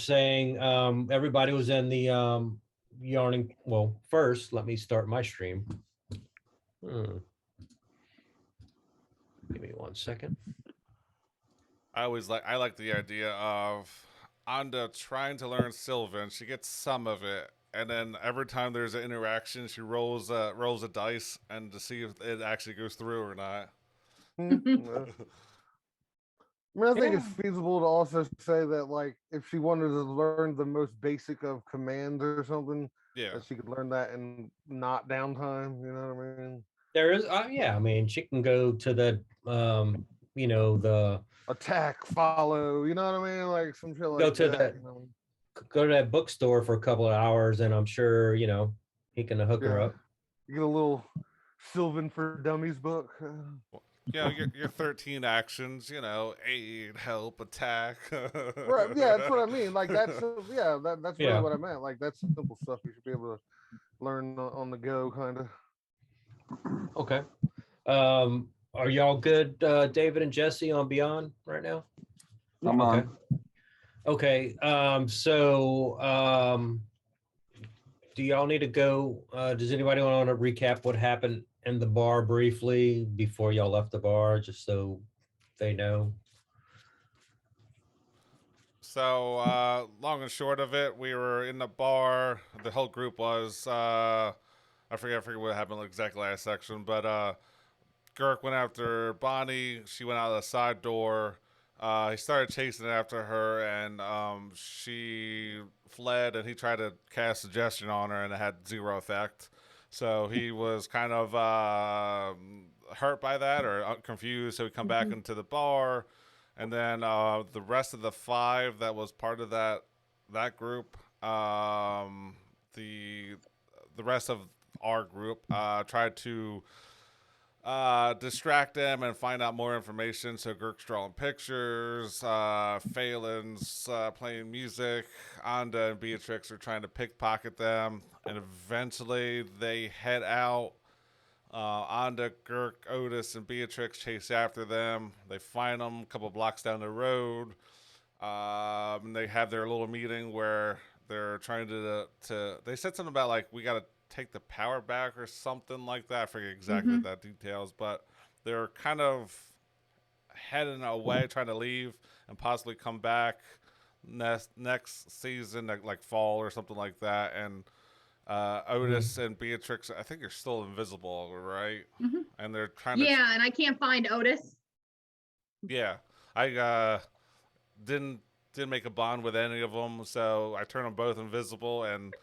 saying everybody was in the yarning. Well, first, let me start my stream. Give me 1 second. I like the idea of Anda trying to learn Sylvan. She gets some of it, and then every time there's an interaction, she rolls a dice and to see if it actually goes through or not. I mean, I think it's feasible to also say that, like, if she wanted to learn the most basic of commands or something, that she could learn that in not downtime. You know what I mean? There is, yeah. I mean, she can go to the, the attack, follow. You know what I mean? Like some shit like go to that. Go to that bookstore for a couple of hours, and I'm sure he can hook her up. You get a little Sylvan for Dummies book. Your 13 actions, aid, help, attack. Right, yeah, that's what I mean. Like that's that's really what I meant. Like that's simple stuff you should be able to learn on the go, kind of. Okay. Are y'all good, David and Jesse, on Beyond right now? I'm on. Okay. Do y'all need to go? Does anybody want to recap what happened in the bar briefly before y'all left the bar, just so they know? So, long and short of it, we were in the bar. The whole group was, I forget what happened exactly last section, but Girk went after Bonnie. She went out of the side door. He started chasing after her, and she fled, and he tried to cast suggestion on her, and it had zero effect. So he was kind of hurt by that or confused, so he come back into the bar. And then the rest of the 5 that was part of that group, the rest of our group tried to distract them and find out more information. So Girk's drawing pictures, Phelan's playing music, Anda and Beatrix are trying to pickpocket them, and eventually they head out. Anda, Girk, Otis, and Beatrix chase after them. They find them a couple blocks down the road. And they have their little meeting where they're trying to they said something about, like, we got to take the power back or something like that. I forget exactly that details, but they're kind of heading away, trying to leave and possibly come back next season, like fall or something like that. And Otis and Beatrix, I think, are still invisible, right? And they're trying to... Yeah, and I can't find Otis. Yeah, I didn't make a bond with any of them, so I turned them both invisible, and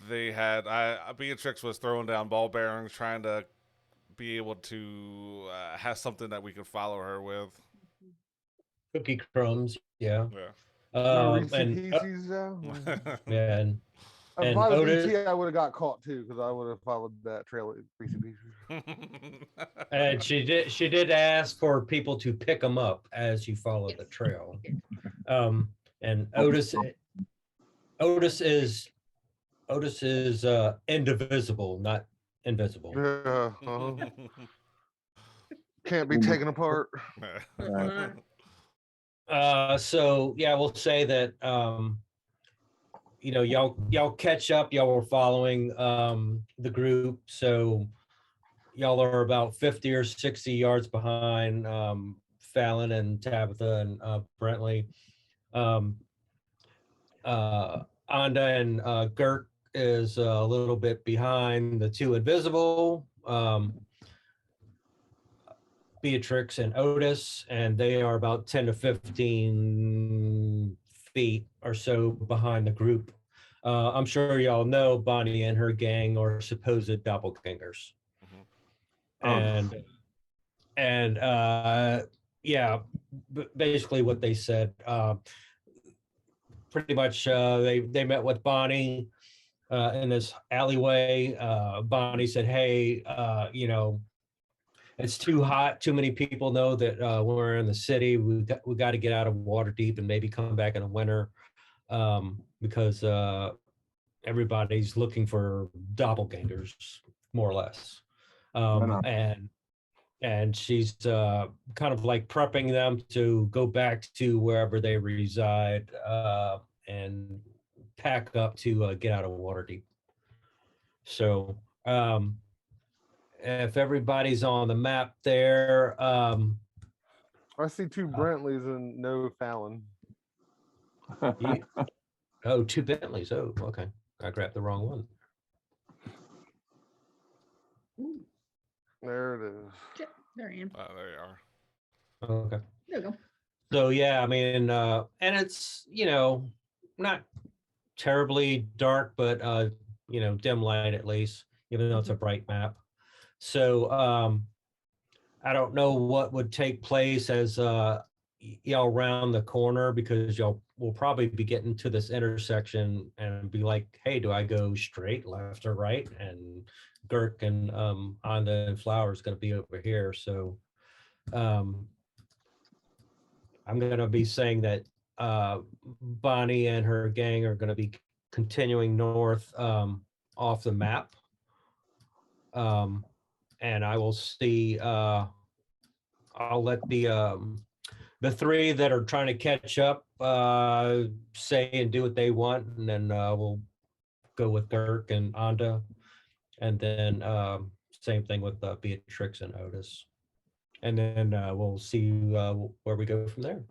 they had... Beatrix was throwing down ball bearings, trying to be able to have something that we could follow her with. Cookie crumbs, yeah. And if I was ET, I would have got caught too, because I would have followed that trail at Reese Pieces. And she did ask for people to pick them up as you follow the trail. And Otis is indivisible, not invisible. Yeah. Can't be taken apart. So yeah, we'll say that y'all catch up. Y'all were following the group, so y'all are about 50 or 60 yards behind Fallon and Tabitha and Brentley. Anda and Girk is a little bit behind the 2 invisible, Beatrix and Otis, and they are about 10 to 15 feet or so behind the group. I'm sure y'all know Bonnie and her gang are supposed doppelgangers. And yeah, basically what they said, pretty much they met with Bonnie in this alleyway. Bonnie said, hey, it's too hot. Too many people know that we're in the city. We got to get out of Waterdeep and maybe come back in the winter because everybody's looking for doppelgangers, more or less. And she's kind of like prepping them to go back to wherever they reside and pack up to get out of Waterdeep. So if everybody's on the map there, I see 2 Brentleys and no Fallon. Oh, 2 Bentleys. Oh, okay. I grabbed the wrong one. There it is. There I am. There you are. Okay. There we go. So yeah, I mean, and it's not terribly dark, but dim light at least, even though it's a bright map. So I don't know what would take place as y'all round the corner, because y'all will probably be getting to this intersection and be like, hey, do I go straight, left, or right? And Girk and Onda and Flower is going to be over here. So I'm going to be saying that Bonnie and her gang are going to be continuing north off the map. And I will see, I'll let the 3 that are trying to catch up say and do what they want, and then we'll go with Girk and Onda, and then same thing with Beatrix and Otis, and then we'll see where we go from there.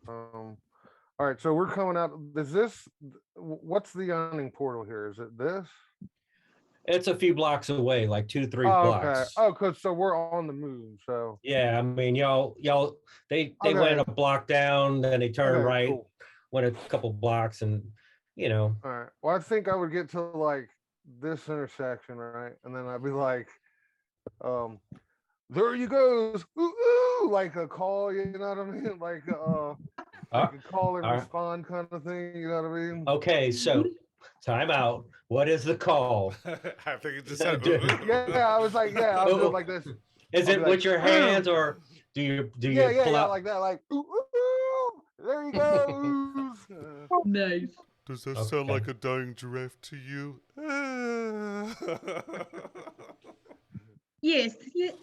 All right, so we're coming out. What's the yawning portal here? Is it this? It's a few blocks away, like 2-3 blocks. Okay. Oh, cause so we're on the move. So yeah, I mean, y'all, they went a block down, then they turned right, cool. Went a couple blocks, and All right. Well, I think I would get to like this intersection, right, and then I'd be like, there you goes, ooh, ooh, like a call, you know what I mean, like a call and respond kind of thing, you know what I mean? Okay, so time out. What is the call? I think you just said. Yeah, I was like, yeah, I'll do it like this. Is it with your hands, or do you pull out like that, like ooh, ooh, ooh, there you go. Nice. Does that sound like a dying giraffe to you? Yes, yes,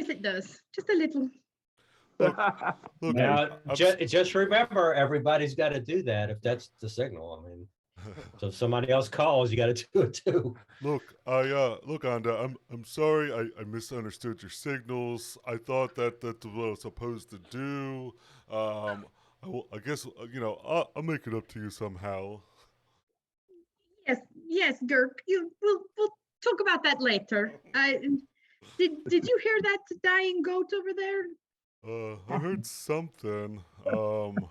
it does. Just a little. Look, now, just remember, everybody's got to do that if that's the signal. I mean, so if somebody else calls, you got to do it too. Look, Onda, I'm sorry, I misunderstood your signals. I thought that's what I was supposed to do. I guess I'll make it up to you somehow. Yes, Girk. We'll talk about that later. Did you hear that dying goat over there? I heard something.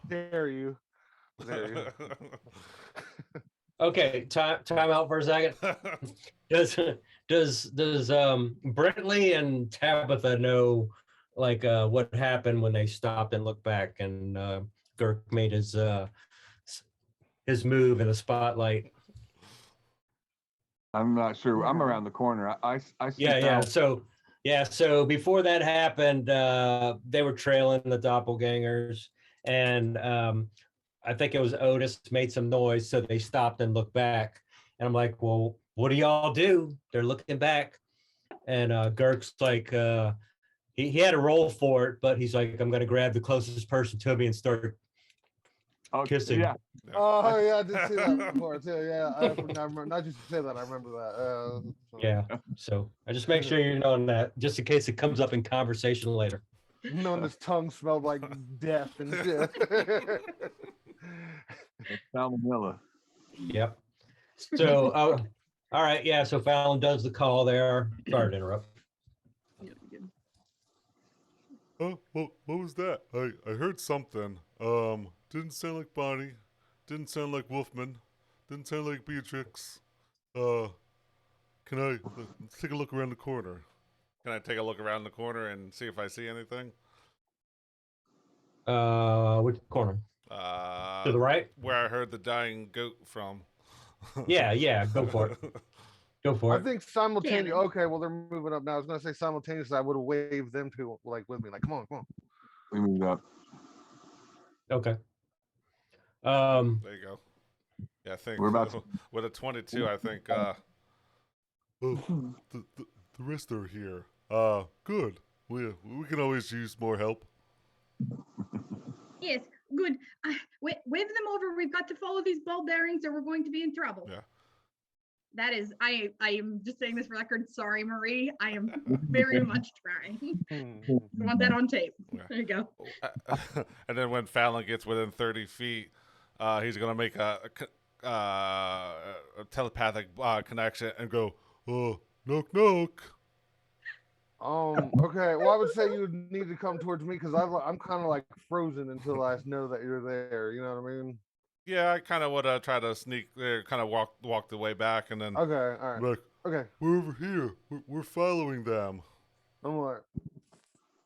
Dare you? Okay, time out for a second. Does Brentley and Tabitha know like what happened when they stopped and looked back, and Girk made his move in the spotlight? I'm not sure. I'm around the corner. I yeah. So before that happened, they were trailing the doppelgangers, and I think it was Otis made some noise, so they stopped and looked back. And I'm like, well, what do y'all do? They're looking back, and Girk's like, he had a roll for it, but he's like, I'm gonna grab the closest person to me and start kissing. Yeah. Oh yeah, I did see that before too. Yeah, I remember. Not just to say that, I remember that. Yeah. So I just make sure you know that, just in case it comes up in conversation later. Knowing his tongue smelled like death and shit. Salmonella. Yep. So, all right, yeah. So Fallon does the call there. Sorry to interrupt. Oh, what was that? I heard something. Didn't sound like Bonnie. Didn't sound like Wolfman. Didn't sound like Beatrix. Can I let's take a look around the corner? Can I take a look around the corner and see if I see anything? Which corner? To the right? Where I heard the dying goat from. Yeah, go for it. Go for it. I think simultaneously. Okay, well they're moving up now. I was gonna say simultaneously. I would have waved them to like with me, like come on. We moved up. Okay. There you go. Yeah, I think we're about to... with a 22. I think. The rest are here. Good. We can always use more help. Yes, Good. Wave them over. We've got to follow these ball bearings or we're going to be in trouble. Yeah. That is, I am just saying this for record. Sorry, Marie. I am very much trying. I want that on tape. Yeah. There you go. And then when Fallon gets within 30 feet, he's going to make a telepathic connection and go, oh, knock, knock. Okay. Well, I would say you would need to come towards me because I'm kind of like frozen until I know that you're there. You know what I mean? Yeah, I kind of would try to sneak there, kind of walk the way back, and then. Okay. All right. Like, okay. We're over here. We're following them. I'm like,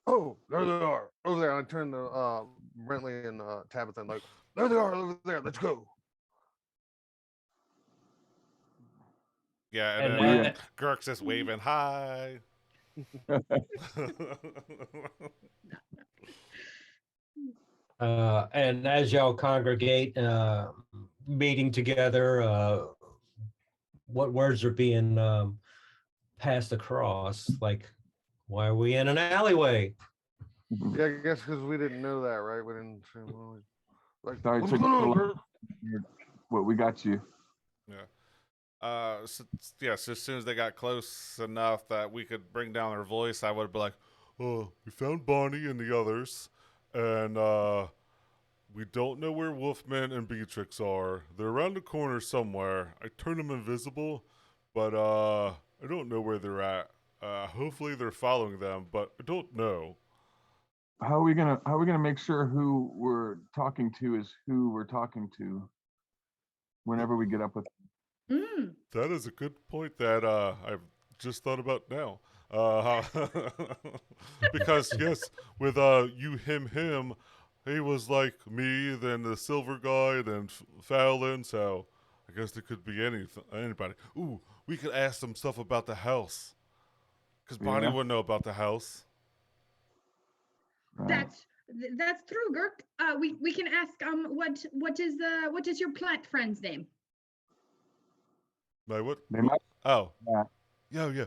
oh, there they are. Over there. I turn to Brentley and Tabitha and like, there they are over there. Let's go. Yeah, and then Girk's just waving hi. And as y'all congregate, meeting together, what words are being passed across? Like, why are we in an alleyway? Yeah, I guess because we didn't know that, right? We didn't say, well, like, Sorry, what's took going it on, so Girk? Well, we got you. Yeah. So as soon as they got close enough that we could bring down their voice, I would be like, oh, we found Bonnie and the others, and we don't know where Wolfman and Beatrix are. They're around the corner somewhere. I turned them invisible, but I don't know where they're at. Hopefully they're following them, but I don't know. How are we gonna make sure who we're talking to is who we're talking to whenever we get up with? That is a good point that I've just thought about now. Because yes, with you, him, he was like me, then the silver guy, then Fallon. So I guess there could be anybody. Ooh, we could ask them stuff about the house, because Bonnie wouldn't know about the house. Right. That's true, Girk. We can ask what is your plant friend's name? My what? They might. Oh. Yeah. Yeah.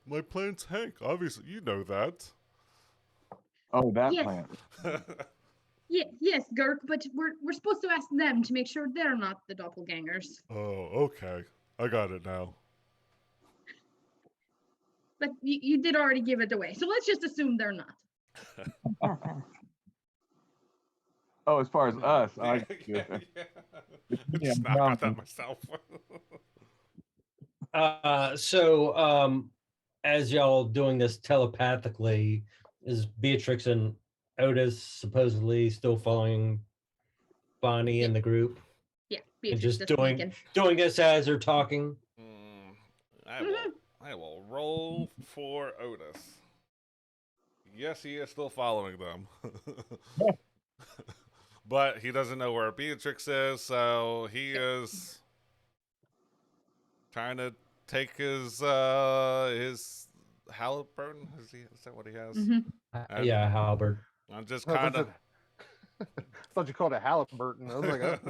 My plant's Hank. Obviously, you know that. Oh, that Yes. plant. Yes, Girk, but we're supposed to ask them to make sure they're not the doppelgangers. Oh, okay. I got it now. But you did already give it away, so let's just assume they're not. Oh, as far as us, Yeah. Yeah, Just not got that myself. So as y'all doing this telepathically, is Beatrix and Otis supposedly still following Bonnie and the group? Yeah, And Beatrice just doing this as they're talking? I will roll for Otis. Yes, he is still following them. But he doesn't know where Beatrix is, so he is trying to take his Halliburton. Is that what he has? Mm-hmm. Yeah, halberd. I'm just kind of. I thought you called it Halliburton. I was like,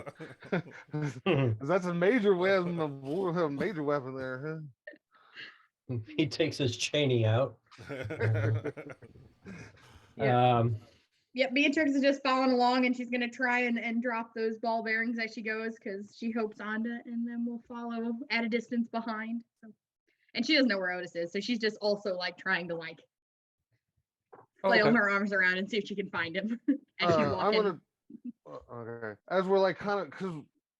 oh. That's a major weapon. A major weapon there. Huh? He takes his Cheney out. Yeah. Yep, Beatrix is just following along, and she's gonna try and drop those ball bearings as she goes because she hopes Anda and then will follow at a distance behind. So, and she doesn't know where Otis is, so she's just also like trying to like flail her arms around and see if she can find him as she's walking. Okay. As we're like kind of because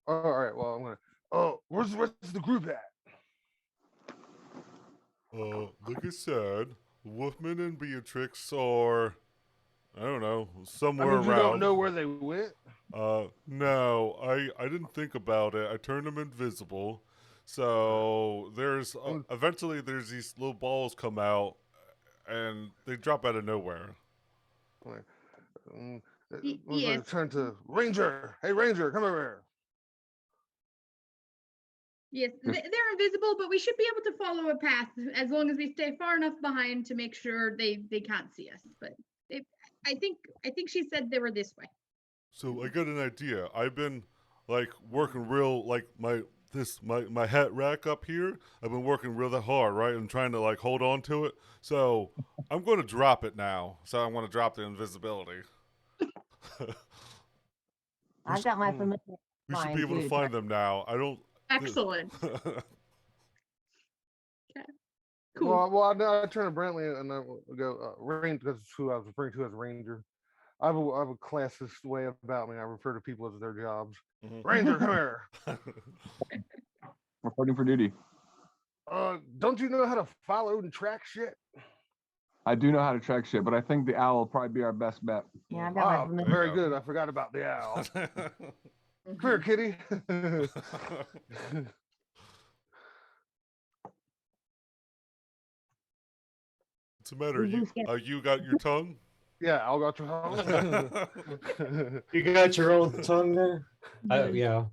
all right. Well, I'm gonna. Oh, where's the group at? Like I said, Wolfman and Beatrix are, I don't know, somewhere around. You don't know where they went? No, I didn't think about it. I turned them invisible. So there's eventually there's these little balls come out and they drop out of nowhere. Yes. Turn to Ranger. Hey, Ranger, come over here. Yes, they're invisible, but we should be able to follow a path as long as we stay far enough behind to make sure they can't see us. But I think she said they were this way. So I got an idea. I've been like working real like my hat rack up here. I've been working really hard, right? I'm trying to like hold on to it. So I'm going to drop it now. So I'm going to drop the invisibility. I've got my familiar. We should Fine, be able to dude. find them now. I don't. Excellent. Cool. Well, I turn to Brentley and I go, Ranger, because it's who I was referring to as Ranger. I have a classist way about me. I refer to people as their jobs. Ranger, come here. Reporting for duty. Don't you know how to follow and track shit? I do know how to track shit, but I think the owl will probably be our best bet. Yeah, I've got my Oh, familiar. very good. I forgot about the owl. Come here, kitty. What's the matter? You got your tongue? Yeah, I'll got your tongue. You got your own tongue there? Yeah.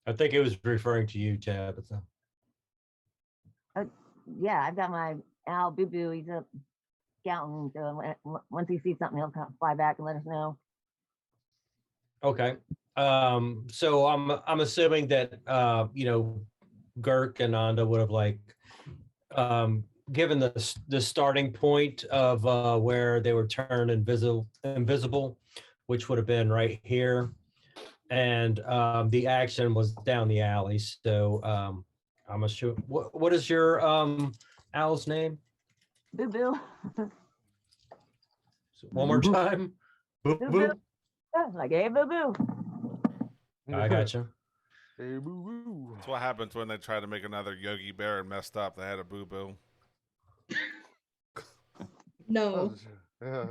I think it was referring to you, Tabitha. Yeah, I've got my Al Boo Boo. He's up scouting. So once he sees something, he'll fly back and let us know. Okay. So I'm assuming that Girk and Nanda would have given the starting point of where they were turned invisible, which would have been right here, and the action was down the alley. So I'm assuming. What is your owl's name? Boo Boo. One more time. Boo Boo boo. Boo. Like, hey, Boo Boo. I gotcha. Hey, boo boo. That's what happens when they try to make another Yogi Bear and messed up. They had a boo boo. No. Yeah.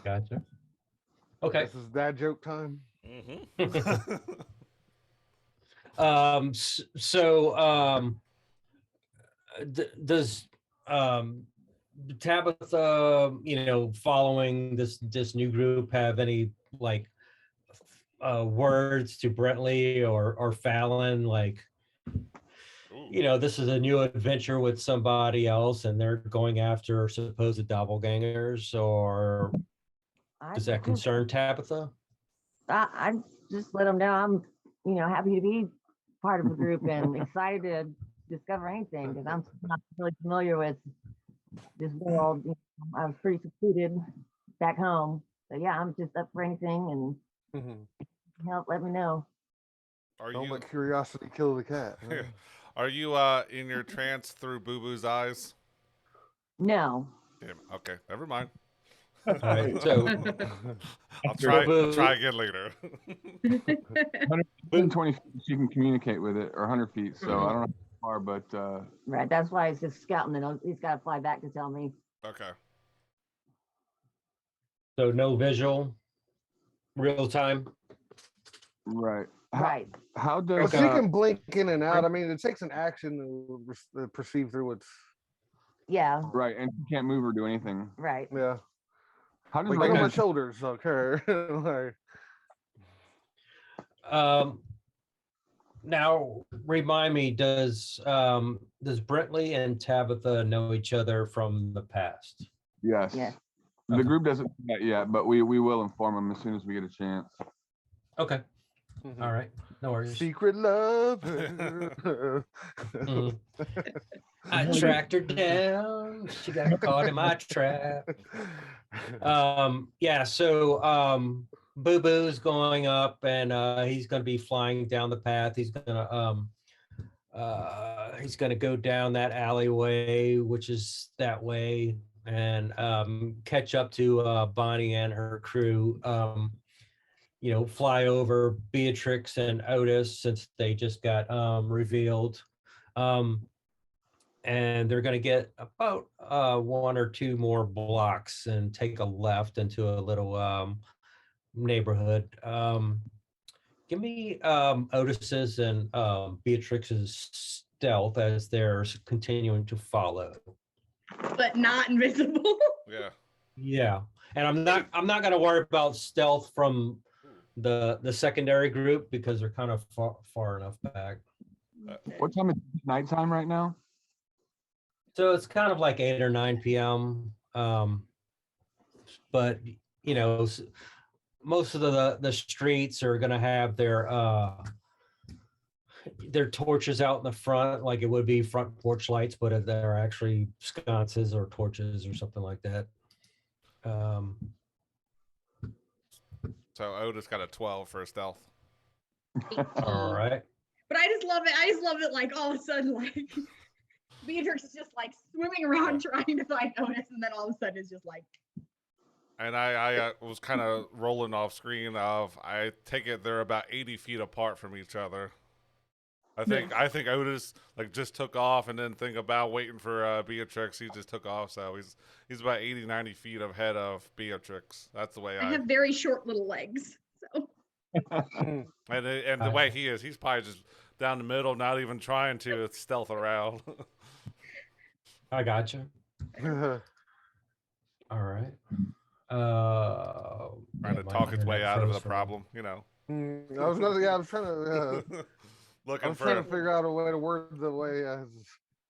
Gotcha. Okay. This is dad joke time. Does Tabitha, following this new group, have any words to Brentley or Fallon, this is a new adventure with somebody else and they're going after supposed doppelgangers, or does that concern Tabitha? I just let them know I'm, happy to be part of a group and excited to discover anything because I'm not really familiar with this world. I was pretty secluded back home. So yeah, I'm just up for anything and help let me know. Don't let curiosity kill the cat. Are you in your trance through Boo Boo's eyes? No. Damn. Okay, never mind. All right, so I'll try again later. 120 feet, you can communicate with it, or 100 feet. So I don't know how far, but right. That's why he's just scouting, and he's got to fly back to tell me. Okay. So no visual, real time. Right. Right. How does she can blink in and out? I mean, it takes an action to perceive through its. Yeah. Right, and you can't move or do anything. Right. Yeah. How does on my shoulders? Okay. Now remind me, does Brentley and Tabitha know each other from the past? Yes. Yeah. The group doesn't know that yet, but we will inform them as soon as we get a chance. Okay. All right. No worries. Secret love. I tracked her down. She got caught in my trap. Yeah, so Boo Boo's going up and he's gonna be flying down the path. He's gonna go down that alleyway, which is that way, and catch up to Bonnie and her crew. Fly over Beatrix and Otis since they just got revealed. And they're going to get about 1 or 2 more blocks and take a left into a little neighborhood. Give me Otis's and Beatrix's stealth as they're continuing to follow. But not invisible. Yeah. Yeah, and I'm not going to worry about stealth from the secondary group because they're kind of far enough back. What time is nighttime right now? So it's kind of like 8 or 9 p.m. But most of the streets are going to have their torches out in the front, like it would be front porch lights, but they're actually sconces or torches or something like that. So Otis got a 12 for stealth. All right. But I just love it. I just love it. Like all of a sudden, like Beatrix is just like swimming around trying to find Otis, and then all of a sudden it's just like. And I was kind of rolling off screen of, I take it they're about 80 feet apart from each other. I think Otis like just took off and didn't think about waiting for Beatrix. He just took off, so he's about 80, 90 feet ahead of Beatrix. That's the way I have very short little legs, so. and the way he is, he's probably just down the middle, not even trying to stealth around. I got you. All right. Trying to talk his way out of the problem, you know. I was trying to. I'm trying to figure out a way to word the way as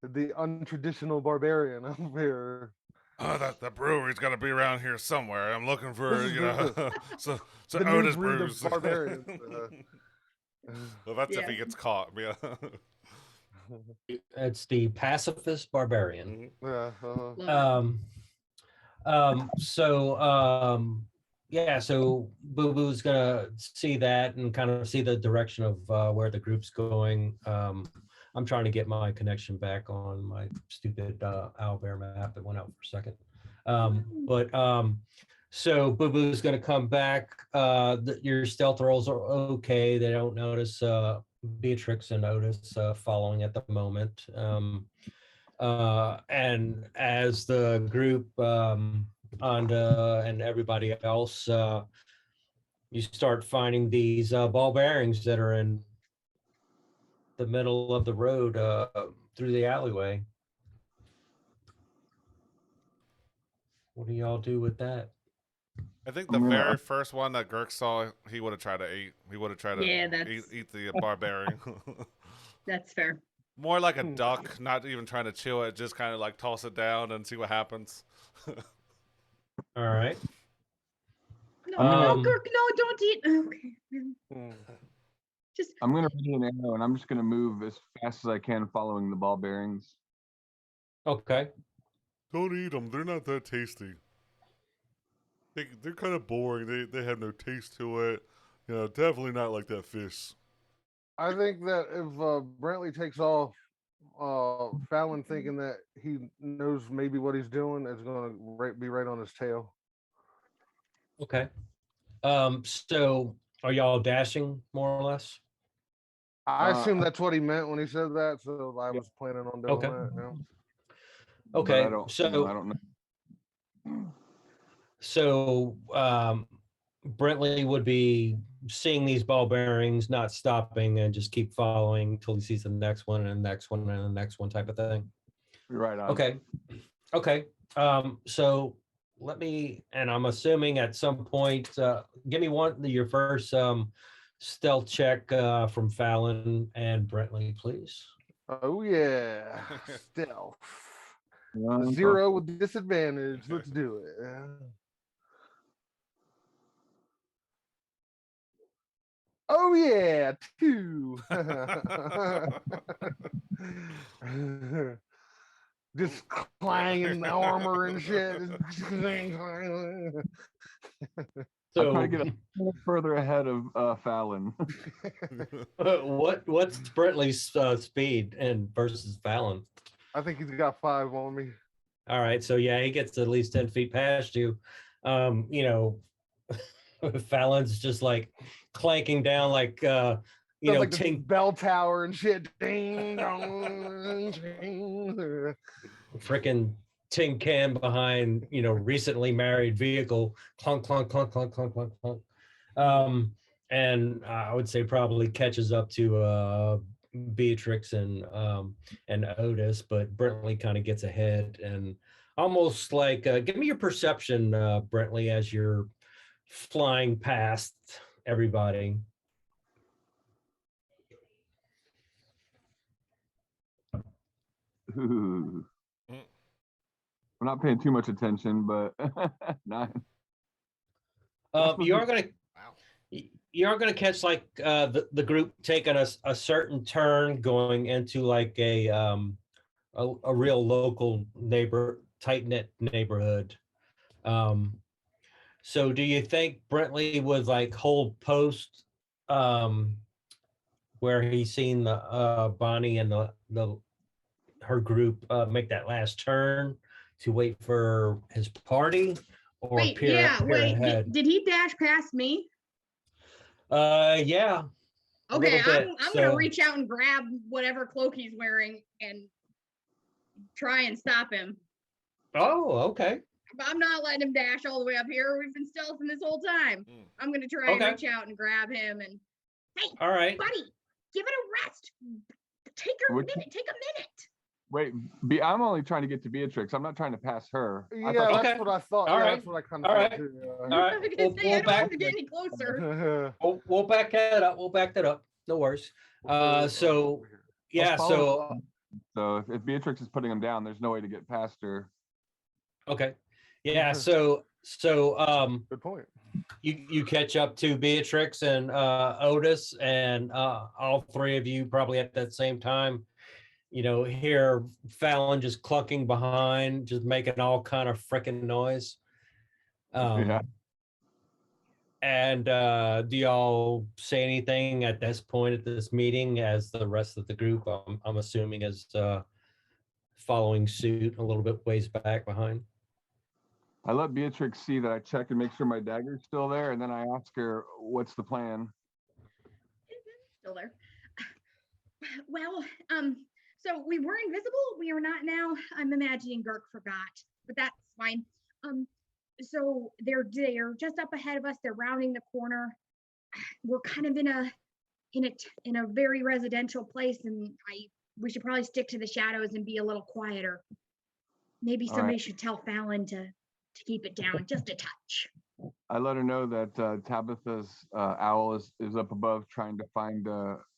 the untraditional barbarian up here. Oh, that brewery's got to be around here somewhere. I'm looking for, so the Otis new breed brews. of barbarians. Well, that's if he gets caught. Yeah. It's the pacifist barbarian. So Boo Boo's gonna see that and kind of see the direction of where the group's going. I'm trying to get my connection back on my stupid owlbear map. It went out for a second. So Boo Boo's gonna come back. Your stealth rolls are okay. They don't notice Beatrix and Otis following at the moment. And as the group and everybody else, you start finding these ball bearings that are in the middle of the road through the alleyway. What do y'all do with that? I think the very first one that Girk saw, he would have tried to eat. He would have tried to eat the barbarian. That's fair. More like a duck, not even trying to chew it, just kind of like toss it down and see what happens. All right. No, Girk, no, don't eat. Okay. I'm going to ready an arrow, and I'm just going to move as fast as I can following the ball bearings. Okay. Don't eat them. They're not that tasty. They're kind of boring. They have no taste to it. You know, definitely not like that fish. I think that if Brentley takes off, Fallon thinking that he knows maybe what he's doing is going to be right on his tail. Okay. So are y'all dashing more or less? I assume that's what he meant when he said that, so I was planning on doing that. You know? Okay. I don't know. So Brentley would be seeing these ball bearings, not stopping, and just keep following until he sees the next one and the next one and the next one type of thing. You're right on. Okay. So let me, and I'm assuming at some point, give me your first stealth check from Fallon and Brentley, please. Oh yeah, stealth. 0 with disadvantage. Let's do it. Oh yeah, 2. Just clanging the armor and shit. So I'm trying to get a little further ahead of Fallon. What's Brentley's speed and versus Fallon? I think he's got 5 on me. All right, so yeah, he gets at least 10 feet past you. Fallon's just like clanking down like like the bell tower and shit. Ding dong, ding. Freaking tin can behind recently married vehicle, clunk clunk clunk clunk clunk clunk clunk. And I would say probably catches up to Beatrix and Otis, but Brentley kind of gets ahead and almost like give me your perception, Brentley, as you're flying past everybody. Ooh. I'm not paying too much attention, but 9. You are gonna catch like the group taking a certain turn going into like a real local tight-knit neighborhood. So do you think Brentley would like hold post where he's seen the Bonnie and her group make that last turn to wait for his party, or Wait, peer yeah, wait. ahead? Did he dash past me? Yeah. A Okay, little bit, I'm so- gonna reach out and grab whatever cloak he's wearing and try and stop him. Oh, okay. But I'm not letting him dash all the way up here. We've been stealthing this whole time. I'm gonna try Okay. and reach out and grab him and hey, All right. buddy, give it a rest. Take a Would minute. Take a minute. Wait, I'm only trying to get to Beatrix. I'm not trying to pass her. I Yeah, thought- that's Okay. what I thought. All Yeah, right. that's what I kind All of right. thought too. All I right. was gonna We'll, say, I we'll don't back. have to get any closer. We'll back that up. We'll back that up. No worries. So yeah. So So if Beatrix is putting him down, there's no way to get past her. okay. Yeah. So Good point. you catch up to Beatrix and Otis, and all three of you probably at that same time, hear Fallon just clucking behind, just making all kind of freaking noise. Yeah. And do y'all say anything at this point at this meeting as the rest of the group, I'm assuming, is following suit a little bit ways back behind? I let Beatrix see that I check and make sure my dagger's still there, and then I ask her, "What's the plan?" Still there. Well, so we were invisible. We are not now. I'm imagining Girk forgot, but that's fine. So they're just up ahead of us. They're rounding the corner. We're kind of in a very residential place, and we should probably stick to the shadows and be a little quieter. Maybe All somebody right. should tell Fallon to keep it down just a touch. I let her know that Tabitha's owl is up above trying to find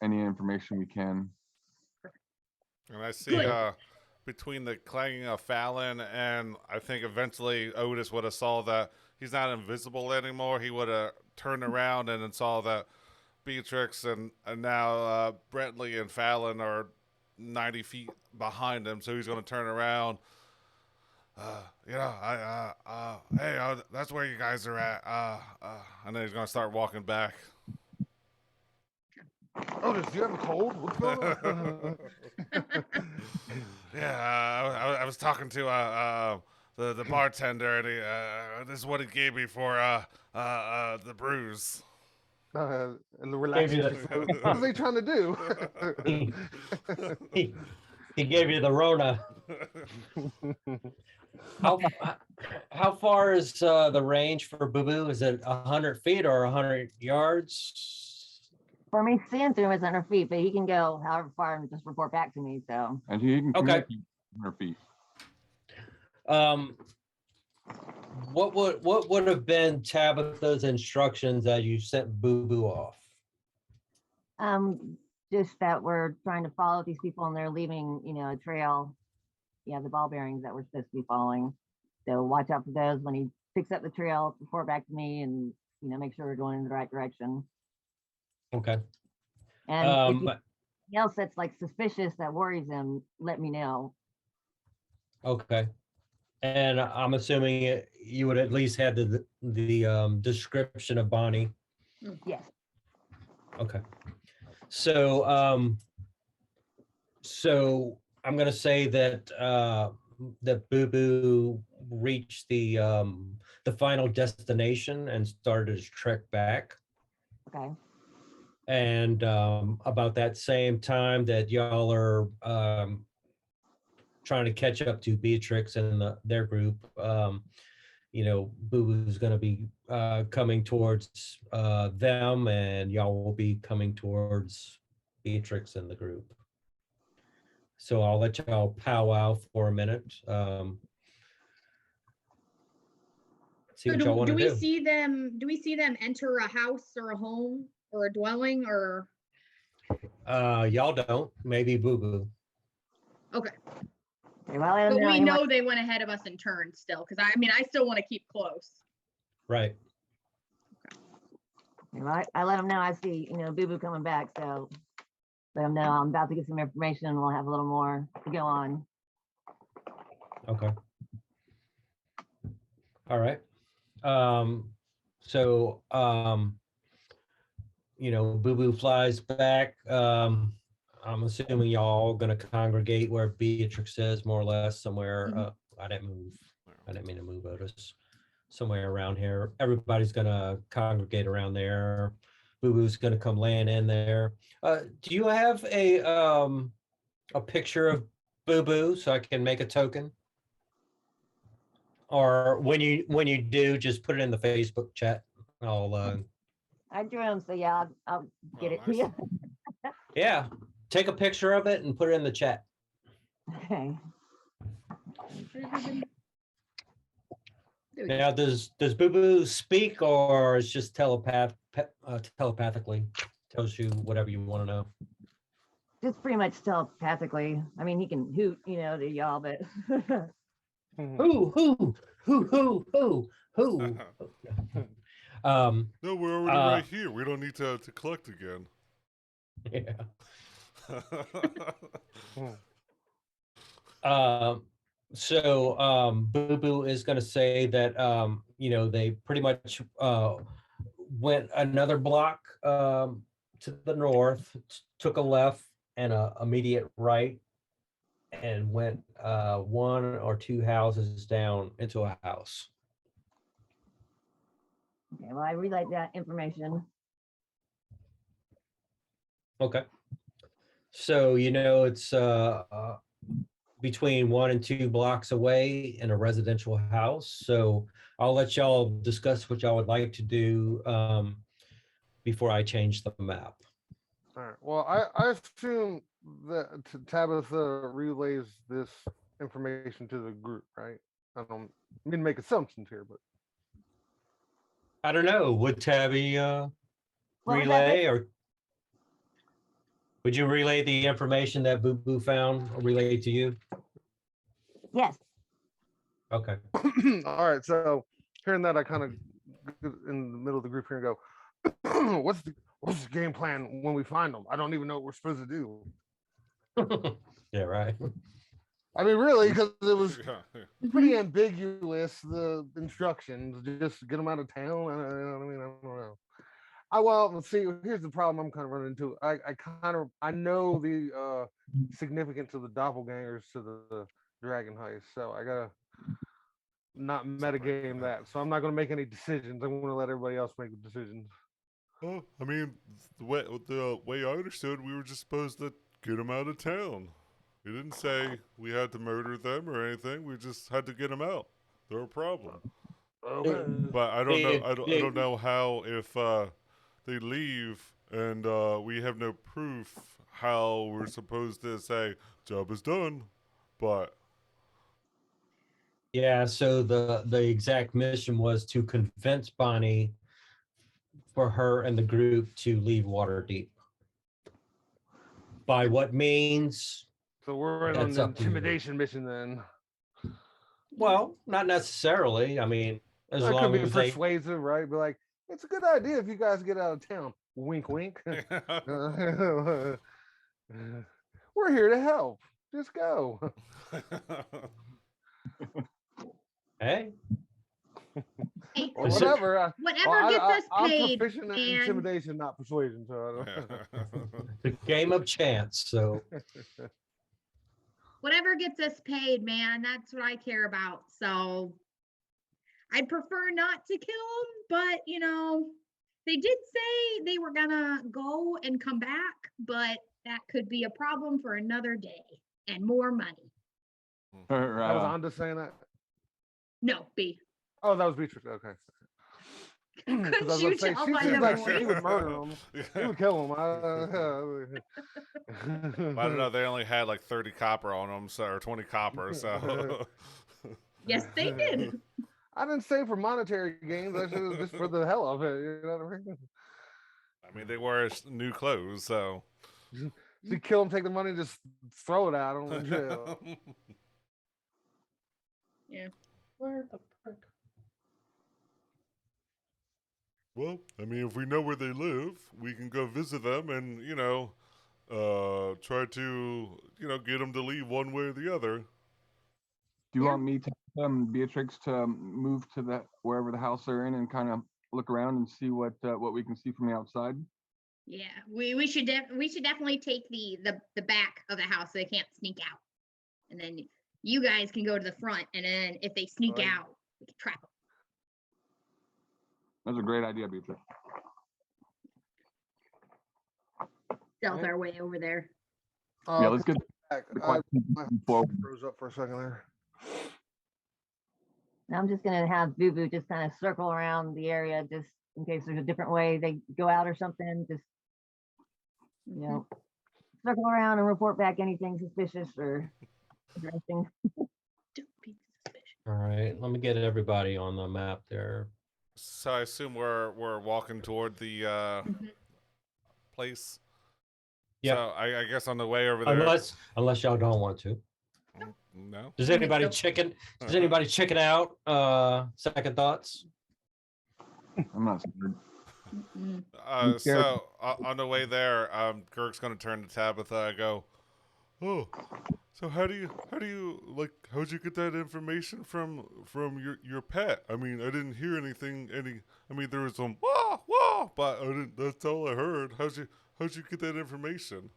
any information we can. And I see Good. between the clanging of Fallon and I think eventually Otis would have saw that he's not invisible anymore. He would have turned around and then saw that Beatrix and now Brentley and Fallon are 90 feet behind him. So he's going to turn around. Hey, that's where you guys are at. And then he's going to start walking back. Otis, do you have a cold? What's going on? Yeah, I was talking to the bartender, and this is what he gave me for the bruise. And the relaxing. What are they trying to do? He gave you the Rona. How far is the range for Boo Boo? Is it 100 feet or 100 yards? For me, seeing through him is 100 feet, but he can go however far and just report back to me. So, And he can Okay. communicate with her feet. What would have been Tabitha's instructions as you sent Boo Boo off? just that we're trying to follow these people and they're leaving, a trail. Yeah, the ball bearings that we're supposed to be following. So watch out for those. When he picks up the trail, report back to me and, make sure we're going in the right direction. Okay. And if you anything else that's like suspicious that worries him, let me know. Okay. And I'm assuming you would at least have the description of Bonnie. Yes. Okay. So so I'm gonna say that that Boo Boo reached the final destination and started his trek back. Okay. And about that same time that y'all are trying to catch up to Beatrix and their group, Boo Boo's going to be coming towards them, and y'all will be coming towards Beatrix and the group. So I'll let y'all powwow for a minute. See what y'all want do to we do. see them? Do we see them enter a house or a home or a dwelling or? Y'all don't. Maybe Boo Boo. Okay. Okay, well, I But know we he know they went ahead of us and turned still, because I still want to keep close. Right. I let him know I see, Boo Boo coming back. So let him know I'm about to get some information and we'll have a little more to go on. Okay. All right. So, Boo Boo flies back. I'm assuming y'all gonna congregate where Beatrix is, more or less, somewhere. I didn't mean to move Otis. Somewhere around here. Everybody's gonna congregate around there. Boo Boo's gonna come laying in there. Do you have a picture of Boo Boo so I can make a token? Or when you do, just put it in the Facebook chat. I drew him, so yeah, I'll get it to you. Yeah, take a picture of it and put it in the chat. Okay. Now, does Boo Boo speak, or it's just telepathically tells you whatever you want to know? Just pretty much telepathically. I mean, he can hoot, to y'all, but Who? No, we're already right here. We don't need to collect again. Yeah. Boo Boo is going to say that they pretty much went another block to the north, took a left and a immediate right, and went one or two houses down into a house. okay, well, I relay that information. Okay. So it's between 1 and 2 blocks away in a residential house. So I'll let y'all discuss what y'all would like to do before I change the map. All right. Well, I assume that Tabitha relays this information to the group, right? I don't mean to make assumptions here, but I don't know. Would Tabby relay, or would you relay the information that Boo Boo found or relay to you? Yes. Okay. all right. So hearing that, I kind of in the middle of the group here and go, what's the game plan when we find them? I don't even know what we're supposed to do. Yeah, right. I mean, really, because it was pretty ambiguous, the instructions, just get them out of town. I don't know. Well, let's see, here's the problem I'm kind of running into. I know the significance of the doppelgangers to the dragon heist, so I gotta not metagame that. So I'm not gonna make any decisions. I'm gonna let everybody else make the decisions. Well, I mean, the way I understood, we were just supposed to get them out of town. We didn't say we had to murder them or anything. We just had to get them out. They're a problem. Okay. But I don't know. I don't know how if they leave and we have no proof how we're supposed to say job is done. But yeah. So the exact mission was to convince Bonnie for her and the group to leave Waterdeep. By what means? So we're in an intimidation mission then. Well, not necessarily. I mean, as that long could be as persuasive, right? Be like, it's a good idea if you guys get out of town. Wink, wink. We're here to help. Just go. Hey. Or whatever. Whatever gets us paid. I'm proficient in intimidation, not persuasion. So the game of chance. So whatever gets us paid, man, that's what I care about. So I'd prefer not to kill them, but they did say they were gonna go and come back, but that could be a problem for another day and more money. I was on to saying that. No, B. Oh, that was Beatrix. Okay. Couldn't you tell by the voice? He would murder him. He would kill him. I don't know. They only had like 30 copper on them, or 20 copper. So yes, they did. I didn't say for monetary gains. I said just for the hell of it. You know what I mean? I mean, they wear new clothes, so. So you kill them, take the money, just throw it at them in jail. Yeah. Where the frick? Well, I mean, if we know where they live, we can go visit them and, try to, get them to leave one way or the other. Do you want me to Beatrix to move to wherever the house they're in and kind of look around and see what we can see from the outside? Yeah, we should definitely take the back of the house so they can't sneak out, and then you guys can go to the front, and then if they sneak Right. out, we can trap them. That's a great idea, Tabitha. Stealth our way over there. Yeah, let's get back. the My question forward. froze up for a second there. Now I'm just gonna have Boo Boo just kind of circle around the area just in case there's a different way they go out or something. Just, you know, circle around and report back anything suspicious or interesting. Don't be suspicious. All right, let me get everybody on the map there. So I assume we're walking toward the place. Yeah. So I guess on the way over there. Unless y'all don't want to. No. Does I think anybody so. chicken out? Second thoughts? I'm not scared. So on the way there, Girk's gonna turn to Tabitha and go, "Oh, so how'd you how'd you get that information from your pet? I mean, I didn't hear anything. I mean, there was some wah, but I didn't. That's all I heard. How'd you get that information?"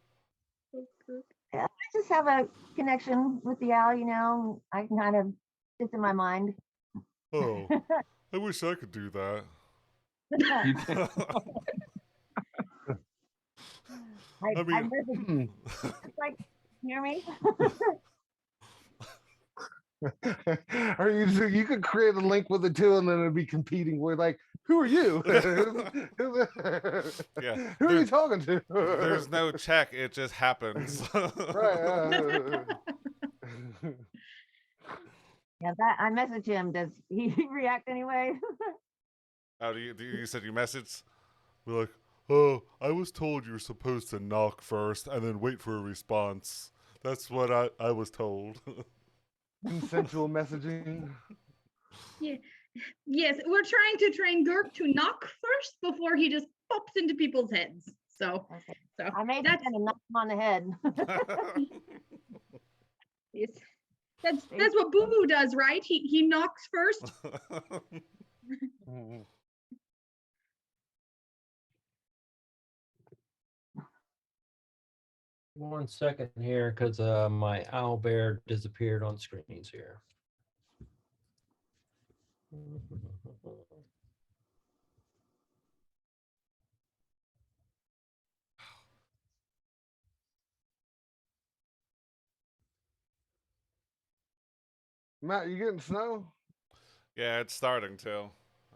I just have a connection with the owl, you know. I can kind of, it's in my mind. Oh, I wish I could do that. I mean- mean, it's like, hear me? Or you could create a link with the two, and then it'd be competing. We're like, who are you? Yeah. Who are you talking to? There's no check; it just happens. Right. Yeah, that I message him. Does he react anyway? How do you said you messaged? We're like, oh, I was told you were supposed to knock first and then wait for a response. That's what I was told. Consensual messaging. Yeah. Yes, we're trying to train Girk to knock first before he just pops into people's heads. So, Okay. so I may that's just kind of knock him on the head. yes, that's what Boo Boo does, right? He knocks first. One second here, because my owl bear disappeared on screens here. Matt, you getting snow? Yeah, it's starting to.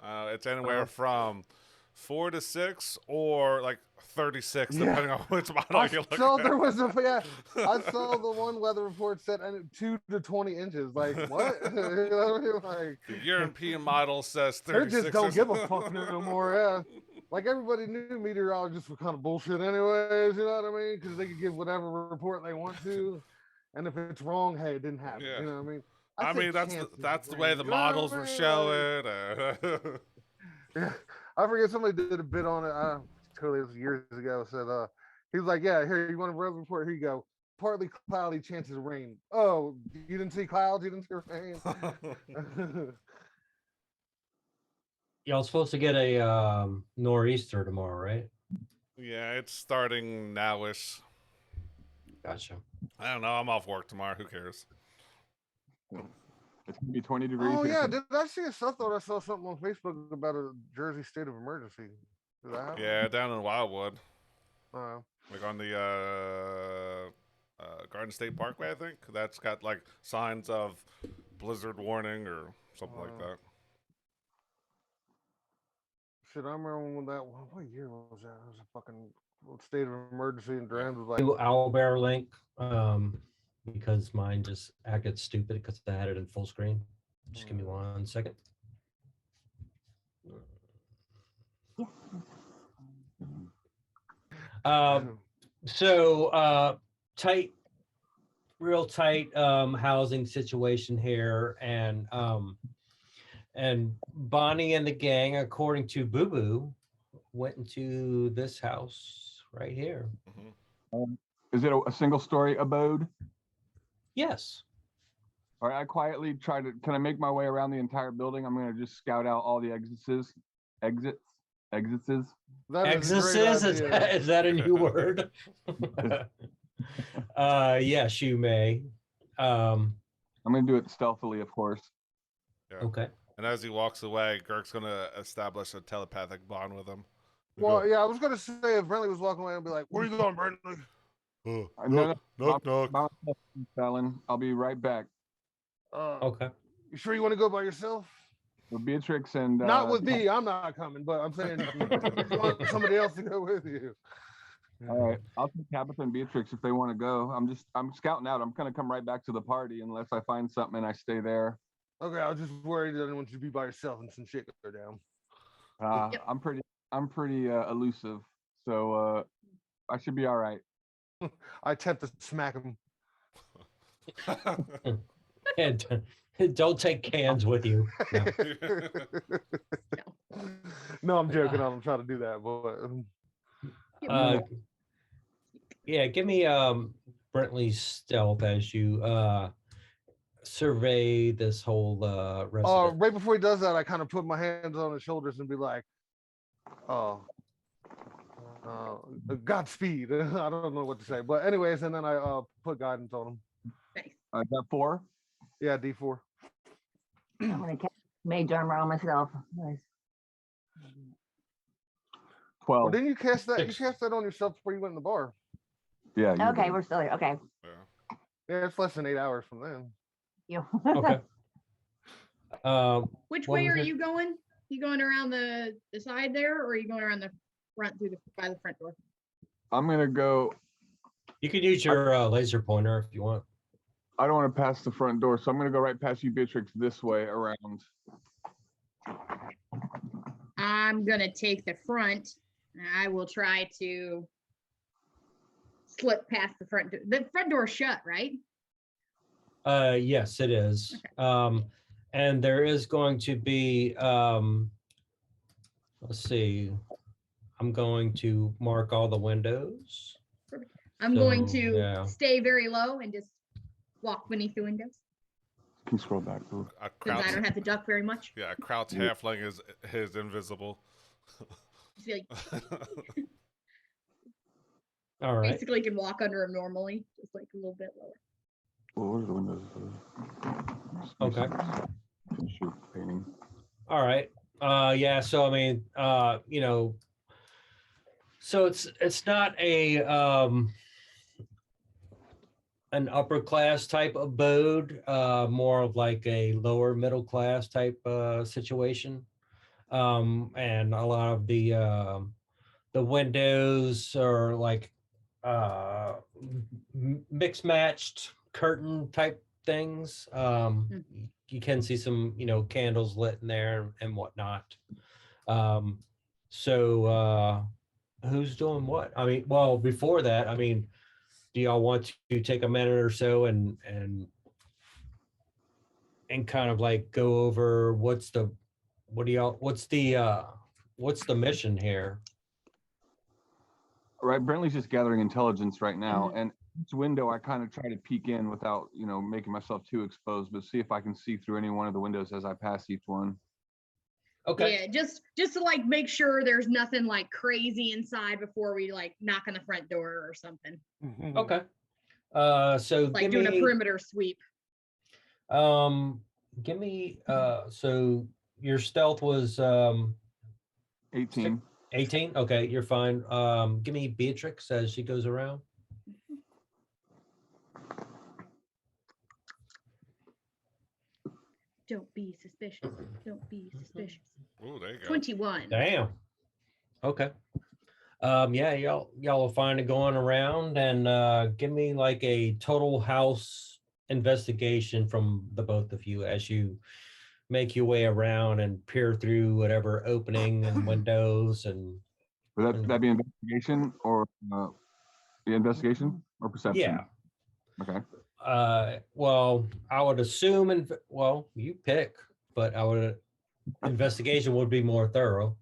It's anywhere from 4 to 6 or like 36, Yeah. depending on which model I you look saw at. there was I saw the one weather report said 2 to 20 inches. Like what? You know what I mean? Like The European model says they 36. just don't give a fuck no more. Yeah. Like everybody knew meteorologists were kind of bullshit anyways, you know what I mean? Because they could give whatever report they want to. And if it's wrong, hey, it didn't happen. Yeah. You know what I mean? I say mean, that's chances the way the range, you know what I models were mean? showing. Yeah, I forget somebody did a bit on it. Totally, it was years ago. Said he was like, "Yeah, here you want a weather report? Here you go. Partly cloudy, chances of rain. Oh, you didn't see clouds? You didn't see rain? Y'all supposed to get a nor'easter tomorrow, right? Yeah, it's starting nowish. Gotcha. I don't know. I'm off work tomorrow. Who cares? It's gonna be 20 degrees. Oh here yeah, today. did I see a stuff? Thought I saw something on Facebook about a Jersey state of emergency. Did that happen? Yeah, down in Wildwood, Oh. like on the Garden State Parkway, I think. That's got like signs of blizzard warning or something like that. Shit, I remember when that. What year was that? It was a fucking state of emergency, and Duran was like, New owl bear link, because mine just acted stupid because I had it in full screen. Just give me 1 second. So real tight housing situation here, and Bonnie and the gang, according to Boo Boo, went into this house right here. Is it a single story abode? Yes. All right, I quietly try to, can I make my way around the entire building? I'm going to just scout out all the exits exits. That is a great Exorcist, idea. is that a new word? Yes, you may. I'm gonna do it stealthily, of course. Yeah. Okay. And as he walks away, Girk's gonna establish a telepathic bond with him. Well, yeah, I was gonna say if Brentley was walking away, I'd be like, "Where are you going, Brentley?" Oh, No, knock, knock. Fallon, I'll be right back. Okay. You sure you want to go by yourself? With Beatrix and Not with me. I'm not coming. But I'm saying if you want somebody else to go with you. All right, I'll take Tabitha and Beatrix if they want to go. I'm scouting out. I'm gonna come right back to the party unless I find something and I stay there. Okay, I was just worried that I didn't want you to be by yourself and some shit go down. Yep. I'm pretty elusive, so I should be all right. I attempt to smack him. And don't take cans with you. No. No, I'm joking. I'm trying to do that, but Yeah, give me Brentley's stealth as you survey this whole residence. right before he does that, I kind of put my hands on his shoulders and be like, Godspeed. I don't know what to say, but anyways, and then I put guidance on him. Nice. Is that 4? Yeah, D4. I'm gonna cast mage armor on myself. Nice. 12. Well, didn't you cast that? You 6. cast that on yourself before you went in the bar. Yeah. you Okay, did. we're still here. Okay. Yeah, it's less than 8 hours from then. You. Okay. Which What way was are it? you going? You going around the side there, or are you going around the front by the front door? I'm gonna go. You can use your laser pointer if you want. I don't want to pass the front door, so I'm gonna go right past you, Beatrix, this way around. I'm gonna take the front, and I will try to slip past the front door. The front door's shut, right? Yes, it is. And there is going to be, let's see, I'm going to mark all the windows. I'm going So, to yeah. stay very low and just walk beneath the windows Can you scroll back, please? A because crouch, I don't have to duck very much. yeah, a crouch halfling is invisible. Just be like, All right. basically can walk under him normally, just like a little bit lower. Well, what are the windows? Okay. Shoot, painting. All right. Yeah. So I mean, so it's not an upper class type abode, more of like a lower middle class type situation, and a lot of the windows are like mixed matched curtain type things. You can see some candles lit in there and whatnot. So who's doing what? I mean, well, before that, I mean, do y'all want to take a minute or so and kind of like go over what's the mission here? Right, Brentley's just gathering intelligence right now, and each window I kind of try to peek in without, making myself too exposed, but see if I can see through any one of the windows as I pass each one. Okay. Yeah, just to like make sure there's nothing like crazy inside before we like knock on the front door or something. Okay. So Like doing a perimeter sweep. Give me so your stealth was 18. 18. Okay, you're fine. Give me Beatrix as she goes around. Don't be suspicious. Don't be suspicious. Ooh, there you go. 21. Damn. Okay. Yeah, y'all are fine to going around, and give me like a total house investigation from the both of you as you make your way around and peer through whatever opening and windows and. Would that be investigation or the investigation or perception? Yeah. Okay. Well, I would assume, well, you pick, but investigation would be more thorough.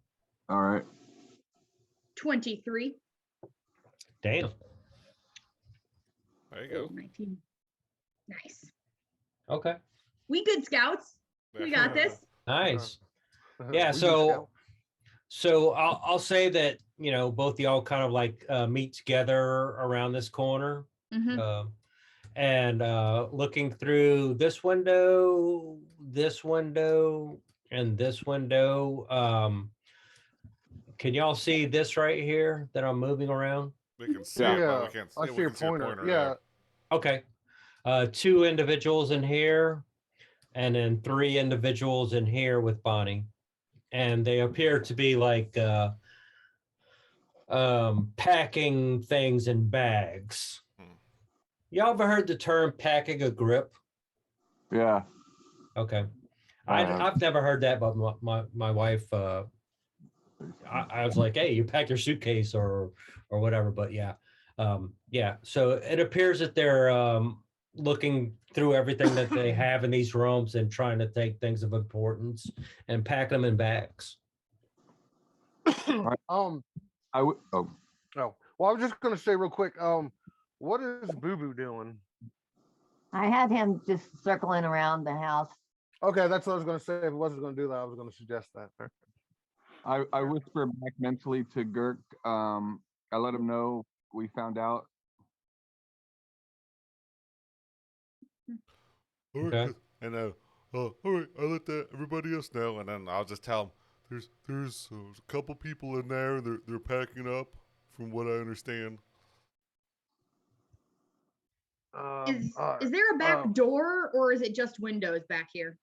All right. 23. Damn. There you go. 19. Nice. Okay. We good scouts. We got this. Nice. We Yeah. do So, scout. So I'll say that, both y'all kind of like meet together around this corner. Mhm. And looking through this window, and this window. Can y'all see this right here that I'm moving around? We can see it, but Yeah, we can't. I Yeah, see we a can see a pointer. pointer. Yeah. Okay. Two individuals in here, and then three individuals in here with Bonnie. And they appear to be like packing things in bags. Y'all ever heard the term packing a grip? Yeah. Okay. I've never heard that, but my wife, I was like, hey, you pack your suitcase or whatever. But yeah. Yeah. So it appears that they're looking through everything that they have in these rooms and trying to take things of importance and pack them in bags. I would. Oh, Oh, well, I was just gonna say real quick. What is Boo Boo doing? I had him just circling around the house. Okay, that's what I was gonna say. If I wasn't gonna do that, I was gonna suggest that. I whisper back mentally to Girk. I let him know we found out. Okay. And all right, I'll let everybody else know, and then I'll just tell them there's a couple people in there. They're packing up, from what I understand. Is there a back door, or is it just windows back here?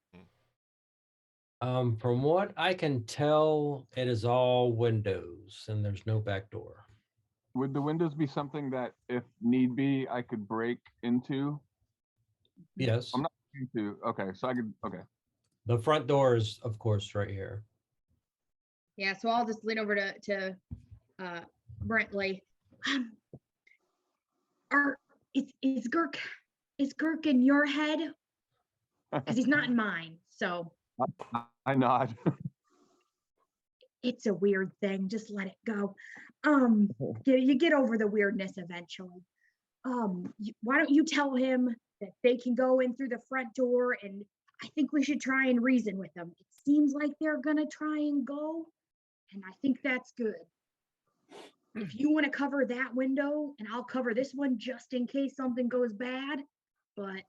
From what I can tell, it is all windows and there's no back door. Would the windows be something that, if need be, I could break into? Yes. I'm not going to. Okay, so I could. Okay. The front door is, of course, right here. Yeah, so I'll just lean over to Brentley. Is Girk in your head? Because he's not in mine. So I nod. it's a weird thing. Just let it go. You get over the weirdness eventually. Why don't you tell him that they can go in through the front door, and I think we should try and reason with them. It seems like they're gonna try and go, and I think that's good. If you want to cover that window, and I'll cover this one just in case something goes bad, but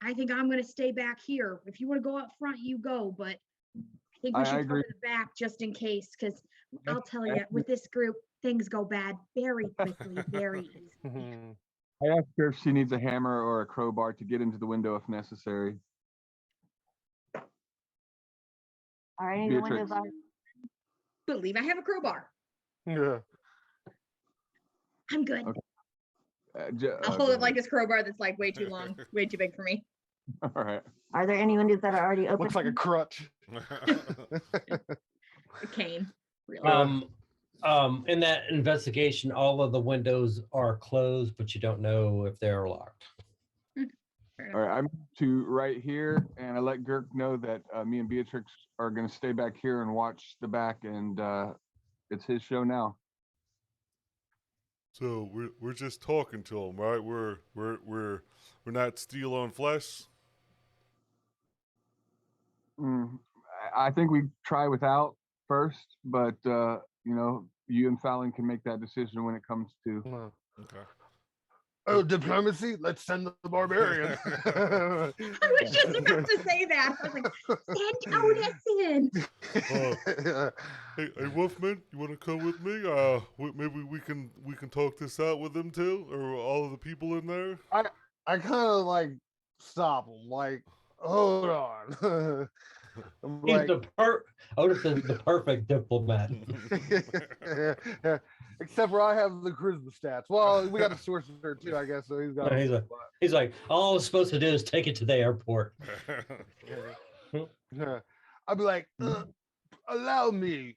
I think I'm gonna stay back here. If you want to go up front, you go, but I think we should cover the back just in case, because I'll tell you, with this group, things go bad very quickly, very easily. I asked her if she needs a hammer or a crowbar to get into the window if necessary. Are any of the windows on? Believe I have a crowbar. Yeah. I'm good. Okay. I'll hold it like this crowbar that's like way too long, way too big for me. All right. Are there any windows that are already open? Looks like a crutch. A cane. Really. In that investigation, all of the windows are closed, but you don't know if they're locked. All right, I'm to right here, and I let Girk know that me and Beatrix are going to stay back here and watch the back, and it's his show now. So we're just talking to him, right? We're not steel on flesh. I think we try without first, but you and Fallon can make that decision when it comes to. Okay. Oh, diplomacy? Let's send the barbarian. I was just about to say that. I was like, send Otis in. Hey, Wolfman, you want to come with me? Maybe we can talk this out with them too, or all of the people in there. I kind of like stop him, like, hold on. Otis is the perfect diplomat. Except for I have the charisma stats. Well, we got a sorcerer too, I guess. So he's got. He's like, all I was supposed to do is take it to the airport. I'd be like, allow me.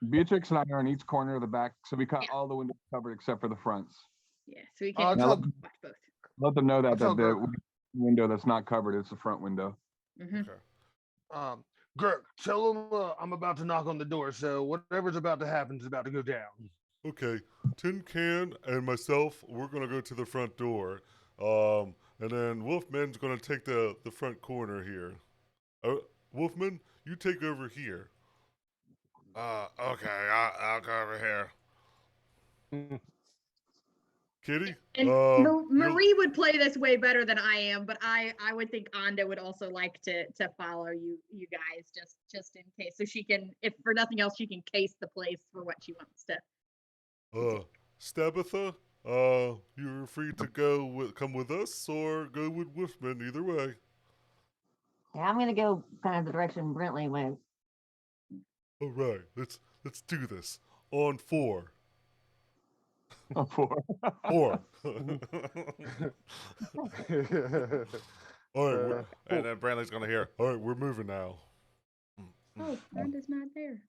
Beatrix and I are on each corner of the back, so we got all the windows covered except for the fronts. Yeah, so we can watch both. Let them know that the window that's not covered is the front window. Mm-hmm. Okay. Girk, tell them I'm about to knock on the door, so whatever's about to happen is about to go down. Okay, Tin Can and myself, we're gonna go to the front door, and then Wolfman's gonna take the front corner here. Wolfman, you take over here. Okay, I'll go over here. Kitty? And you'll- Marie would play this way better than I am, but I would think Anda would also like to follow you guys just in case, so she can, if for nothing else, she can case the place for what she wants to. Tabitha, you're free to come with us or go with Wolfman, either way. Yeah, I'm gonna go kind of the direction Brentley went. All right, let's do this on 4. On 4. 4. All right, and then Bradley's gonna hear. All right, we're moving now. Oh, Anda's not there.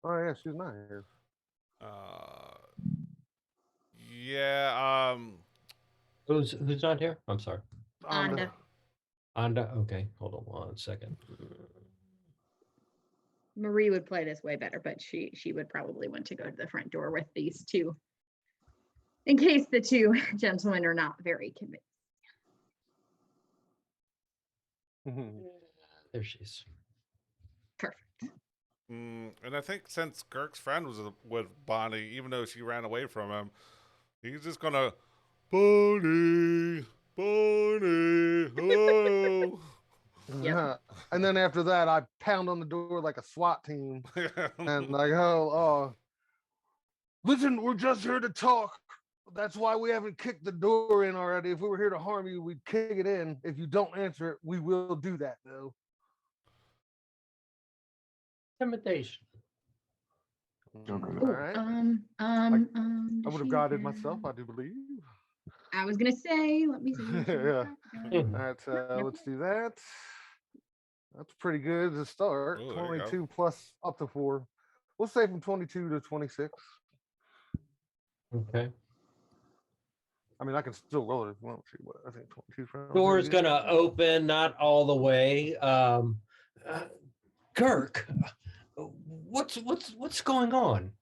Oh yeah, she's not here. Yeah. Who's not here? I'm sorry. Anda. Anda. Okay, hold on 1 second. Marie would play this way better, but she would probably want to go to the front door with these two, in case the two gentlemen are not very convinced. There she is. Perfect. And I think since Girk's friend was with Bonnie, even though she ran away from him, he's just gonna, Bonnie, hello. Yeah. And then after that, I pound on the door like a SWAT team, and I go, listen, we're just here to talk. That's why we haven't kicked the door in already. If we were here to harm you, we'd kick it in. If you don't answer it, we will do that, though. Intimidation. All right. I would have guided myself, I do believe. I was gonna say, let me see. Yeah. All right, let's do that. That's pretty good to start. Oh, 22 plus up to 4. We'll say from 22 to 26. Okay. I mean, I can still roll it if you want to, but I think 22 from Door's gonna open, not all the way. Girk, what's going on?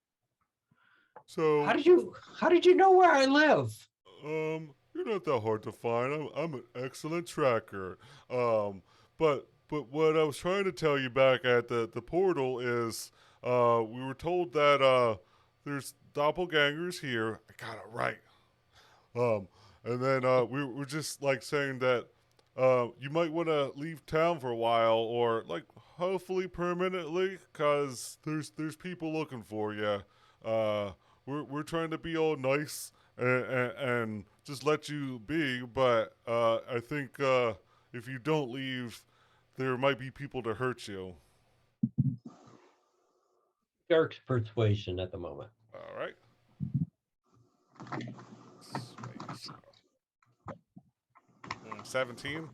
So How did you know where I live? you're not that hard to find. I'm an excellent tracker. But what I was trying to tell you back at the portal is, we were told that there's doppelgangers here. I got it right. And then we were just like saying that you might want to leave town for a while, or like hopefully permanently, cause there's people looking for you. We're trying to be all nice and just let you be, but I think if you don't leave, there might be people to hurt you. Girk's persuasion at the moment. All right. 17.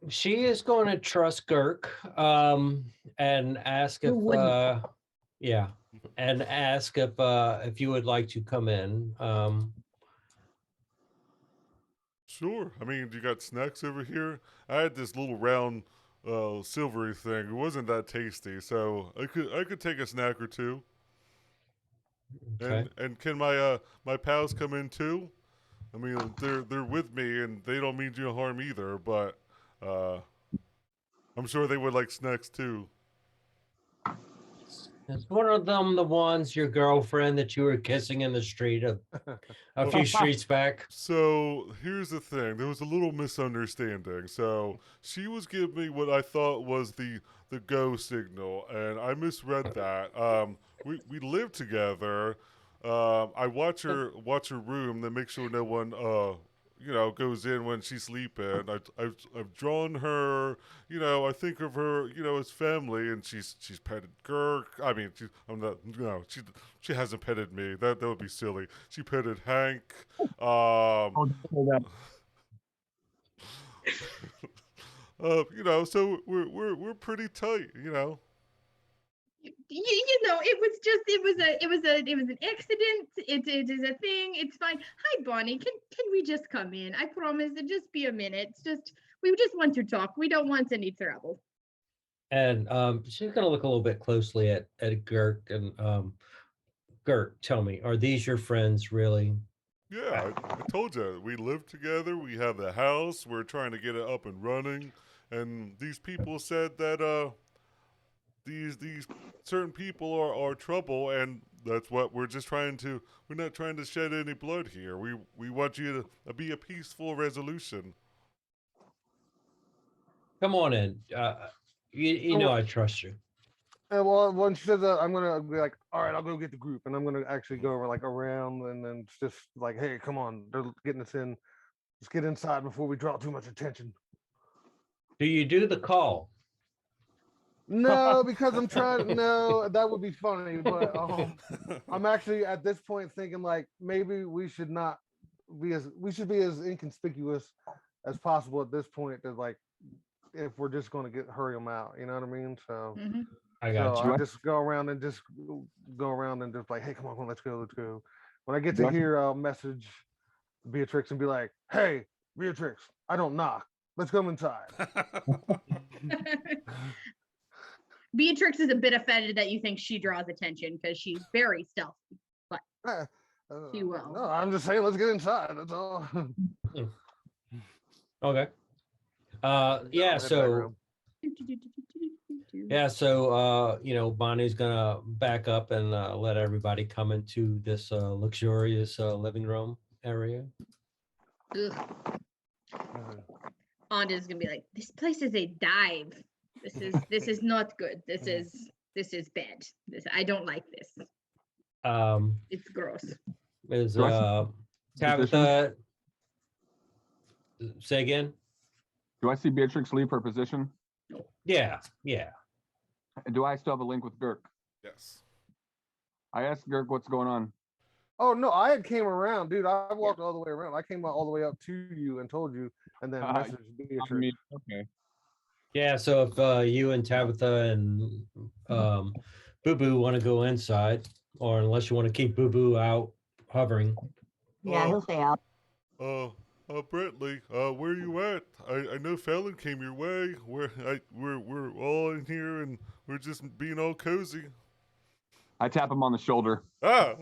She is going to trust Girk, and ask if, and ask if you would like to come in. Sure. I mean, you got snacks over here? I had this little round, silvery thing. It wasn't that tasty, so I could take a snack or two. Okay. And can my pals come in too? I mean, they're with me, and they don't mean you harm either. But I'm sure they would like snacks too. Is one of them the ones, your girlfriend that you were kissing in the street a few streets back? So here's the thing. There was a little misunderstanding. So she was giving me what I thought was the go signal, and I misread that. We live together. I watch her room to make sure no one goes in when she's sleeping. I've drawn her. I think of her, as family, and she's petted Girk. I mean, she hasn't petted me. That would be silly. She petted Hank. So we're pretty tight. It was an accident. It is a thing. It's fine. Hi, Bonnie. Can we just come in? I promise. It'll just be a minute. We just want to talk. We don't want any trouble. And she's going to look a little bit closely at Girk, and Girk, tell me, are these your friends really? Yeah, I told you we live together. We have the house. We're trying to get it up and running, and these people said that these certain people are trouble, and that's what we're just trying to. We're not trying to shed any blood here. We want you to be a peaceful resolution. Come on in. You know I trust you. And well, when she says that, I'm gonna be like, all right, I'll go get the group, and I'm gonna actually go like around, and then it's just like, hey, come on, they're getting us in. Let's get inside before we draw too much attention. Do you do the call? No, because I'm trying. No, that would be funny, but I'm actually at this point thinking like maybe we should not be as we should be as inconspicuous as possible at this point. That like if we're just going to hurry them out, you know what I mean? So I got you. I just go around and just like, hey, come on, let's go. When I get to here, I'll message Beatrix and be like, hey, Beatrix, I don't knock. Let's come inside. Beatrix is a bit offended that you think she draws attention because she's very stealthy, but she will. No, I'm just saying, let's get inside. That's all. Okay. Yeah. So Bonnie's gonna back up and let everybody come into this luxurious living room area. Anda's gonna be like, this place is a dive. This is not good. This is bad. I don't like this. It's gross. Is Tabitha? Say again. Do I see Beatrix leave her position? Yeah. And do I still have a link with Girk? Yes. I asked Girk what's going on. Oh no, I had came around, dude. I walked all the way around. I came all the way up to you and told you, and then messaged Beatrix. Okay. Yeah. So if you and Tabitha and Boo Boo want to go inside, or unless you want to keep Boo Boo out hovering. Yeah, he'll stay out. Brentley, where you at? I know Phelan came your way. We're all in here and we're just being all cozy. I tap him on the shoulder. Ah.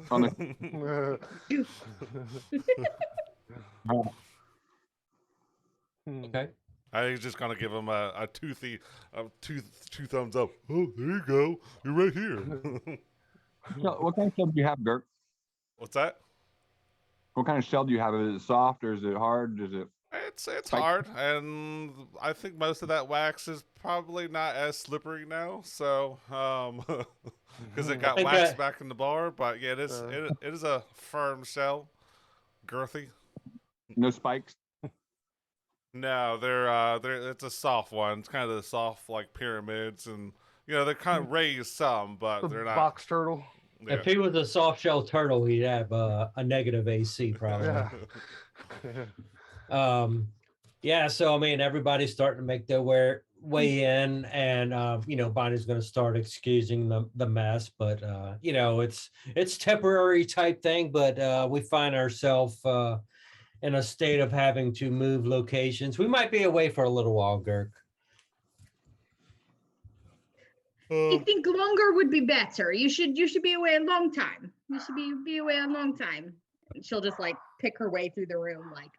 Okay. I'm just gonna give him a two thumbs up. Oh, there you go. You're right here. So what kind of shell do you have, Girk? What's that? What kind of shell do you have? Is it soft or is it hard? Is it? It's hard, and I think most of that wax is probably not as slippery now. So, because it got waxed back in the bar, but yeah, it is a firm shell, girthy. No spikes. No, they're it's a soft one. It's kind of the soft like pyramids, and they're kind of raised some, but they're not. Box turtle. Yeah. If he was a soft shell turtle, he'd have a negative AC probably. Yeah. So I mean, everybody's starting to make their way in, and Bonnie's going to start excusing the mess, but it's temporary type thing. But we find ourselves in a state of having to move locations. We might be away for a little while, Girk. I think longer would be better. You should be away a long time. You should be away a long time. And she'll just like pick her way through the room like.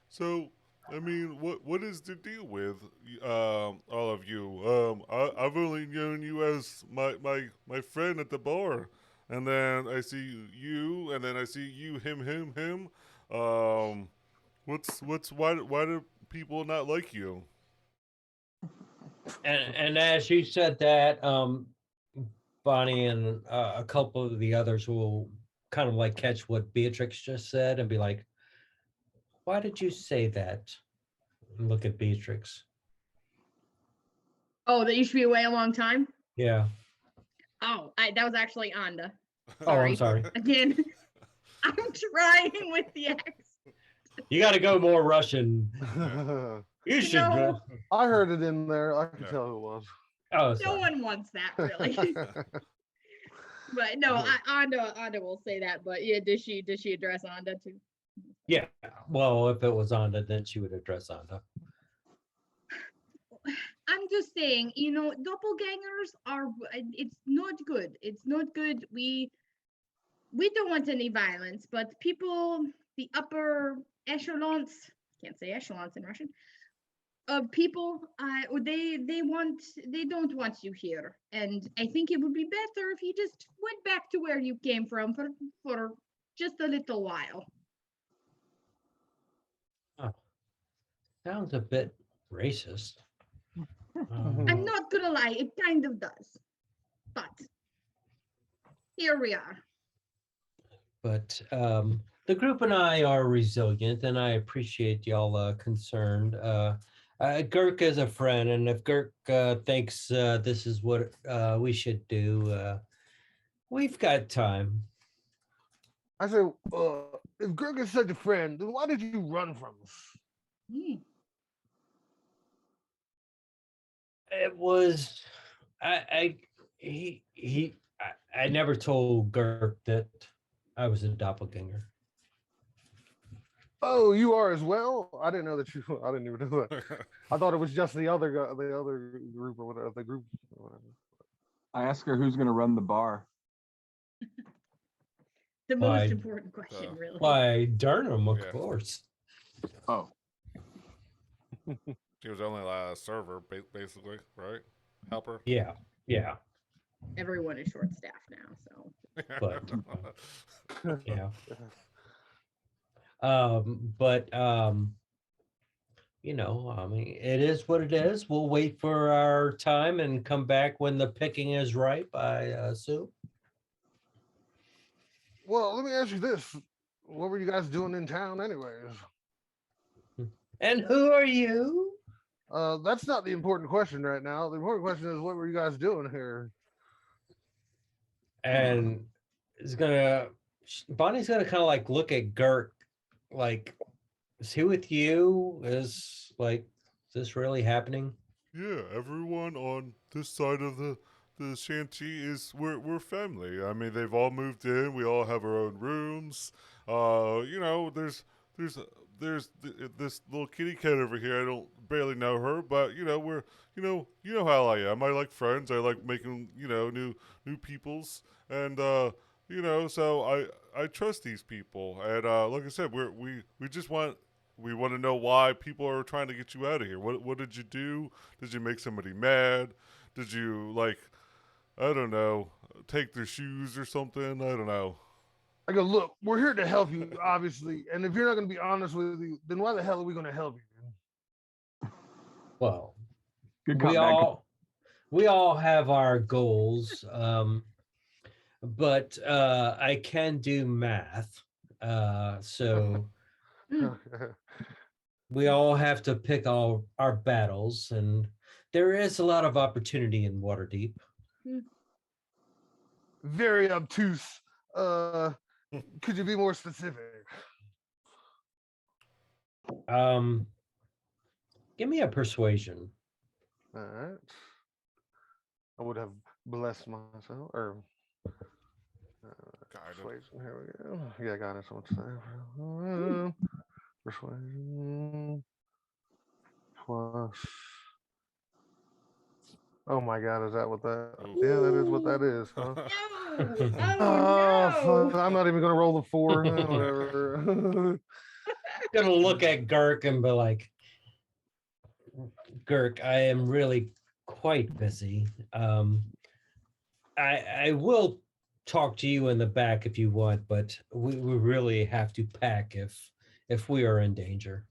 So, I mean, what is the deal with all of you? I've only known you as my friend at the bar, and then I see you, and then I see you, him. Why do people not like you? And as you said that, Bonnie and a couple of the others will kind of like catch what Beatrix just said and be like, why did you say that? And look at Beatrix. Oh, that you should be away a long time? Yeah. Oh, that was actually Anda. Oh, I'm sorry. Again, I'm trying with the accent. You got to go more Russian. You should. I heard it in there. I could tell who it was. Oh, no one wants that, really. But no, Anda will say that. But yeah, does she address Anda too? Yeah. Well, if it was Anda, then she would address Anda. I'm just saying, doppelgangers it's not good. It's not good. We don't want any violence, but people, the upper echelons, can't say echelons in Russian, people, they don't want you here, and I think it would be better if you just went back to where you came from for just a little while. Oh, sounds a bit racist. I'm not gonna lie, it kind of does, but here we are. But the group and I are resilient, and I appreciate y'all concerned. Girk is a friend, and if Girk thinks this is what we should do, we've got time. I said, if Girk is such a friend, then why did you run from us? It was, I never told Girk that I was a doppelganger. Oh, you are as well? I didn't know that you. I didn't even know that. I thought it was just the other guy, the other group or whatever. The group. Or whatever. I asked her who's going to run the bar. The most important question, really. Why, Durham, of course. Oh. She was only a server, basically, right? Helper. Yeah. Everyone is short staffed now, so. But yeah. I mean, it is what it is. We'll wait for our time and come back when the picking is ripe, I assume. Well, let me ask you this. What were you guys doing in town anyways? And who are you? That's not the important question right now. The important question is, what were you guys doing here? And Bonnie's gonna kind of like look at Girk, like, is he with you? Is this really happening? Yeah, everyone on this side of the shanty we're family. I mean, they've all moved in. We all have our own rooms. There's this little kitty cat over here. I don't barely know her, but we're you know how I am. I like friends. I like making new peoples, and so I trust these people. And like I said, we just want. We want to know why people are trying to get you out of here. What did you do? Did you make somebody mad? Did you, I don't know, take their shoes or something? I don't know. I go, look, we're here to help you, obviously. And if you're not going to be honest with you, then why the hell are we going to help you? Well, we all have our goals, but I can do math. So we all have to pick our battles, and there is a lot of opportunity in Waterdeep. Very obtuse. Could you be more specific? Give me a persuasion. All right. I would have blessed myself, or persuasion. Here we go. Yeah, guidance. I want to say persuasion plus. Oh my God, is that what that? Yeah, that is what that is. Huh? No. I'm not even gonna roll the 4. Whatever. Gonna look at Girk and be like, Girk, I am really quite busy. I will talk to you in the back if you want, but we really have to pack if we are in danger.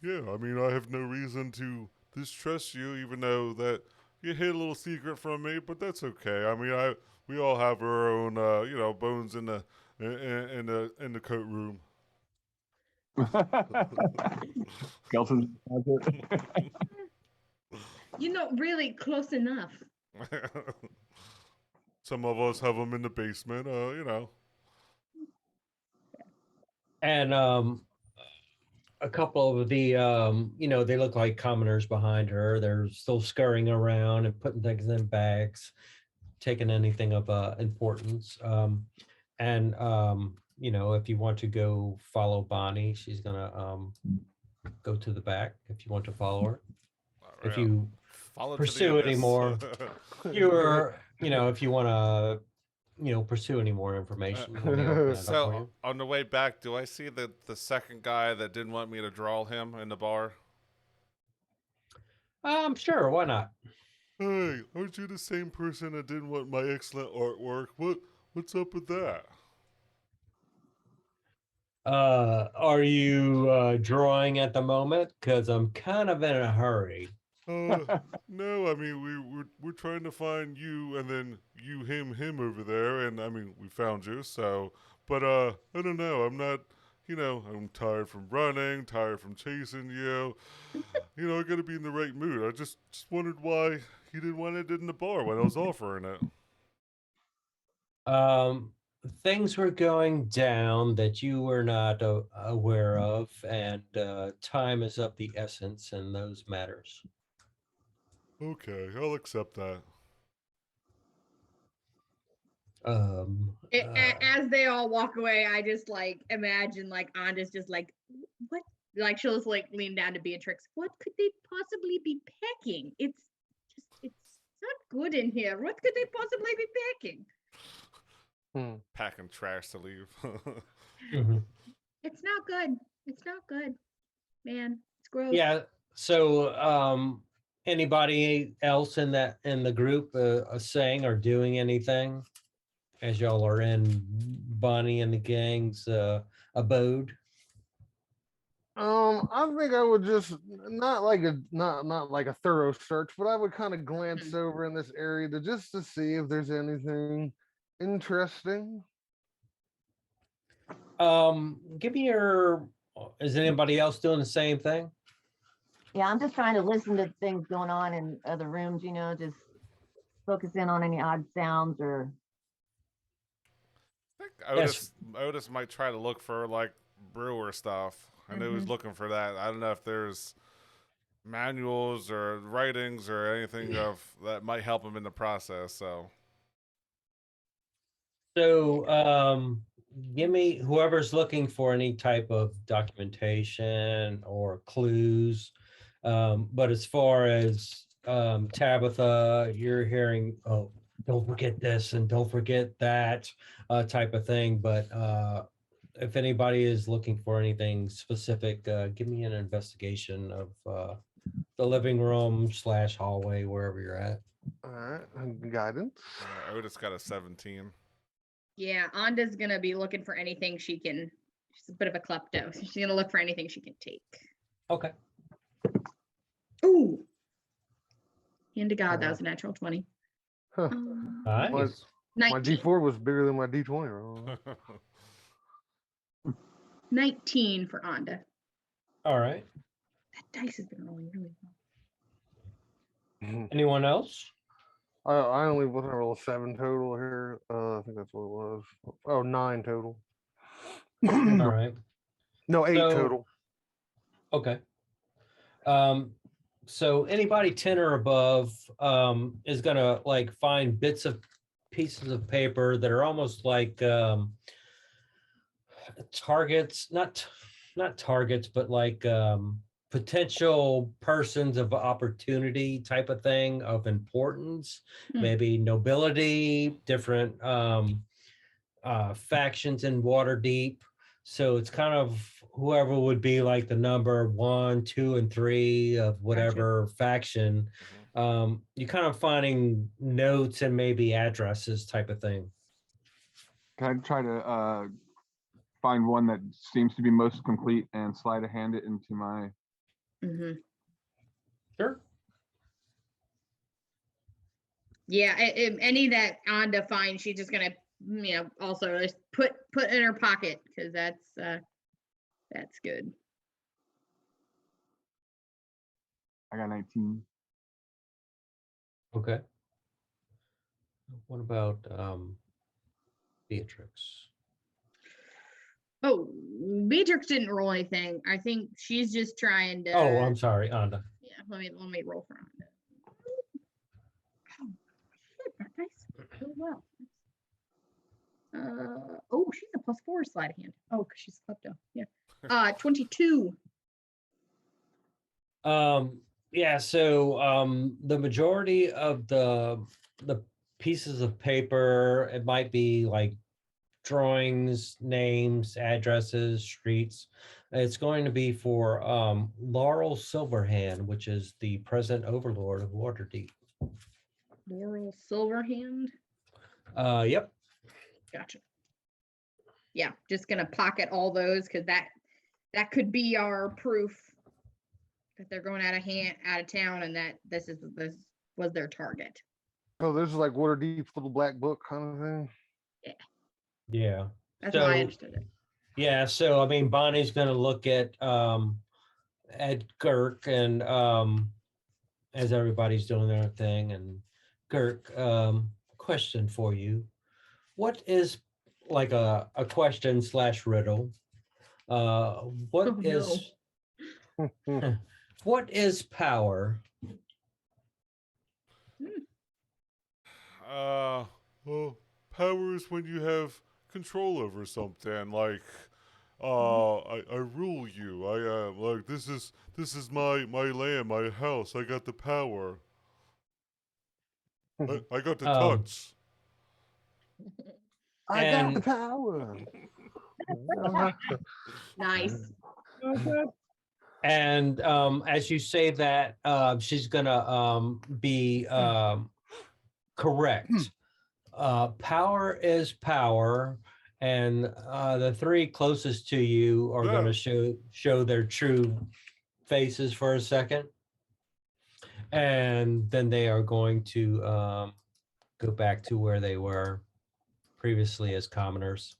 Yeah, I mean, I have no reason to distrust you, even though that you hid a little secret from me, but that's okay. I mean, we all have our own, bones in the coat room. Skeleton's really close enough. Some of us have them in the basement, And a couple of the, they look like commoners behind her. They're still scurrying around and putting things in bags, taking anything of importance. If you want to go follow Bonnie, she's gonna go to the back. If you want to follow her, if you pursue any more, if you want to. Pursue any more information. So on the way back, do I see the second guy that didn't want me to draw him in the bar? Sure, why not? Hey, aren't you the same person that didn't want my excellent artwork? What's up with that? Are you drawing at the moment? Because I'm kind of in a hurry. No, I mean we're trying to find you, and then you him over there, and I mean we found you. So, but I don't know. I'm not. I'm tired from running, tired from chasing you. I got to be in the right mood. I just wondered why you didn't want it in the bar when I was offering it. Um, Things were going down that you were not aware of, and time is of the essence in those matters. Okay, I'll accept that. As they all walk away, I just like imagine like Anda's just like, what? Like she'll just like lean down to Beatrix. What could they possibly be packing? It's not good in here. What could they possibly be packing? Packing trash to leave. Mm-hmm. It's not good. It's not good, man. It's gross. Yeah. So, anybody else in the group saying or doing anything as y'all are in Bonnie and the gang's abode? I think I would just not like a thorough search, but I would kind of glance over in this area to see if there's anything interesting. Give me your. Is anybody else doing the same thing? Yeah, I'm just trying to listen to things going on in other rooms, just focus in on any odd sounds or. I think Otis might try to look for like brewer stuff. I know he's looking for that. I don't know if there's manuals or writings or anything of that might help him in the process. So, give me whoever's looking for any type of documentation or clues. But as far as Tabitha, you're hearing, oh, don't forget this and don't forget that type of thing. But if anybody is looking for anything specific, give me an investigation of the living room / hallway, wherever you're at. All right, guidance. Otis got a 17. Yeah, Anda's gonna be looking for anything she can. She's a bit of a klepto, so she's gonna look for anything she can take. Okay. Ooh. Hand to God, that was a natural 20. Huh. Nice. My D4 was bigger than my D20 roll. 19 for Anda. All right. That dice has been rolling really well. Anyone else? I only wasn't roll 7 total here. I think that's what it was. Oh, 9 total. All right. No, 8 total. Okay. So anybody 10 or above is gonna like find pieces of paper that are almost like targets, not targets, but like potential persons of opportunity type of thing, of importance, maybe nobility, different factions in Waterdeep. So it's kind of whoever would be like the number 1, 2, and 3 of whatever faction. You're kind of finding notes and maybe addresses type of thing. Can I try to find one that seems to be most complete and sleight of hand it into my. Sure. Yeah, any that Anda finds, she's just gonna, also just put in her pocket, because that's good. I got 19. Okay. What about Beatrix? Oh, Beatrix didn't roll anything. I think she's just trying to. Oh, I'm sorry, Anda. Yeah, let me roll for Anda. Oh, shit, that dice so well. She's a +4 sleight of hand. Oh, because she's klepto. Yeah. 22. Yeah, so the majority of the pieces of paper, it might be like drawings, names, addresses, streets. It's going to be for Laurel Silverhand, which is the present overlord of Waterdeep. Laurel Silverhand. Yep. Gotcha. Yeah, just gonna pocket all those because that could be our proof that they're going out of town, and that this was their target. Oh, this is like Waterdeep's little black book kind of thing. Yeah. That's how I understood it. Yeah, so I mean, Bonnie's going to look at Girk and as everybody's doing their thing, and Girk, question for you: what is like a question / riddle? What is what is power? Well, power is when you have control over something. Like, I rule you. Like this is my land, my house. I got the power. I got the touch. I got the power. Nice. And as you say that, she's gonna be correct. Power is power, and the three closest to you are going to show their true faces for a second, and then they are going to go back to where they were previously as commoners.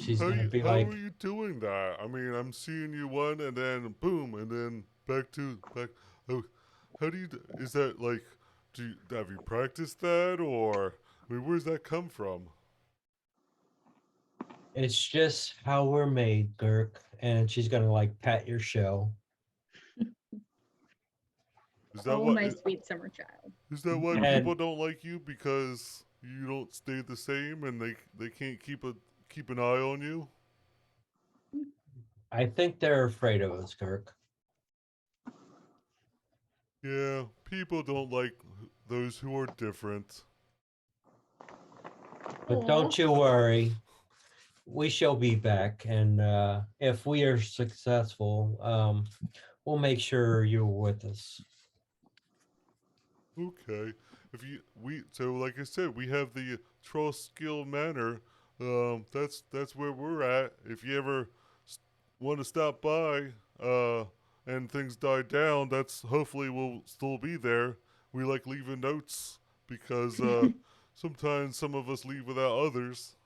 She's going to be like, how are you doing that? I mean, I'm seeing you one, and then boom, and then back. Oh, how do you? Is that like? Have you practiced that, or I mean, where's that come from? it's just how we're made, Girk. And she's going to like pat your shell. Is that my sweet summer child. Is that why people don't like you, because you don't stay the same, and they can't keep an eye on you? I think they're afraid of us, Girk. Yeah, people don't like those who are different. But don't you worry. We shall be back, and if we are successful, we'll make sure you're with us. Okay. So like I said, we have the Trollskill Manor. That's where we're at. If you ever want to stop by, and things die down, that's hopefully we'll still be there. We like leaving notes because sometimes some of us leave without others.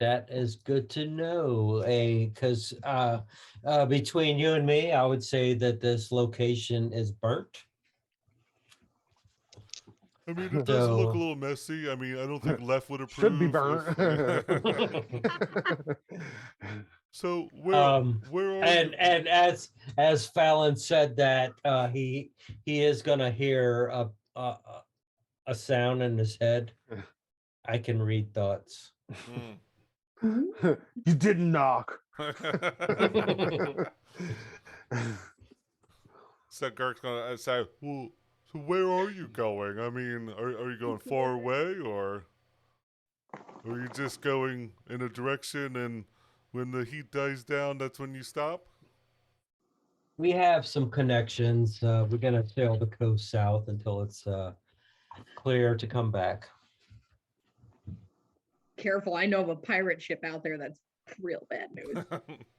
That is good to know, because between you and me, I would say that this location is burnt. I mean, it does look a little messy. I mean, I don't think Left would approve. Should be burnt. So where are and you? and as Fallon said that he is gonna hear a sound in his head. I can read thoughts. You didn't knock. So Girk's gonna say, well, so where are you going? I mean, are you going far away, or are you just going in a direction, and when the heat dies down, that's when you stop? We have some connections. We're gonna sail the coast south until it's clear to come back. Careful, I know of a pirate ship out there that's real bad news.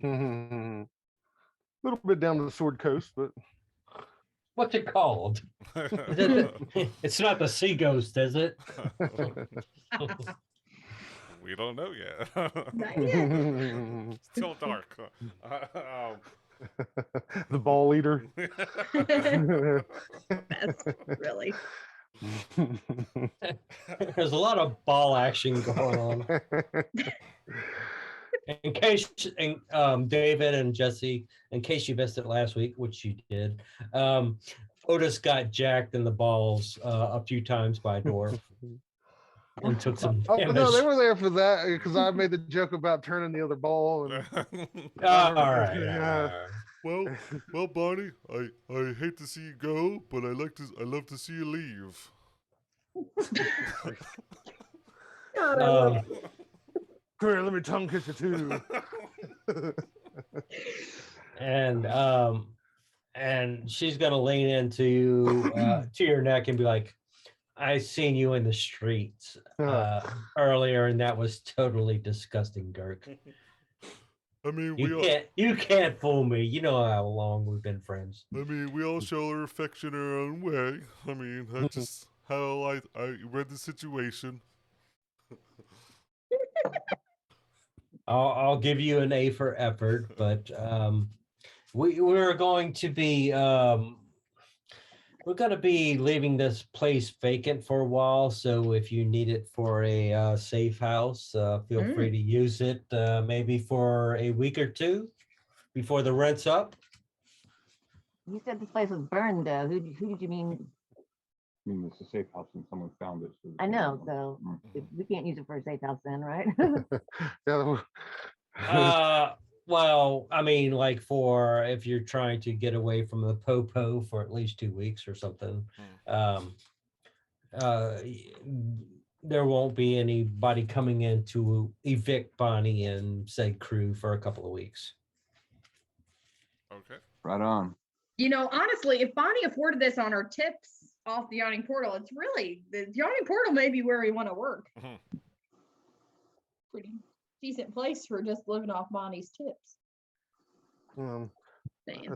A little bit down the Sword Coast, but what's it called? It's not the Sea Ghost, is it? We don't know yet. Not yet. Still dark. The ball eater. That's really. There's a lot of ball action going on. In case, David and Jesse, in case you missed it last week, which you did, Otis got jacked in the balls a few times by a dwarf and took some damage. No, they were there for that because I made the joke about turning the other ball. And... all right. Well, Bonnie, I hate to see you go, but I love to see you leave. God, I love Um, Come here, let me tongue kiss you too. and she's gonna lean into to your neck and be like, I seen you in the streets earlier, and that was totally disgusting, Girk. I mean, You can't fool me. You know how long we've been friends. I mean, we all show our affection our own way. I mean, that's just how I read the situation. I'll give you an A for effort, but we're going to be leaving this place vacant for a while. So if you need it for a safe house, feel free to use it. Maybe for a week or two before the rent's up. You said this place was burned, though. Who did you mean? I mean, it's a safe house and someone found it. So I know, so we can't use it for a safe house then, right? Well, I mean, like for if you're trying to get away from the popo for at least 2 weeks or something, there won't be anybody coming in to evict Bonnie and said crew for a couple of weeks. Okay. Right on. You know, honestly, if Bonnie afforded this on her tips off the yawning portal, it's really the yawning portal may be where we want to work. Pretty decent place for just living off Bonnie's tips.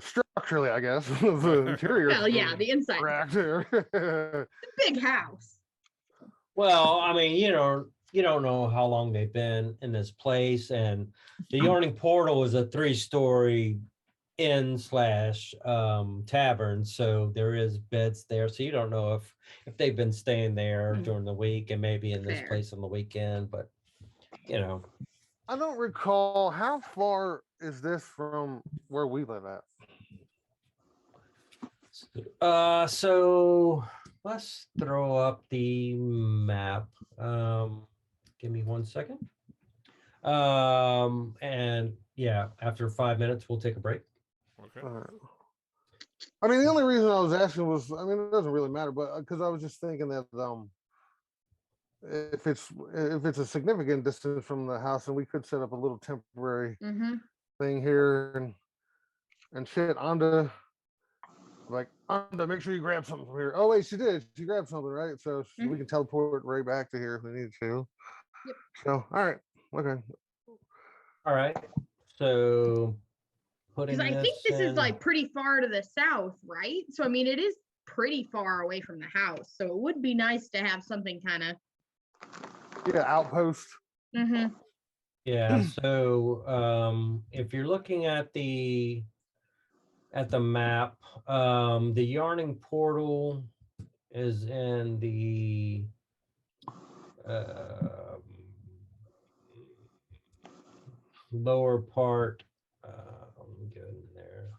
Structurally, I guess the interior. Well, yeah, the inside. It's a big house. Well, I mean, you don't know how long they've been in this place, and the Yawning Portal is a 3-story inn / tavern, so there is beds there. So you don't know if they've been staying there during the week and maybe in this place on the weekend, but I don't recall how far is this from where we live at. So let's throw up the map. Give me 1 second. And yeah, after 5 minutes, we'll take a break. Okay. I mean, the only reason I was asking was, I mean, it doesn't really matter, but because I was just thinking that if it's a significant distance from the house, and we could set up a little temporary thing here and shit. Anda, make sure you grab something from here. Oh wait, she did. She grabbed something, right? So we can teleport right back to here if we need to. Yep. So all right, okay. All right. So because I think this is like pretty far to the south, right? So I mean, it is pretty far away from the house. So it would be nice to have something kind of outpost. Yeah. So if you're looking at the map, the Yarning Portal is in the lower part. Let me go in there.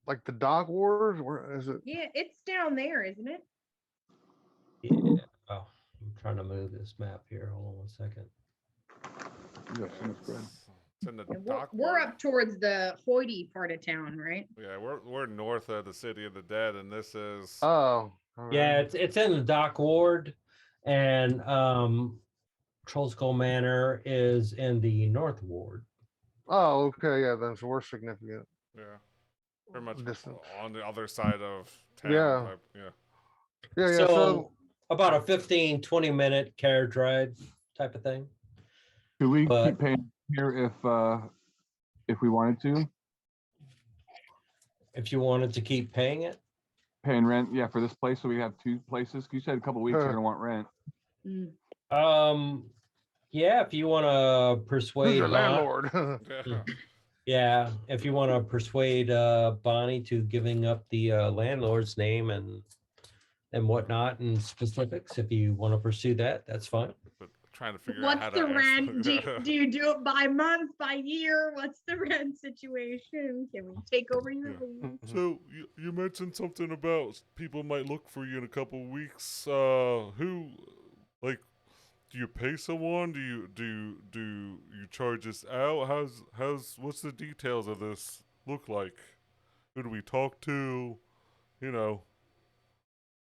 Like the Dock Wars? Where is it? Yeah, it's down there, isn't it? Yeah. Oh, I'm trying to move this map here. Hold on 1 second. It's in the dock. We're up towards the hoity part of town, right? Yeah, we're north of the City of the Dead, and this is. Oh. Yeah, it's in the Dock Ward, and Phaulkonmere is in the North Ward. Oh, okay, yeah, then so we're significant. Yeah, pretty much distance on the other side of town. Yeah. Yeah. So about a 15-20 minute carriage ride type of thing. Do we keep paying here if we wanted to? If you wanted to keep paying it? Paying rent, yeah, for this place. So we have 2 places. You said a couple weeks you're gonna want rent. Yeah, if you want to persuade your landlord. Yeah, if you want to persuade Bonnie to giving up the landlord's name and whatnot and specifics, if you want to pursue that, that's fine. But trying to figure out how to rent? Do you do it by month, by year? What's the rent situation? Can we take over your lease? So you mentioned something about people might look for you in a couple weeks. Who, like, do you pay someone? Do you charge this out? What's the details of this look like? Who do we talk to? you know.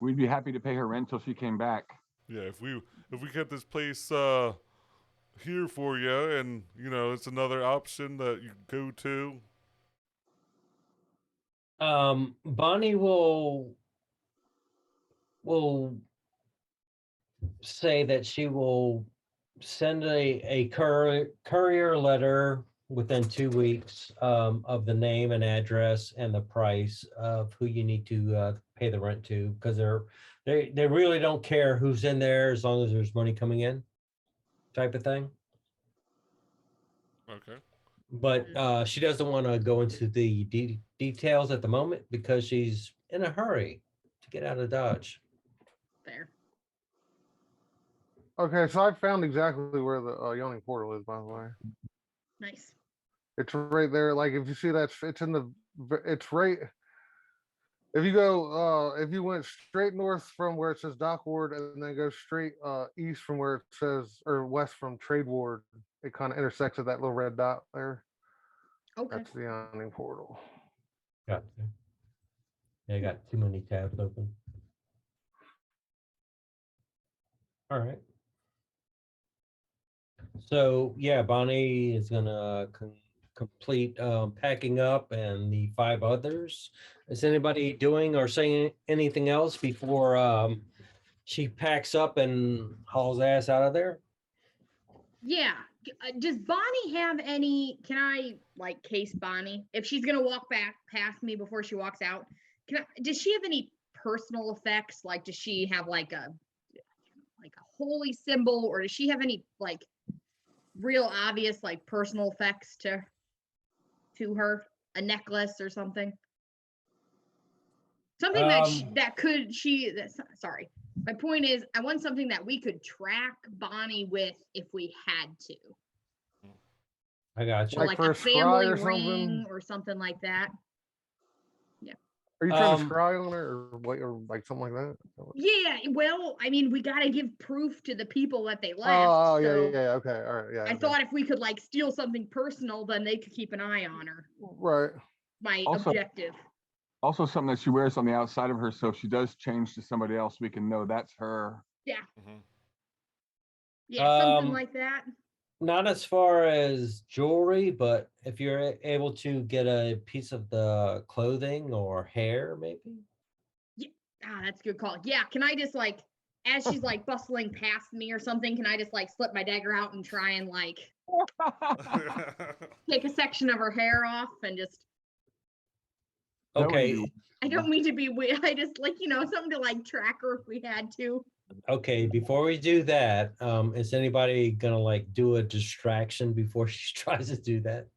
We'd be happy to pay her rent till she came back. Yeah, if we get this place here for you, and you know, it's another option that you go to. Bonnie will say that she will send a courier letter within 2 weeks of the name and address and the price of who you need to pay the rent to, because they really don't care who's in there as long as there's money coming in, type of thing. Okay. But she doesn't want to go into the details at the moment because she's in a hurry to get out of Dodge. Fair. Okay, so I found exactly where the yawning portal is, by the way. Nice. It's right there. Like if you see that, it's right. If you go, if you went straight north from where it says Dock Ward and then go straight east from where it says, or west from Trade Ward, it kind of intersects at that little red dot there. Okay. That's the yawning portal. Got you. Yeah, I got too many tabs open. All right. So yeah, Bonnie is gonna complete packing up, and the 5 others. Is anybody doing or saying anything else before she packs up and hauls ass out of there? Yeah. Does Bonnie have any? Can I like case Bonnie if she's gonna walk back past me before she walks out? Does she have any personal effects? Like, does she have like a holy symbol, or does she have any like real obvious like personal effects to her? A necklace or something? Something sorry. My point is, I want something that we could track Bonnie with if we had to. I got you. Like a family ring or something like that. Yeah. Are you trying to scry on her or like something like that? Yeah, well, I mean, we got to give proof to the people that they left. Oh, yeah, okay, all right, yeah. I thought if we could like steal something personal, then they could keep an eye on her. Right. My objective. Also, something that she wears on the outside of her, so if she does change to somebody else, we can know that's her. Yeah. Mm-hmm. Yeah, something like that. Not as far as jewelry, but if you're able to get a piece of the clothing or hair, maybe. Yeah, that's a good call. Yeah, can I just like, as she's like bustling past me or something, can I just like slip my dagger out and try and like take a section of her hair off and just. Okay. I don't mean to be weird. I just like, something to like track her if we had to. Okay, before we do that, is anybody gonna like do a distraction before she tries to do that?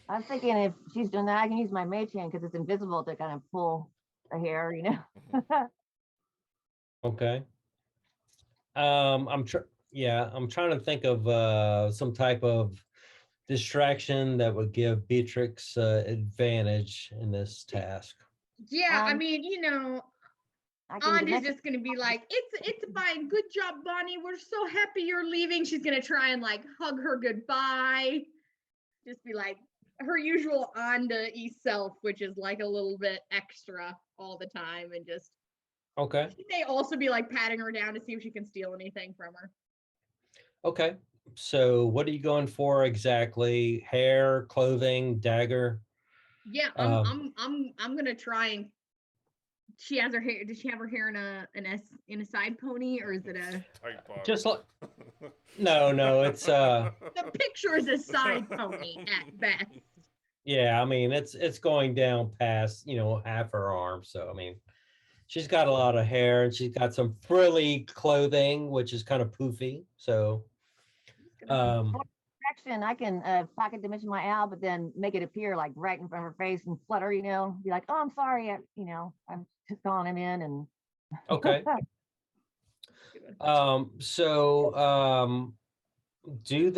I'm thinking if she's doing that, I can use my mage hand because it's invisible to kind of pull the hair, Okay. I'm trying to think of some type of distraction that would give Beatrix advantage in this task. Yeah, I mean, Anda's just gonna be like, it's fine. Good job, Bonnie. We're so happy you're leaving. She's gonna try and like hug her goodbye. Just be like her usual Anda-y self, which is like a little bit extra all the time, and just okay. She may also be like patting her down to see if she can steal anything from her. Okay. So what are you going for exactly? Hair, clothing, dagger? Yeah, I'm gonna try and. She has her hair. Does she have her hair in a side pony, or is it a? Just like. No, it's The picture is a side pony at best. Yeah, I mean it's going down past half her arm. So I mean, she's got a lot of hair and she's got some frilly clothing, which is kind of poofy. So. I can pocket dimension my owl, but then make it appear like right in front of her face and flutter, be like, oh, I'm sorry, I'm just calling him in and. Okay. Do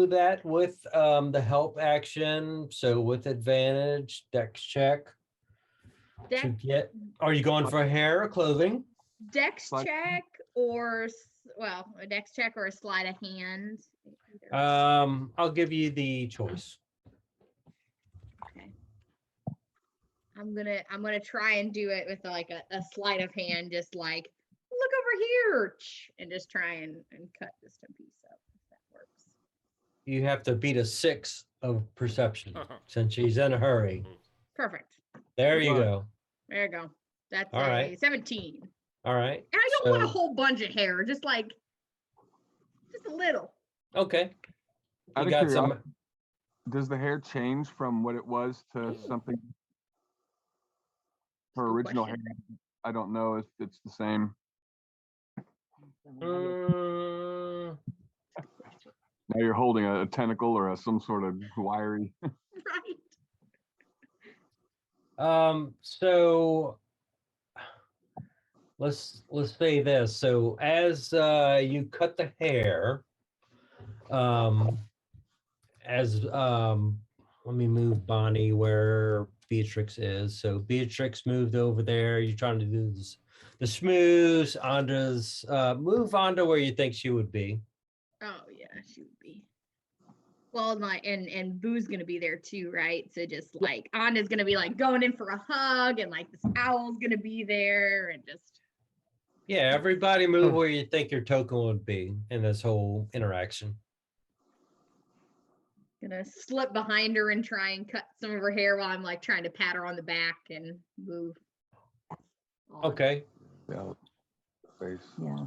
that with the help action. So with advantage, dex check. To get. Are you going for hair or clothing? Dex check or a dex check or a sleight of hand. I'll give you the choice. Okay. I'm gonna try and do it with like a sleight of hand, just like look over here, and just try and cut this to piece up if that works. You have to beat a 6 of perception since she's in a hurry. Perfect. There you go. There you go. That's all right. 17. All right. And I don't want a whole bunch of hair, just a little. Okay. Out of curiosity, does the hair change from what it was to something? Her original hair, I don't know if it's the same. Now you're holding a tentacle or some sort of wiry. Right. So let's say this. So as you cut the hair, let me move Bonnie where Beatrix is. So Beatrix moved over there. You're trying to do this, the smooth Andra's move Andra where you think she would be. Oh yeah, she would be. Well, and Boo's gonna be there too, right? So just like Andra's gonna be like going in for a hug, and like this owl's gonna be there, and just everybody move where you think your token would be in this whole interaction. Gonna slip behind her and try and cut some of her hair while I'm like trying to pat her on the back and move. Okay. Yeah. Face. Yeah.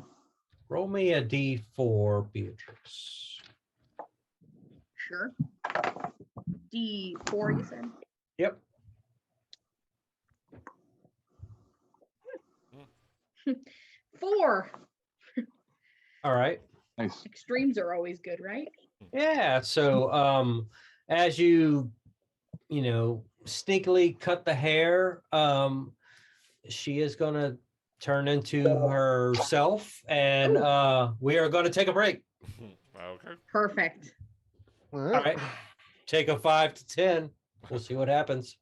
Roll me a D4, Beatrix. Sure. D4, you said? Yep. Four. All right. Nice. Extremes are always good, right? Yeah. So as you sneakily cut the hair, she is gonna turn into herself, and we are gonna take a break. Okay. Perfect. All All right. Take a 5 to 10. We'll see what happens.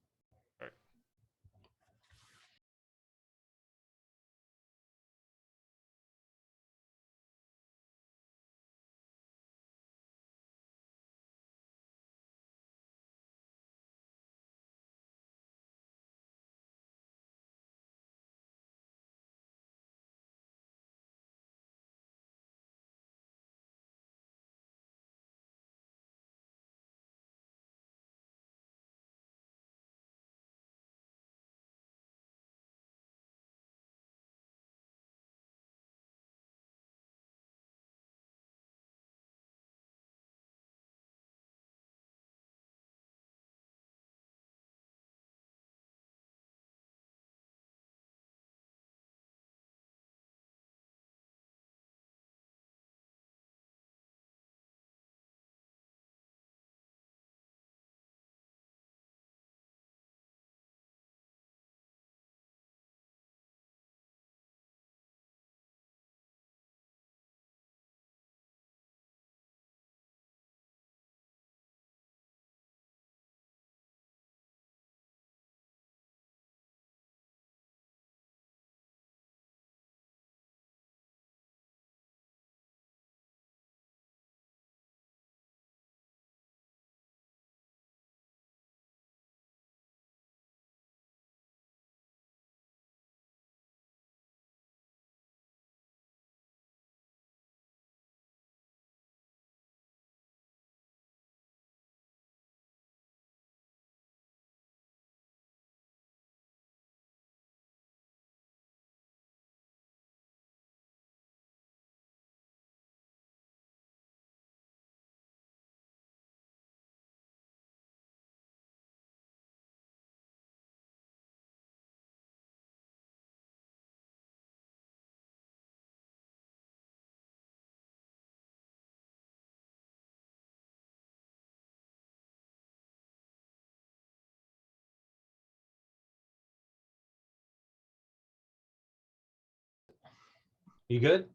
You good?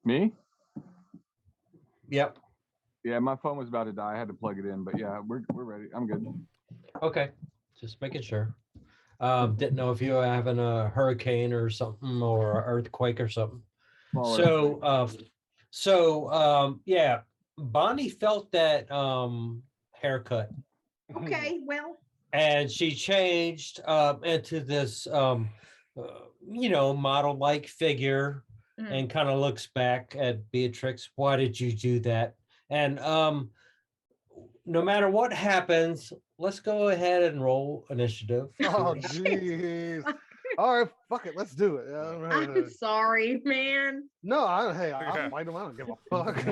Me? Yep. Yeah, my phone was about to die. I had to plug it in, but yeah, we're ready. I'm good. Okay. Just making sure. Didn't know if you were having a hurricane or something, or an earthquake or something. Yeah, Bonnie felt that haircut. Okay, well, and she changed into this model-like figure, and kind of looks back at Beatrix. Why did you do that? And no matter what happens, let's go ahead and roll initiative. Oh, jeez. All right, fuck it. Let's do it. Yeah, I'm sorry, man. No, I'll fight him. I don't give a fuck.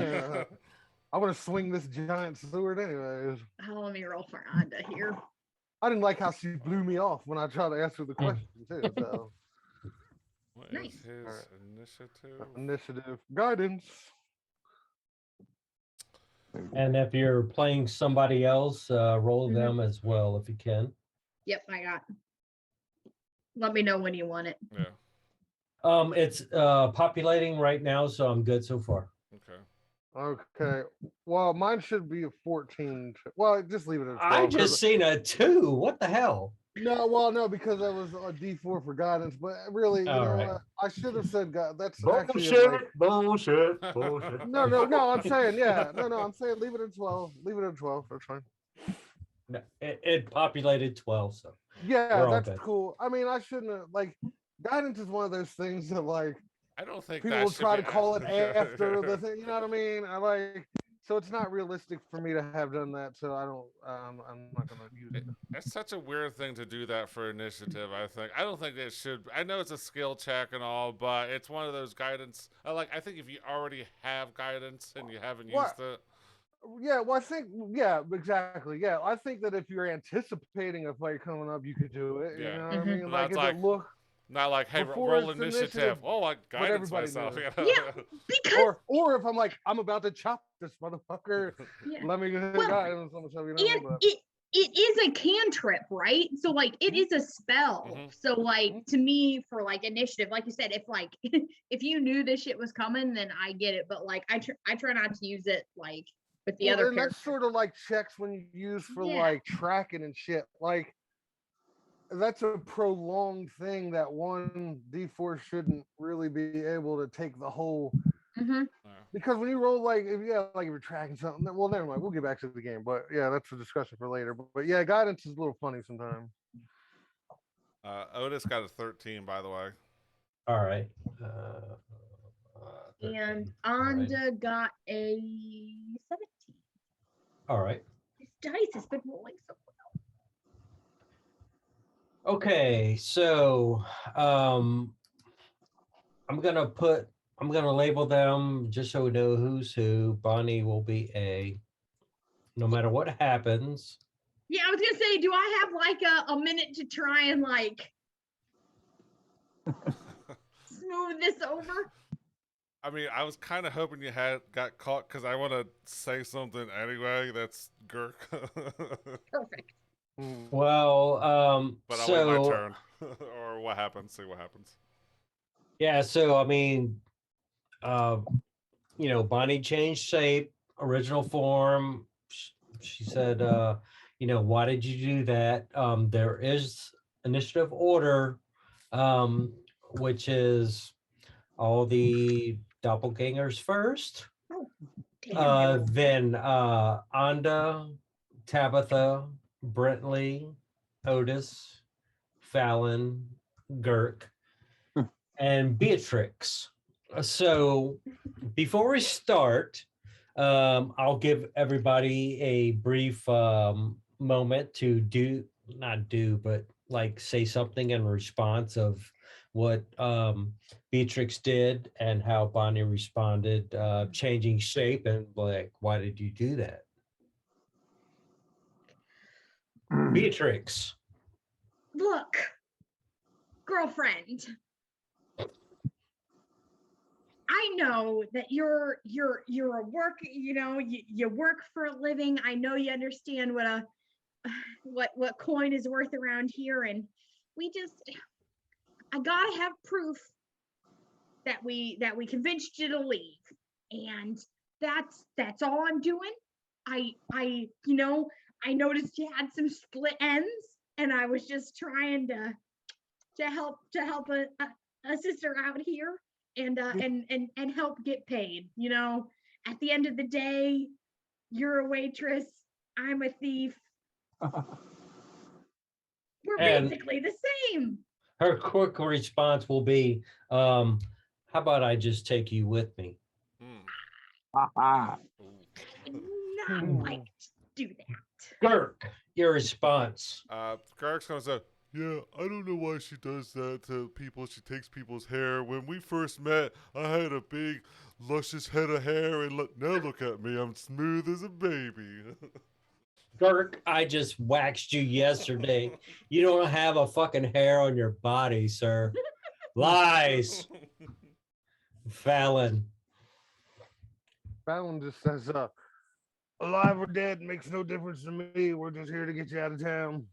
I want to swing this giant sword anyways. Oh, let me roll for Anda here. I didn't like how she blew me off when I tried to answer the question, too. So. What Nice. is his initiative? Initiative. Guidance. And if you're playing somebody else, roll them as well if you can. Yep, I got. Let me know when you want it. Yeah. It's populating right now, so I'm good so far. Okay. Well, mine should be a 14. Well, just leave it at 12. I just seen a 2. What the hell? No, because that was a D4 for guidance. But really, you know, right. I should have said God. That's Bullshit. Bullshit. No. I'm saying, I'm saying leave it at 12. Leave it at 12. That's fine. No, it populated 12, so yeah, that's cool. I mean, I shouldn't have guidance is one of those things that I don't think people will try to call it after the thing. You know what I mean? So it's not realistic for me to have done that. So I don't. I'm not gonna use it. It's such a weird thing to do that for initiative. I don't think it should. I know it's a skill check and all, but it's one of those guidance. I think if you already have guidance and you haven't used it. Yeah, well, I think, exactly. Yeah, I think that if you're anticipating a fight coming up, you could do it. Yeah. You know what I mean? Like, if it look. Not like, hey, roll initiative. Oh, I guidance myself. Yeah, because or if I'm like, I'm about to chop this motherfucker. Yeah. Let me get guidance on myself. You know, it is a cantrip, right? So it is a spell. So to me, for initiative, like you said, if if you knew this shit was coming, then I get it. But I try not to use it with the other characters. That's sort of like checks when you use for tracking and shit. That's a prolonged thing that one D4 shouldn't really be able to take the whole. Because when you roll if you're tracking something, well, never mind. We'll get back to the game, but yeah, that's a discussion for later. But yeah, guidance is a little funny sometimes. Otis got a 13, by the way. All right. And Anda got a 17. All right. This dice has been rolling so well. Okay, so I'm gonna label them just so we know who's who. Bonnie will be A, no matter what happens. Yeah, I was gonna say, do I have a minute to try and smooth this over? I mean, I was kind of hoping you got caught because I want to say something anyway. That's Girk. Perfect. Well, but I'll wait my turn. Or what happens? See what happens. Yeah, so I mean, Bonnie changed shape, original form. She said, why did you do that? There is initiative order, which is all the doppelgangers first. Then Anda, Tabitha, Brentley, Otis, Fallon, Girk, and Beatrix. So before we start, I'll give everybody a brief moment to say something in response of what Beatrix did and how Bonnie responded, changing shape, and why did you do that? Beatrix. Look, girlfriend, I know that you're a work, you work for a living. I know you understand what coin is worth around here, and I gotta have proof that we convinced you to leave, and that's all I'm doing. I noticed you had some split ends, and I was just trying to help a sister out here and help get paid. At the end of the day, you're a waitress, I'm a thief. And basically the same. her quick response will be, how about I just take you with me? Ah, Not like to do that. Girk, your response. Girk's gonna say, Yeah, I don't know why she does that to people. She takes people's hair. When we first met, I had a big, luscious head of hair, and now look at me. I'm smooth as a baby. Girk, I just waxed you yesterday. You don't have a fucking hair on your body, sir. Lies. Fallon. Fallon just says, alive or dead makes no difference to me. We're just here to get you out of town.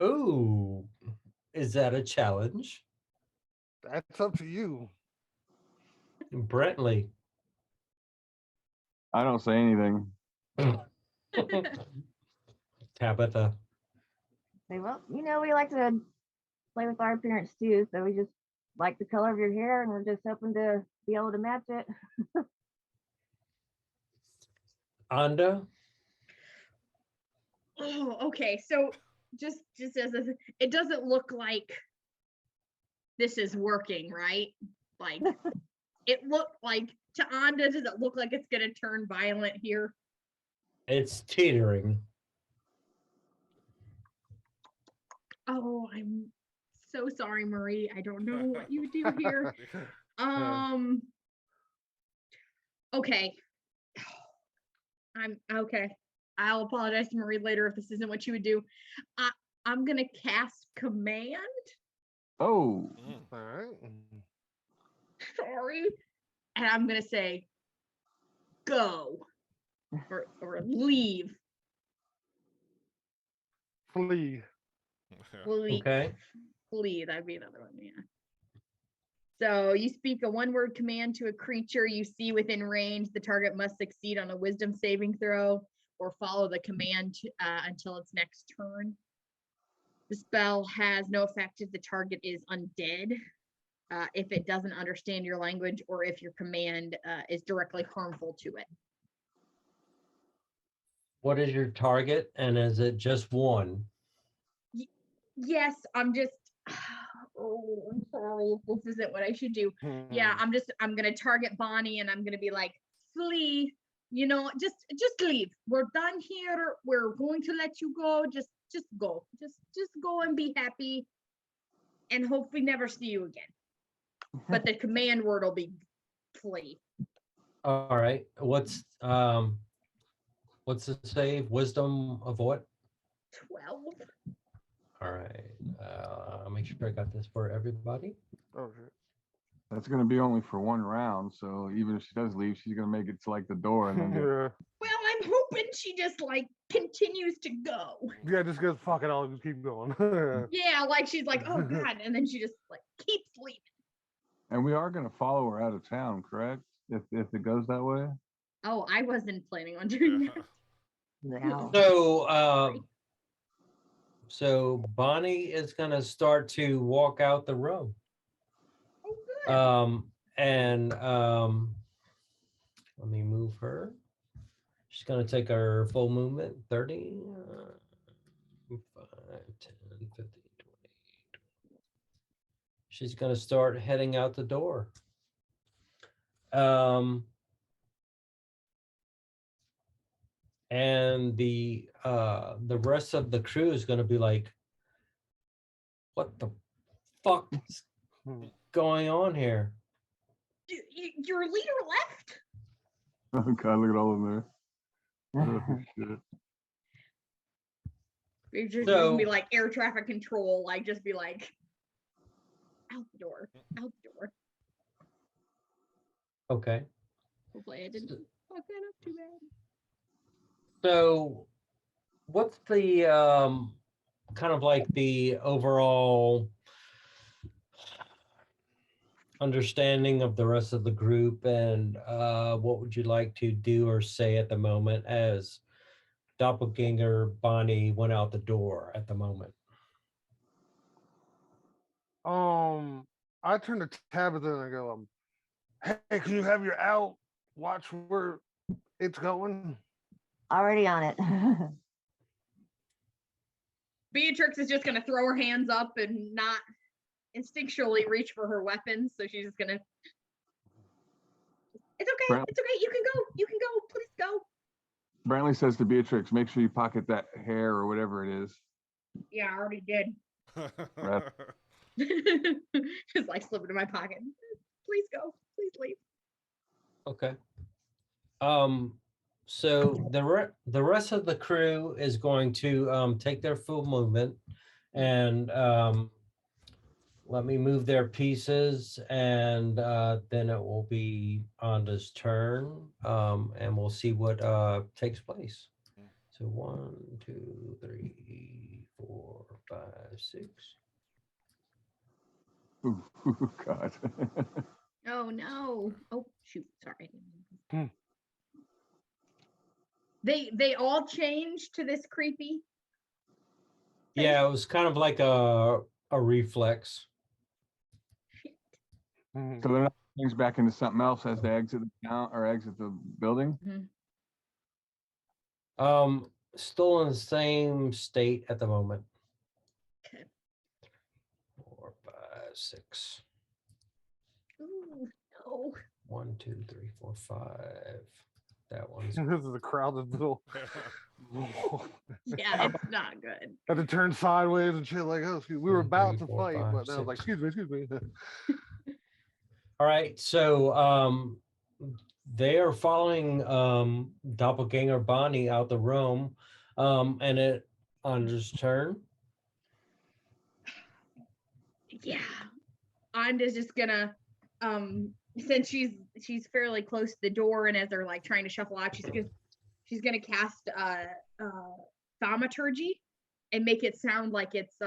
Ooh, is that a challenge? That's up to you. Brentley. I don't say anything. Tabitha. say, well, we like to play with our appearance too, so we just like the color of your hair, and we're just hoping to be able to match it. Anda. Oh, okay. So just as it doesn't look like this is working, right? Like it looked like to Anda, does it look like it's gonna turn violent here? It's teetering. Oh, I'm so sorry, Marie. I don't know what you do here. Okay. I'm okay. I'll apologize to Marie later if this isn't what you would do. I'm gonna cast command. Oh. All right. Sorry. And I'm gonna say go or leave. Flee. Flee. Okay. Flee, that'd be another one, yeah. So you speak a one-word command to a creature you see within range. The target must succeed on a wisdom saving throw or follow the command until its next turn. The spell has no effect if the target is undead, if it doesn't understand your language, or if your command is directly harmful to it. What is your target? And is it just one? Yes, I'm just, oh, I'm sorry if this isn't what I should do. Yeah, I'm gonna target Bonnie and I'm gonna be like, flee, just leave. We're done here. We're going to let you go. Just go. Just go and be happy and hope we never see you again. But the command word will be flee. All right. What's the save? Wisdom of what? 12. All right. I'll make sure I got this for everybody. Oh shit. That's going to be only for one round. So even if she does leave, she's going to make it to like the door. And then Yeah. Well, I'm hoping she just like continues to go. Yeah, just goes, fuck it, I'll just keep going. Yeah, like she's like, oh God. And then she just like keeps leaving. And we are going to follow her out of town, correct? If it goes that way. Oh, I wasn't planning on doing that. No. So Bonnie is gonna start to walk out the room. Oh, good. And let me move her. She's gonna take her full movement, 30, 5, 10, 15, 20. She's gonna start heading out the door. And the rest of the crew is going to be like, what the fuck is going on here? Your leader left? Oh God, look at all of them there. Oh, shit. You're just gonna be like air traffic control, like just be like out the door. Okay. Hopefully I didn't fuck that up too bad. So what's the kind of like the overall understanding of the rest of the group, and what would you like to do or say at the moment as Doppelganger Bonnie went out the door at the moment? I turn to Tabitha and I go, hey, can you have your out watch where it's going? Already on it. Beatrix is just gonna throw her hands up and not instinctually reach for her weapons, so she's just gonna. It's okay. It's okay. You can go. You can go. Please go. Brentley says to Beatrix, "Make sure you pocket that hair or whatever it is." Yeah, I already did. Right. Just like slip it in my pocket. Please go. Please leave. Okay. So the rest of the crew is going to take their full movement, and let me move their pieces, and then it will be Anda's turn, and we'll see what takes place. So 1, 2, 3, 4, 5, 6. Ooh, God. Oh no. Oh shoot. Sorry. They all changed to this creepy. Yeah, it was kind of like a reflex. So they're not things back into something else as they exit the town or exit the building. Still in the same state at the moment. Okay. 4, 5, 6. Ooh, no. 1, 2, 3, 4, 5. That one's. This is a crowded little. Yeah, it's not good. Had to turn sideways and shit like, oh, excuse, we were 2, about 3, to 4, fight, 5, but now I was like, 6. excuse me. All right, so they are following Doppelganger Bonnie out the room, and it Andra's turn. Yeah. Anda's just gonna since she's fairly close to the door, and as they're like trying to shuffle out, she's gonna cast thaumaturgy and make it sound like it's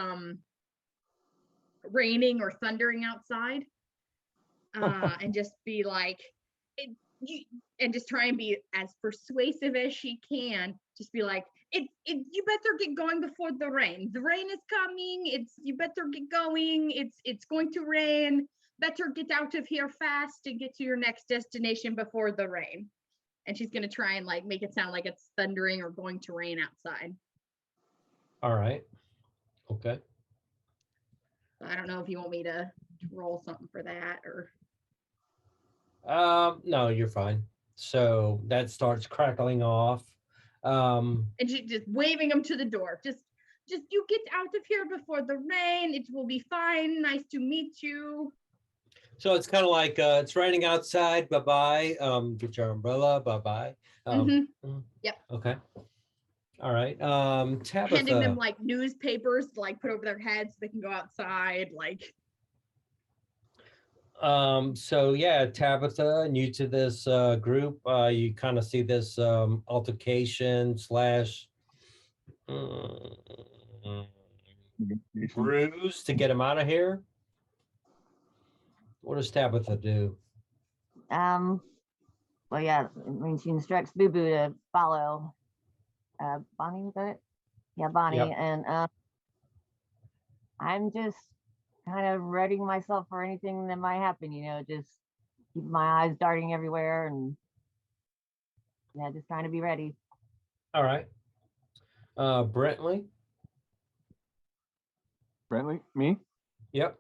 raining or thundering outside. And just be like and just try and be as persuasive as she can. Just be like, you better get going before the rain. The rain is coming. You better get going. It's going to rain. Better get out of here fast and get to your next destination before the rain. And she's gonna try and like make it sound like it's thundering or going to rain outside. All right. Okay. So I don't know if you want me to roll something for that or. No, you're fine. So that starts crackling off. And she's just waving him to the door. Just you get out of here before the rain. It will be fine. Nice to meet you. So it's kind of like it's raining outside. Bye bye. Get your umbrella. Bye bye. Yep. Okay. All right. Tabitha. Handing them like newspapers to like put over their heads so they can go outside. Like. So yeah, Tabitha, new to this group, you kind of see this altercation slash bruise to get him out of here. What does Tabitha do? Well, yeah, I mean, she instructs Boo Boo to follow Bonnie, was that it? Yeah, Bonnie. Yep. And I'm just kind of readying myself for anything that might happen, just keep my eyes darting everywhere and yeah, just trying to be ready. All right. Brentley? Brentley, me? Yep.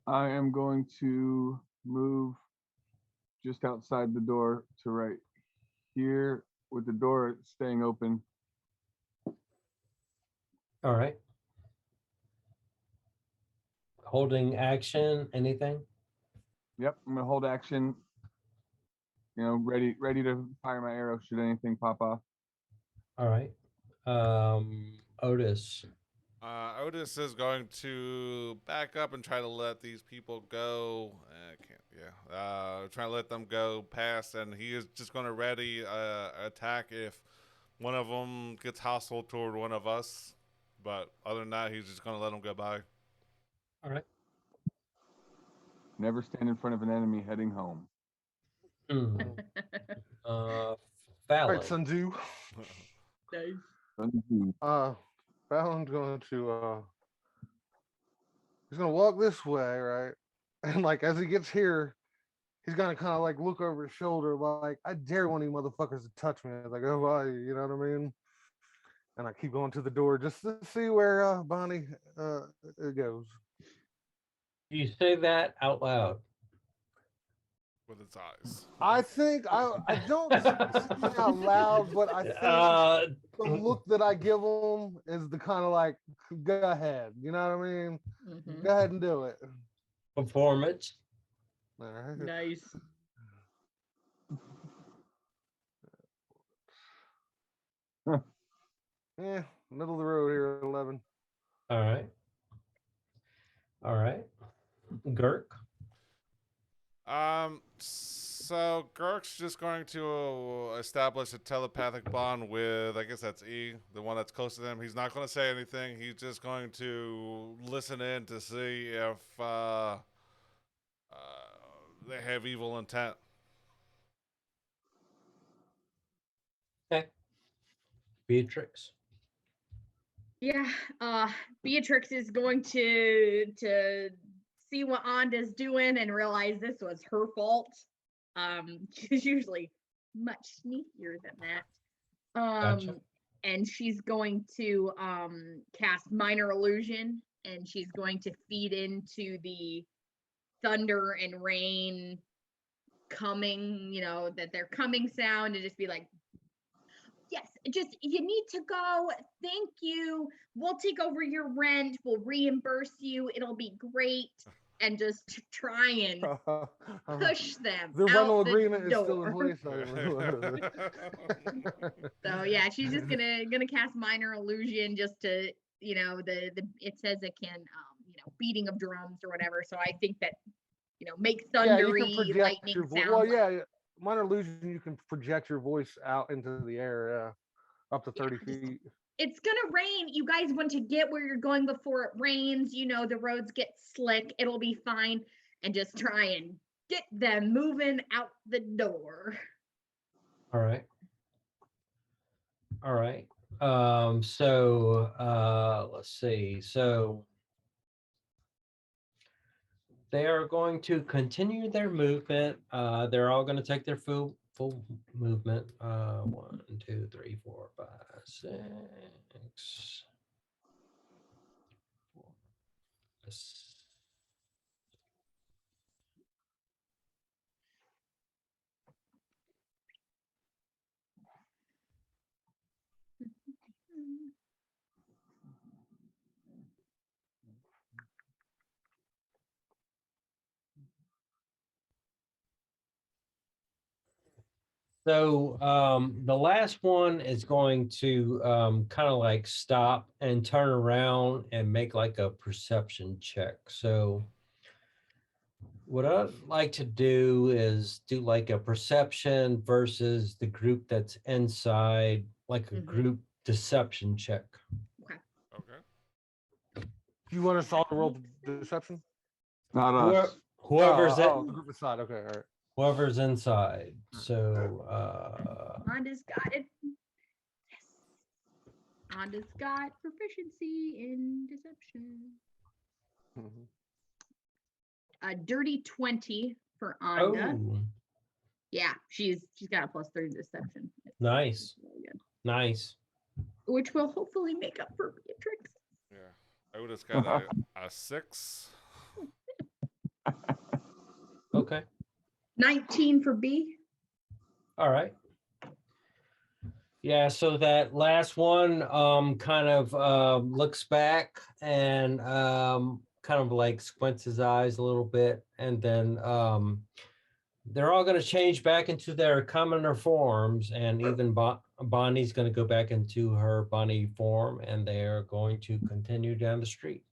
I am going to move just outside the door to right here with the door staying open. All right. Holding action, anything? Yep, I'm gonna hold action. Ready to fire my arrow should anything pop off. All right. Otis. Otis is going to back up and try to let these people go. Try to let them go past, and he is just going to ready attack if one of them gets hostile toward one of us. But other than that, he's just going to let them go by. All right. Never stand in front of an enemy heading home. Fallon. Right, Sundu. Nice. Fallon's going to he's gonna walk this way, right? And like as he gets here, he's gonna kind of like look over his shoulder, like, I dare one of you motherfuckers to touch me. Like, oh, why, you know what I mean? and I keep going to the door just to see where Bonnie it goes. You say that out loud. With its eyes. I think I don't say it out loud, but I think the look that I give them is the kind of like, go ahead, you know what I mean? Go ahead and do it. Performance. All right. Nice. Yeah, middle of the road here, 11. All right. All right. Girk. So Girk's just going to establish a telepathic bond with, I guess that's E, the one that's close to them. He's not going to say anything. He's just going to listen in to see if they have evil intent. Okay. Beatrix. Yeah, Beatrix is going to see what Anda's doing and realize this was her fault. She's usually much sneakier than that. Gotcha. And she's going to cast minor illusion, and she's going to feed into the thunder and rain coming, that they're coming sound, and just be like, yes, just you need to go. Thank you. We'll take over your rent. We'll reimburse you. It'll be great. And just try and push them. The rental agreement is still in place. So yeah, she's just gonna cast minor illusion just to, it says it can beating of drums or whatever. So I think that make thundery lightning sound. Well, yeah, minor illusion, you can project your voice out into the air, up to 30 feet. It's gonna rain. You guys want to get where you're going before it rains. The roads get slick. It'll be fine. And just try and get them moving out the door. All right. All right. So let's see. So they are going to continue their movement. They're all going to take their full movement. 1, 2, 3, 4, 5, 6. 4, 6. So the last one is going to kind of like stop and turn around and make like a perception check. So what I'd like to do is do like a perception versus the group that's inside, like a group deception check. Okay. Do you want us all to roll deception? Not us. Whoever's the group inside. Okay, all right. Whoever's inside. So Anda's got it. Yes. Anda's got proficiency in deception. A dirty 20 for Anda. oh, Yeah, she's got a +3 deception. nice. Really good. Nice. Which will hopefully make up for Beatrix. Yeah. I would have got a 6. Okay. 19 for B. All right. Yeah, so that last one kind of looks back and kind of like squints his eyes a little bit, and then they're all going to change back into their commoner forms, and even Bonnie's going to go back into her Bonnie form, and they're going to continue down the street.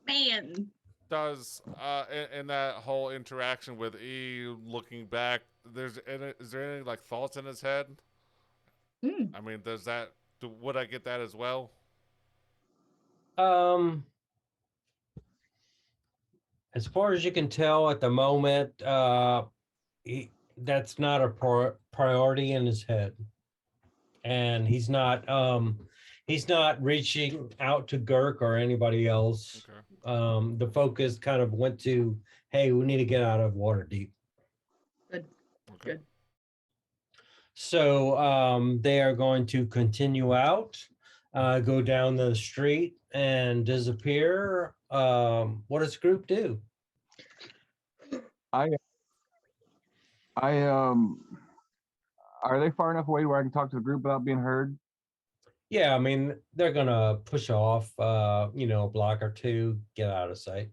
Man. Does in that whole interaction with E looking back, is there any like thoughts in his head? I mean, would I get that as well? As far as you can tell at the moment, that's not a priority in his head, and he's not reaching out to Girk or anybody else. Okay. The focus kind of went to, hey, we need to get out of Waterdeep. Good. Okay. Good. So they are going to continue out. go down the street and disappear. What does the group do? I are they far enough away where I can talk to the group without being heard? Yeah, I mean, they're gonna push off, a block or two, get out of sight.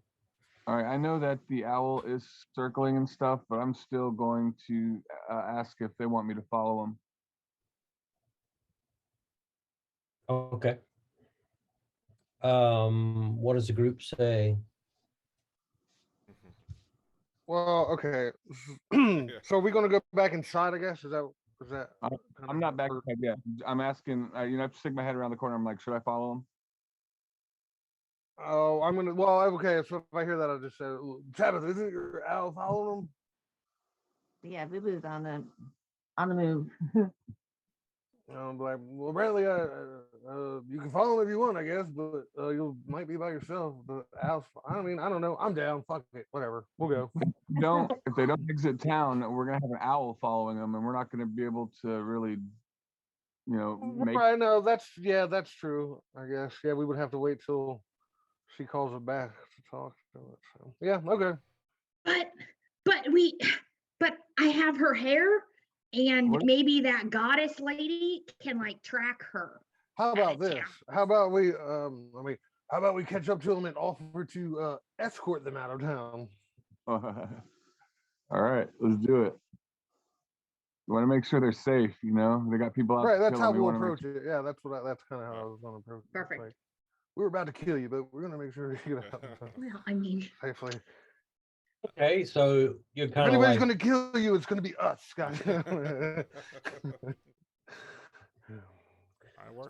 All right, I know that the owl is circling and stuff, but I'm still going to ask if they want me to follow them. Okay. What does the group say? Well, okay. So are we gonna go back inside, I guess? Is that I'm not back yet. I'm asking, I have to stick my head around the corner. I'm like, should I follow them? Oh, I'm gonna. Well, okay. So if I hear that, I'll just say, Tabitha, isn't your owl following Yeah, Boo Boo's on the move. them? I'm like, well, Brentley, you can follow him if you want, I guess, but you might be by yourself. The owl's. I mean, I don't know. I'm down. Fuck it. Whatever. We'll go. If they don't exit town, we're gonna have an owl following them, and we're not gonna be able to really, make. Right. No, that's true. I guess. Yeah, we would have to wait till she calls her back to talk to it. So yeah, okay. But I have her hair, and What? maybe that goddess lady can like track her. How about out of this? town. How about we how about we catch up to them and offer to escort them out of town? All right, let's do it. We want to make sure they're safe. They got people out. Right, to that's kill how them. We we'll wanna make approach it. Yeah, that's kind of how I was gonna approach it. Perfect. Like, we were about to kill you, but we're gonna make sure you get out Well, I mean, safely. Okay, so you're If kind of anybody's like, gonna kill you, it's gonna be us, guys.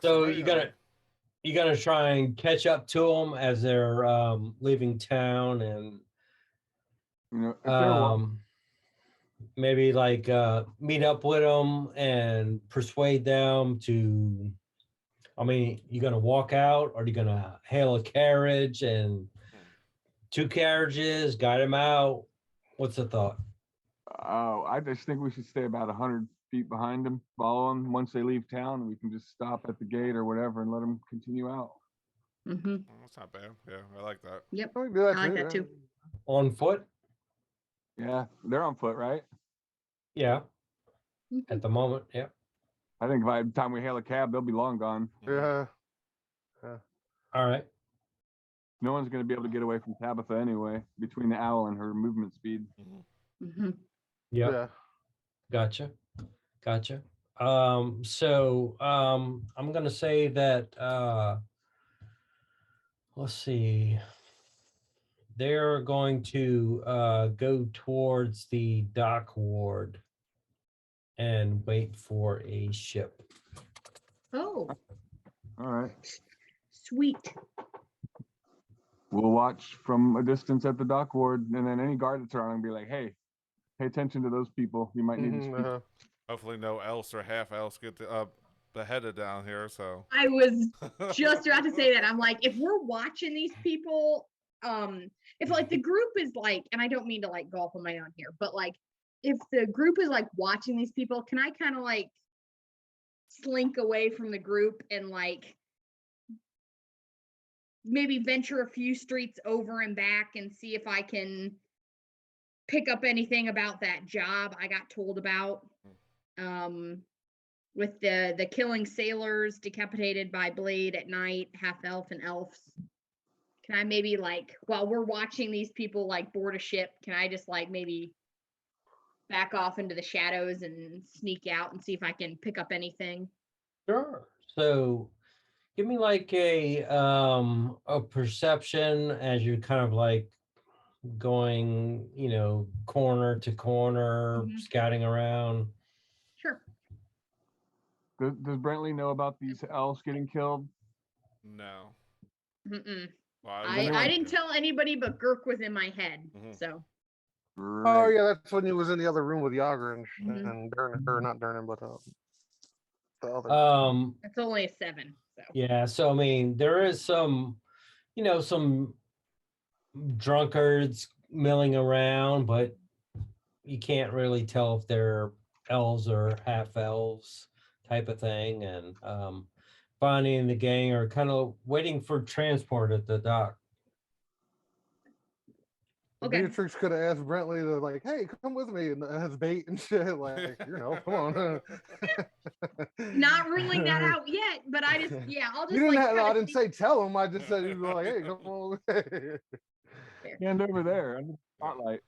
so you gotta try and catch up to them as they're leaving town, and if they're maybe like meet up with them and persuade them to. I mean, you gonna walk out, or are you gonna hail a carriage and 2 carriages, guide them out? What's the thought? Oh, I just think we should stay about 100 feet behind them, follow them. Once they leave town, we can just stop at the gate or whatever and let them continue out. mm-hmm. That's not bad. Yeah, I like that. Yep. I do I like that too. On foot? Yeah, they're on foot, right? Yeah. At the moment, yeah. I think by the time we hail a cab, they'll be long gone. Yeah. All right. No one's going to be able to get away from Tabitha anyway, between the owl and her movement speed. Mm-hmm. Yep. Yeah. Gotcha. So I'm gonna say that let's see. They're going to go towards the dock ward and wait for a ship. Oh, All right. sweet. We'll watch from a distance at the dock ward, and then any guard that's around will be like, hey, pay attention to those people. You might need these people. Hopefully no elves or half elves get beheaded down here, so. I was just about to say that. I'm like, if we're watching these people, if like the group is like, and I don't mean to like go off on my own here, but like if the group is like watching these people, can I kind of like slink away from the group and like maybe venture a few streets over and back and see if I can pick up anything about that job I got told about, with the killing sailors decapitated by blade at night, half elf and elves. Can I maybe like, while we're watching these people like board a ship, can I just like maybe back off into the shadows and sneak out and see if I can pick up anything? Sure. So give me like a perception as you're kind of like going, corner to corner, scouting around. Sure. Does Brentley know about these elves getting killed? No. Mm-mm. Well, I didn't tell anybody, but Girk was in my head. So. Right. Oh yeah, that's when he was in the other room with Yager and Durnan, or not Durnan, but the other. It's only a 7. So. Yeah, so I mean, there is some, some drunkards milling around, but you can't really tell if they're elves or half elves type of thing. And Bonnie and the gang are kind of waiting for transport at the dock. Okay. Beatrix could have asked Brentley to like, hey, come with me, and as bait and shit. Like, come on. Not ruling that out yet, but I just, I'll just You didn't like. have, I didn't say tell him. I just said he was like, hey, come on. Stand over there under the spotlight.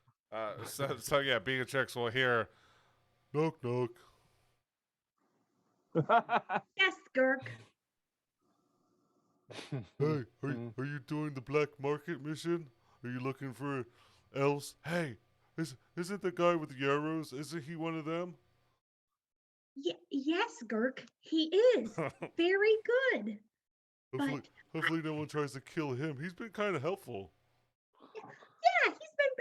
So yeah, Beatrix will hear, knock knock. Yes, Girk. Hey, are you doing the black market mission? Are you looking for elves? Hey, isn't the guy with the arrows? Isn't he one of them? Yes, Girk. He is very good. Hopefully no one tries to kill him. He's been kind of helpful. Yeah,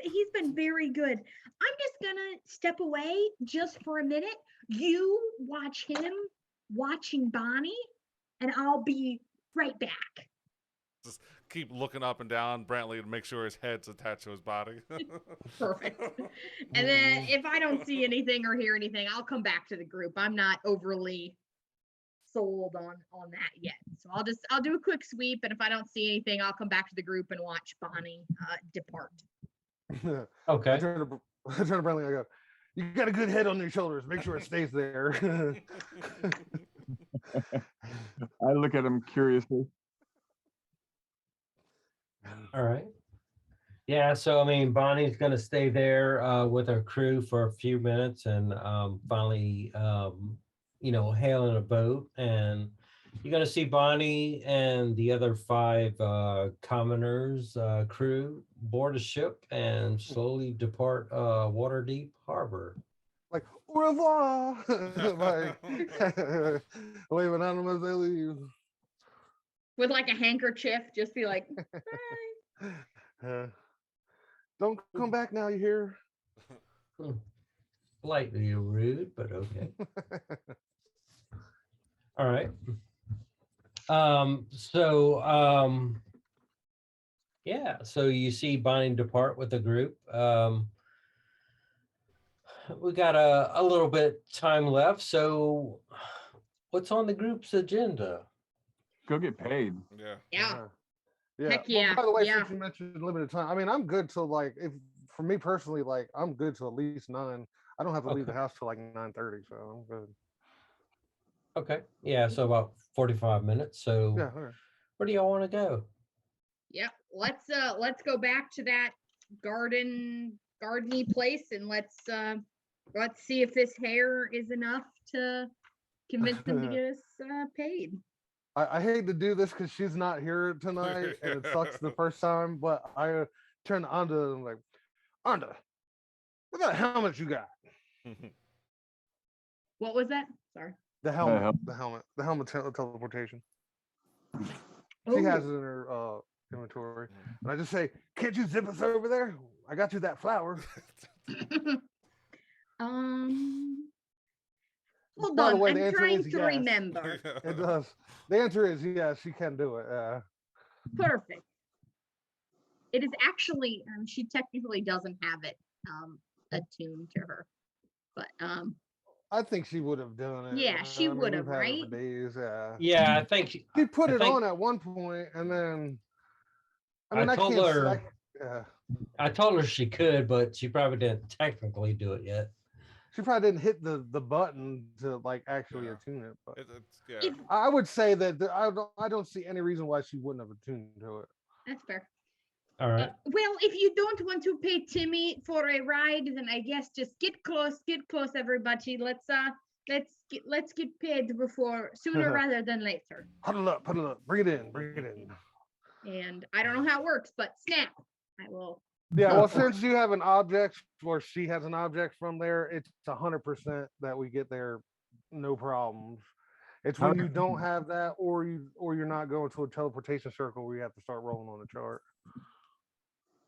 he's been very good. I'm just gonna step away just for a minute. You watch him watching Bonnie, and I'll be right back. just keep looking up and down Brentley to make sure his head's attached to his body. Perfect. And then if I don't see anything or hear anything, I'll come back to the group. I'm not overly sold on that yet. So I'll do a quick sweep, and if I don't see anything, I'll come back to the group and watch Bonnie depart. Okay. I turn to Brentley. I go, you got a good head on your shoulders. Make sure it stays there. I look at him curiously. All right. Yeah, so I mean, Bonnie's going to stay there with her crew for a few minutes and finally, hail in a boat. And you're going to see Bonnie and the other 5 commoners crew board a ship and slowly depart Waterdeep Harbor. Like, au revoir. Like, waving at them as they leave. With like a handkerchief, just be like, bye. Don't come back now, you hear? Slightly rude, but okay. All right. So you see Bonnie depart with the group. We got a little bit time left. So what's on the group's agenda? Go get paid. Yeah. Yeah. Heck yeah. Well, by the way, Yeah. since you mentioned limited time, I mean, I'm good till like, if for me personally, like I'm good till at least 9. I don't have to leave the house till like 9:30, so I'm good. Okay. Yeah. So about 45 minutes. So Yeah. Okay. where do y'all want to go? Yep. Let's go back to that gardeny place, and let's see if this hair is enough to convince them to get us paid. I hate to do this because she's not here tonight, and it sucks the first time. But I turn to Anda and I'm like, Anda, what kind of helmet you got? What was that? Sorry. The helmet. The helmet teleportation. She has it in her inventory, and I just say, "Can't you zip us over there? I got you that flower." Hold By the on, way, the I'm answer trying is to yes. remember. It does. The answer is yes, she can do it. Perfect. It is actually, she technically doesn't have it attuned to her, but I think she would have done it. Yeah, she would have, right? For days, yeah. Yeah, I think she put it on at one point, and then I told her. Yeah. I told her she could, but she probably didn't technically do it yet. She probably didn't hit the button to like actually attune it. But yeah. I would say that I don't see any reason why she wouldn't have attuned to it. That's fair. All right. Well, if you don't want to pay Timmy for a ride, then I guess just get close, everybody. Let's get paid sooner rather than later. Huddle up, bring it in. And I don't know how it works, but snap, I will. Yeah, well, since you have an object, or she has an object from there, it's 100% that we get there, no problems. It's when you don't have that, or you're not going to a teleportation circle where you have to start rolling on the chart.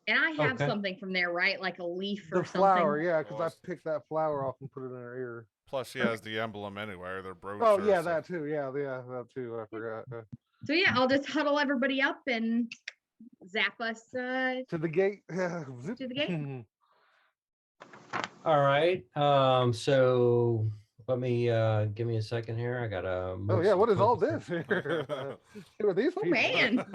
And I have something from there, right? Like a leaf or something. The flower, yeah, because I picked that flower off and put it in her ear. Plus, she has the emblem anyway, their brooch. Oh, yeah, that too. Yeah, that too. I forgot. So yeah, I'll just huddle everybody up and zap us to the gate. To the gate. All right. So let me give me a second here. I gotta move Oh yeah, some what is all focus this here? Who are these Oh people? man,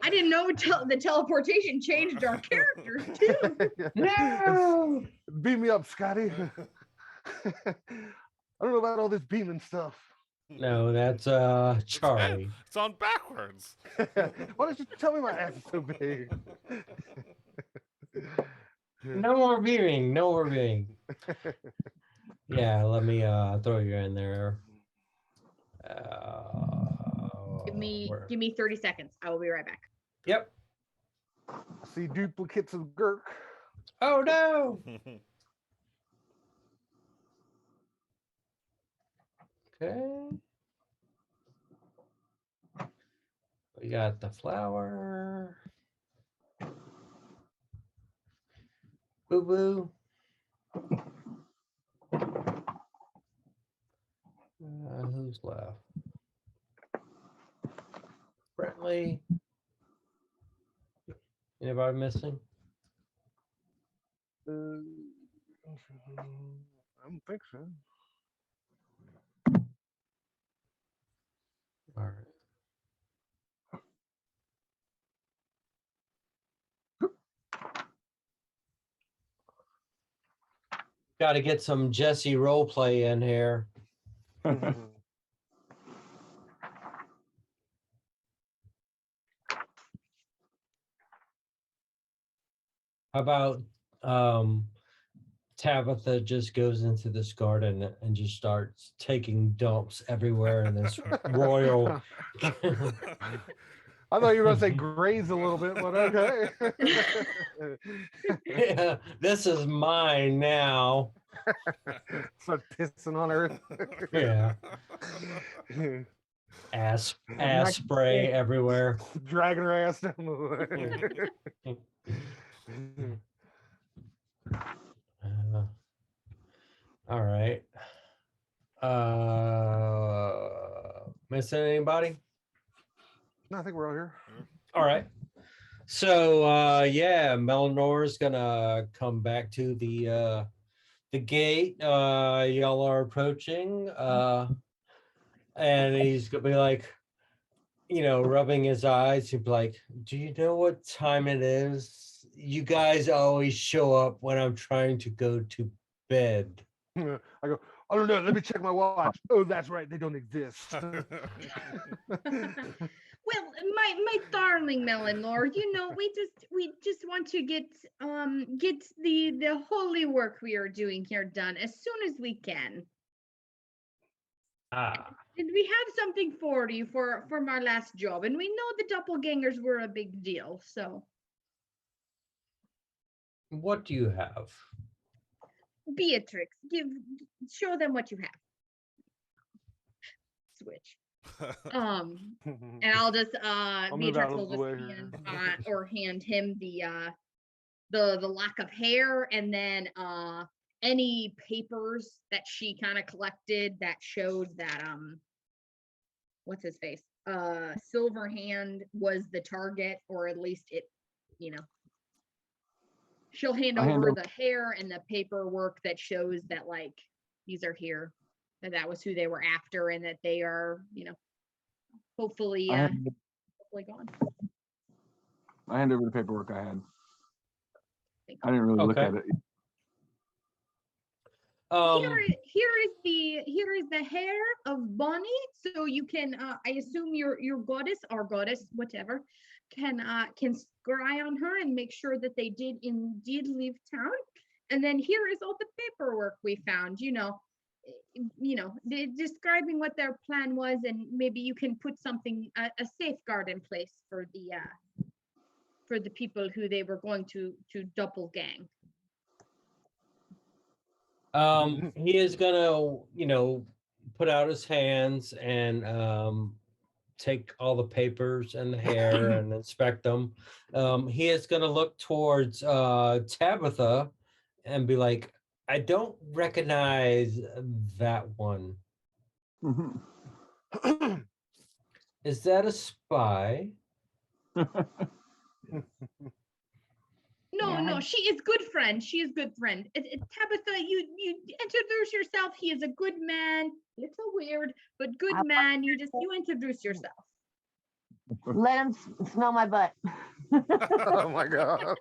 I didn't know the teleportation changed our characters too. No! Beam me up, Scotty. I don't know about all this beaming stuff. No, that's Charlie. It's on backwards. Why don't you tell me my ass is so big? No more beaming. No more beaming. Yeah, let me throw you in there. Give me Where- 30 seconds. I will be right back. Yep. I see duplicates of Girk. Oh no. Okay. We got the flower. Boo boo. Who's left? Brentley. Anybody missing? I don't think so. All right. Got to get some Jesse role play in here. How about Tabitha just goes into this garden and just starts taking dumps everywhere in this royal. I thought you were going to say graze a little bit, but okay. Yeah, this is mine now. Start pissing on her. Yeah. Ass spray everywhere. Dragging her ass down the way. All right. Missing anybody? No, I think we're all here. All right. So yeah, Melnor's gonna come back to the gate. Y'all are approaching. And he's gonna be like, rubbing his eyes. He'd be like, "Do you know what time it is? You guys always show up when I'm trying to go to bed." I go, I don't know. Let me check my watch. Oh, that's right. They don't exist. Well, my darling Melanor, we just want to get the holy work we are doing here done as soon as we can. Ah. And we have something for you from our last job, and we know the doppelgangers were a big deal, so. What do you have? Beatrix, show them what you have. Switch. And I'll just Beatrix will just hand him the lock of hair, and then any papers that she kind of collected that showed that what's his face? Silverhand was the target, or at least it, she'll hand over the hair and the paperwork that shows that like these are here, that was who they were after, and that they are, hopefully hopefully gone. I hand over the paperwork I had. I didn't really look at it. Here is the hair of Bonnie, so you can I assume your goddess or goddess, whatever, can scry on her and make sure that they did indeed leave town. And then here is all the paperwork we found, describing what their plan was, and maybe you can put something, a safeguard in place for the people who they were going to doppelgang. He is gonna, put out his hands and take all the papers and the hair and inspect them. He is gonna look towards Tabitha and be like, "I don't recognize that one. Is that a spy?" No, she is good friend. She is good friend. Tabitha, you introduce yourself. He is a good man. It's a weird, but good man. You introduce yourself. Let him smell my butt. Oh my god.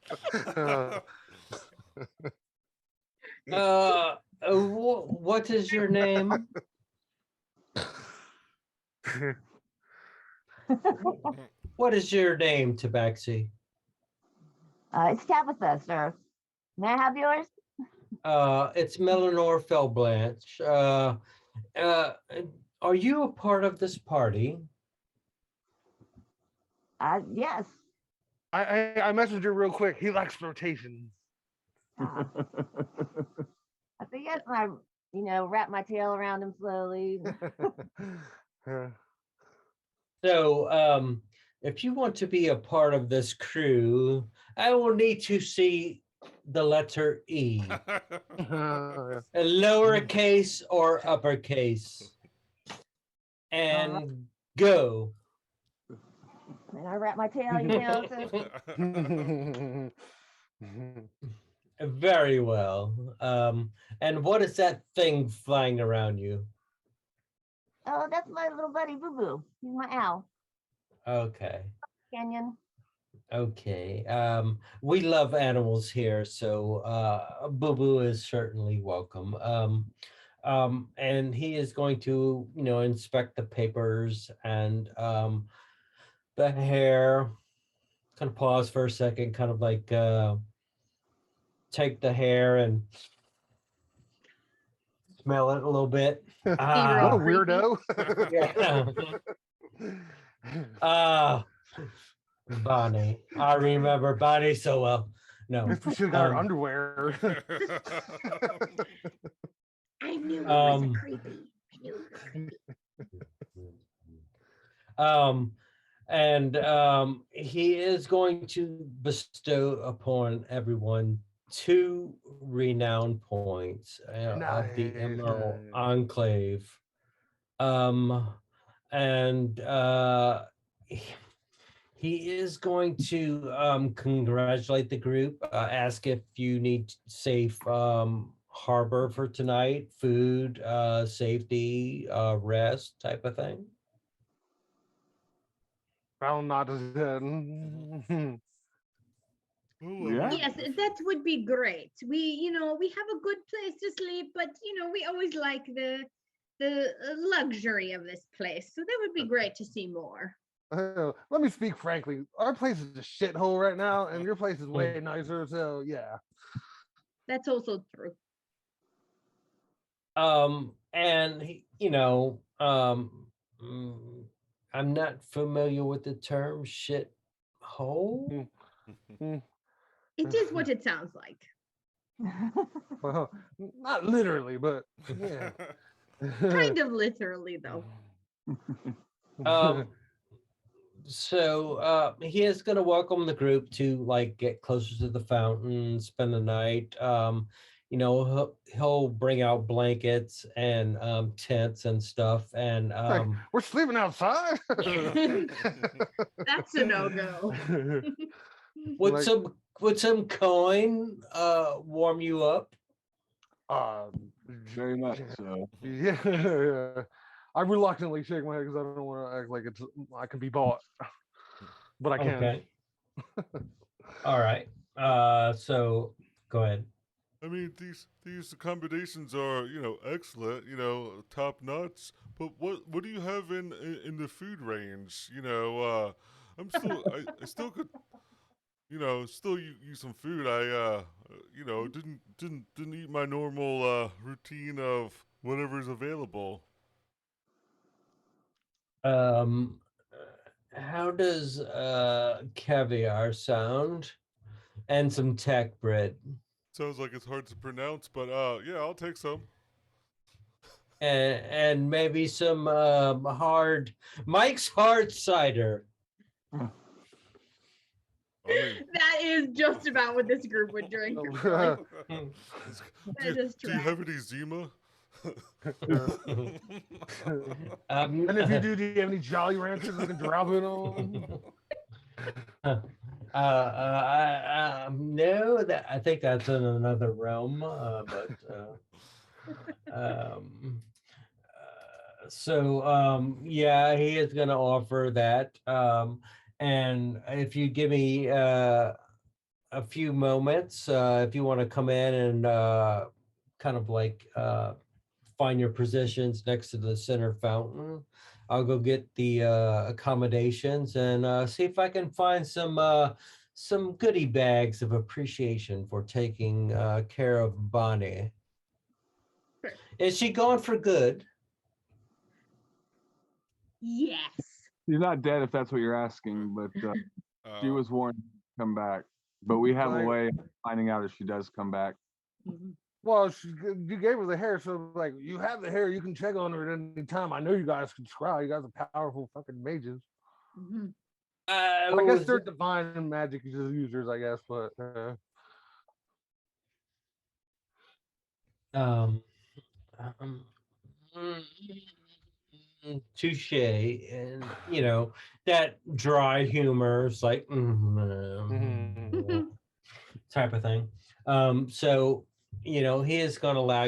What is your name? What is your name, Tabaxi? It's Tabitha, sir. May I have yours? It's Melanor Fellblanche. Are you a part of this party? Yes. I messaged her real quick. He likes rotations. I said yes, and I, wrap my tail around him slowly. So, if you want to be a part of this crew, I will need to see the letter E. A lowercase or uppercase. And go. And I wrap my tail, Very well. And what is that thing flying around you? Oh, that's my little buddy Boo Boo. He's my owl. Okay. Canyon. Okay. We love animals here, so Boo Boo is certainly welcome. And he is going to, inspect the papers and the hair. Kind of pause for a second, kind of like take the hair and smell it a little bit. What a weirdo. Bonnie. I remember Bonnie so well. No. We should have got her underwear. I knew it was creepy. And he is going to bestow upon everyone 2 renown points of the Emerald Enclave. And he is going to congratulate the group, ask if you need safe harbor for tonight, food, safety, rest type of thing. Brown nod his head. Yeah. Yes, that would be great. We have a good place to sleep, but we always like the luxury of this place. So that would be great to see more. Let me speak frankly. Our place is a shithole right now, and your place is way nicer. So yeah, that's also true. And I'm not familiar with the term shit hole. It is what it sounds like. Well, not literally, but yeah. Kind of literally, though. So he is going to welcome the group to get closer to the fountain, spend the night. He'll bring out blankets and tents and stuff, and we're sleeping outside. That's a no-go. Would some coin warm you up? Very much so. Yeah. I reluctantly shake my head because I don't want to act like I can be bought, but I can. Okay. All right. So go ahead. I mean, these accommodations are, excellent, top notch. But what do you have in the food range? I'm still I still could, still use some food. I didn't eat my normal routine of whatever's available. How does caviar sound? And some tech bread. Sounds like it's hard to pronounce, but yeah, I'll take some. And maybe some Mike's hard cider. That is just about what this group would drink. Really. Do you have any Zima? And if you do you have any Jolly Ranchers we can drop it on? No, that I think that's in another realm, but um, yeah, he is going to offer that. And if you give me a few moments, if you want to come in and kind of like find your positions next to the center fountain, I'll go get the accommodations and see if I can find some goodie bags of appreciation for taking care of Bonnie. Sure. Is she gone for good? Yes. She's not dead if that's what you're asking, but she was warned to come back. But we have a way of finding out if she does come back. Mhm. Well, you gave her the hair, so like you have the hair, you can check on her at any time. I know you guys can scry. You guys are powerful fucking mages. Mhm. Well, I guess they're divine magic users, I guess, but um, touche, and you know that dry humor is like type of thing. So you know he is going to allow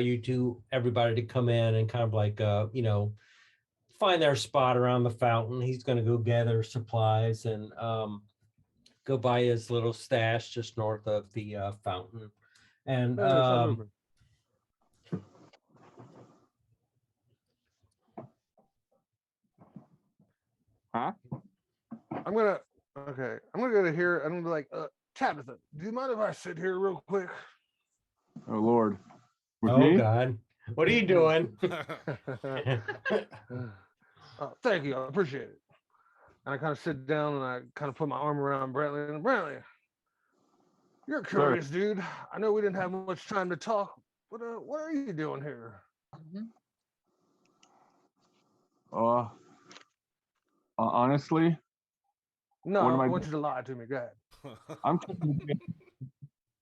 everybody to come in and kind of like find their spot around the fountain. He's going to go gather supplies and go by his little stash just north of the fountain. And Huh? I'm gonna go to here. I'm gonna be like, Tabitha, do you mind if I sit here real quick? Oh Lord. With oh me? God, what are you doing? Thank you, I appreciate it. And I kind of sit down and I kind of put my arm around Brentley. And Brentley, you're curious, dude. I know we didn't have much time to talk, but what are you doing here? Honestly, no, I want you to lie to me. Go ahead.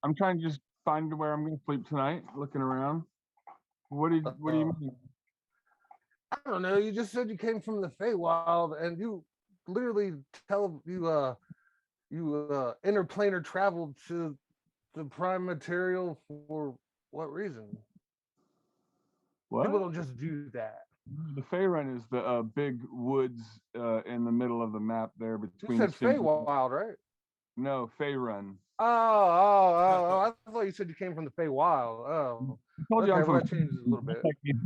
I'm trying to just find where I'm going to sleep tonight. Looking around. What do you mean? I don't know. You just said you came from the Feywild, and you literally interplanar traveled to the prime material for what reason? What? People don't just do that. The Faerun is the big woods in the middle of the map there between. You said Feywild, right? No, Faerun. Oh! I thought you said you came from the Feywild. Oh, I told you okay, I'm from. Well, that changes a little bit.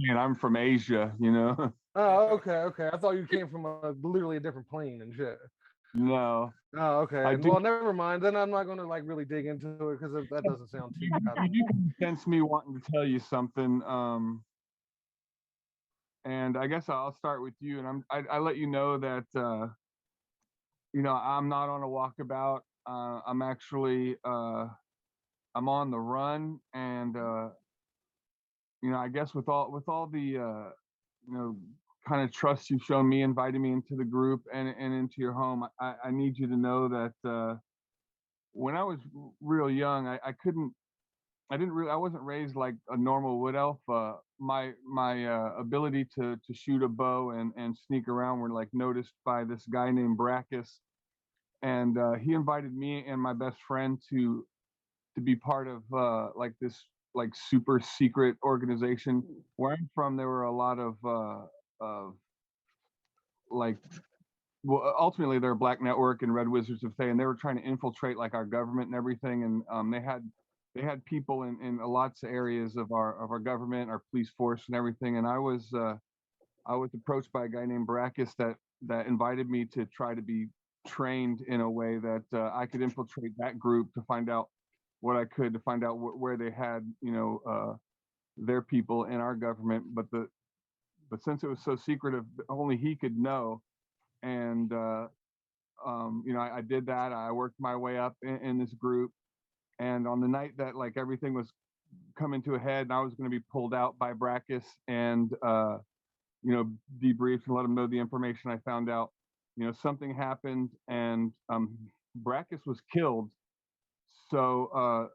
And I'm from Asia, you know. Oh, okay. I thought you came from literally a different plane and shit. No. Oh, okay. Well, never mind. Then I'm not going to like really dig into it because that doesn't sound too. You can sense me wanting to tell you something. And I guess I'll start with you. And I let you know that I'm not on a walkabout. I'm actually I'm on the run, and I guess with all the kind of trust you've shown me, inviting me into the group and into your home, I need you to know that when I was real young, I wasn't raised like a normal wood elf. My ability to shoot a bow and sneak around were like noticed by this guy named Brackus, and he invited me and my best friend to be part of like this like super secret organization. Where I'm from, there were a lot of like, well, ultimately they're a black network and Red Wizards of Thay, and they were trying to infiltrate like our government and everything. And they had people in lots of areas of our government, our police force and everything. And I was approached by a guy named Brackus that invited me to try to be trained in a way that I could infiltrate that group to find out what I could, to find out where they had their people in our government. But since it was so secretive, only he could know. And I did that. I worked my way up in this group, and on the night that like everything was coming to a head and I was going to be pulled out by Brackus and debriefed and let him know the information I found out, something happened, and Brackus was killed. So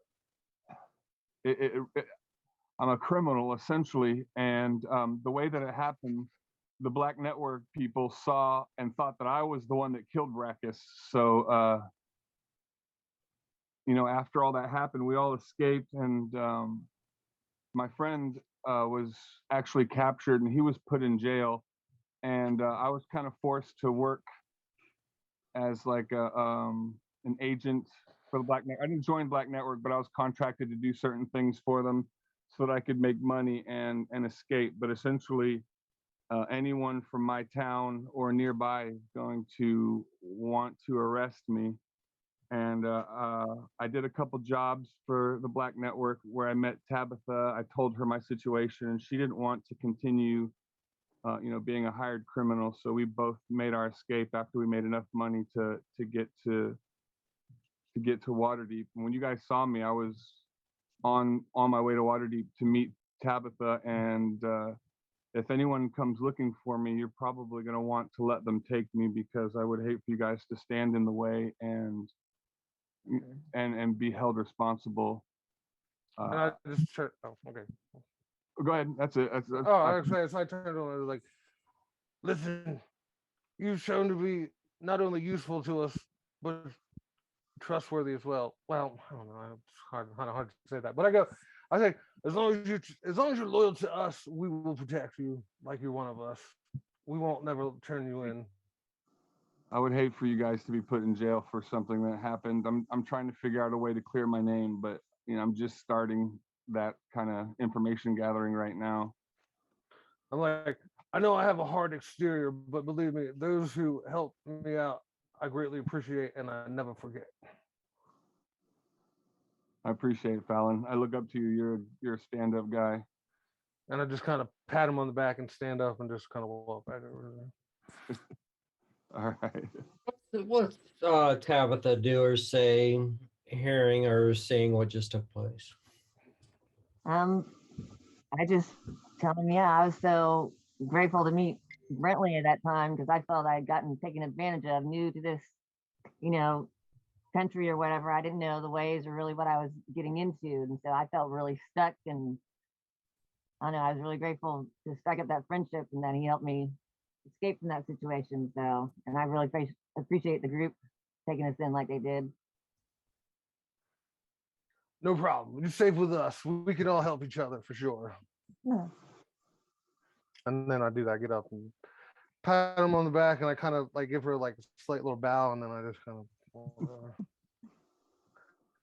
I'm a criminal essentially, and the way that it happened, the Black Network people saw and thought that I was the one that killed Brackus. So you know, after all that happened, we all escaped, and my friend was actually captured, and he was put in jail, and I was kind of forced to work as like an agent for the Black Network. I didn't join Black Network, but I was contracted to do certain things for them so that I could make money and escape. But essentially, anyone from my town or nearby is going to want to arrest me. And I did a couple jobs for the Black Network where I met Tabitha. I told her my situation, and she didn't want to continue, you know, being a hired criminal. So we both made our escape after we made enough money to get to Waterdeep. And when you guys saw me, I was on my way to Waterdeep to meet Tabitha. And if anyone comes looking for me, you're probably going to want to let them take me, because I would hate for you guys to stand in the way and be held responsible. I just turned. Oh, okay. Go ahead. That's it. Actually, so I turned on. I was like, "Listen, you've shown to be not only useful to us, but trustworthy as well." Well, I don't know. It's hard to say that. But I say, as long as you're loyal to us, we will protect you like you're one of us. We won't never turn you in. I would hate for you guys to be put in jail for something that happened. I'm trying to figure out a way to clear my name, but you know, I'm just starting that kind of information gathering right now. I'm like, I know I have a hard exterior, but believe me, those who help me out, I greatly appreciate, and I never forget. I appreciate it, Fallon. I look up to you. You're a stand-up guy. And I just kind of pat him on the back and stand up and just kind of walk back over there. All right. What's Tabitha do or say, hearing or seeing what just took place? I just tell him, yeah, I was so grateful to meet Brentley at that time, because I felt I had gotten taken advantage of, new to this, you know, country or whatever. I didn't know the ways or really what I was getting into. And so I felt really stuck, and I don't know, I was really grateful to strike up that friendship, and then he helped me escape from that situation. So, and I really appreciate the group taking us in like they did. No problem. You're safe with us. We can all help each other for sure. Yeah. And then I do that. I get up and pat him on the back, and I kind of like give her like a slight little bow, and then I just kind of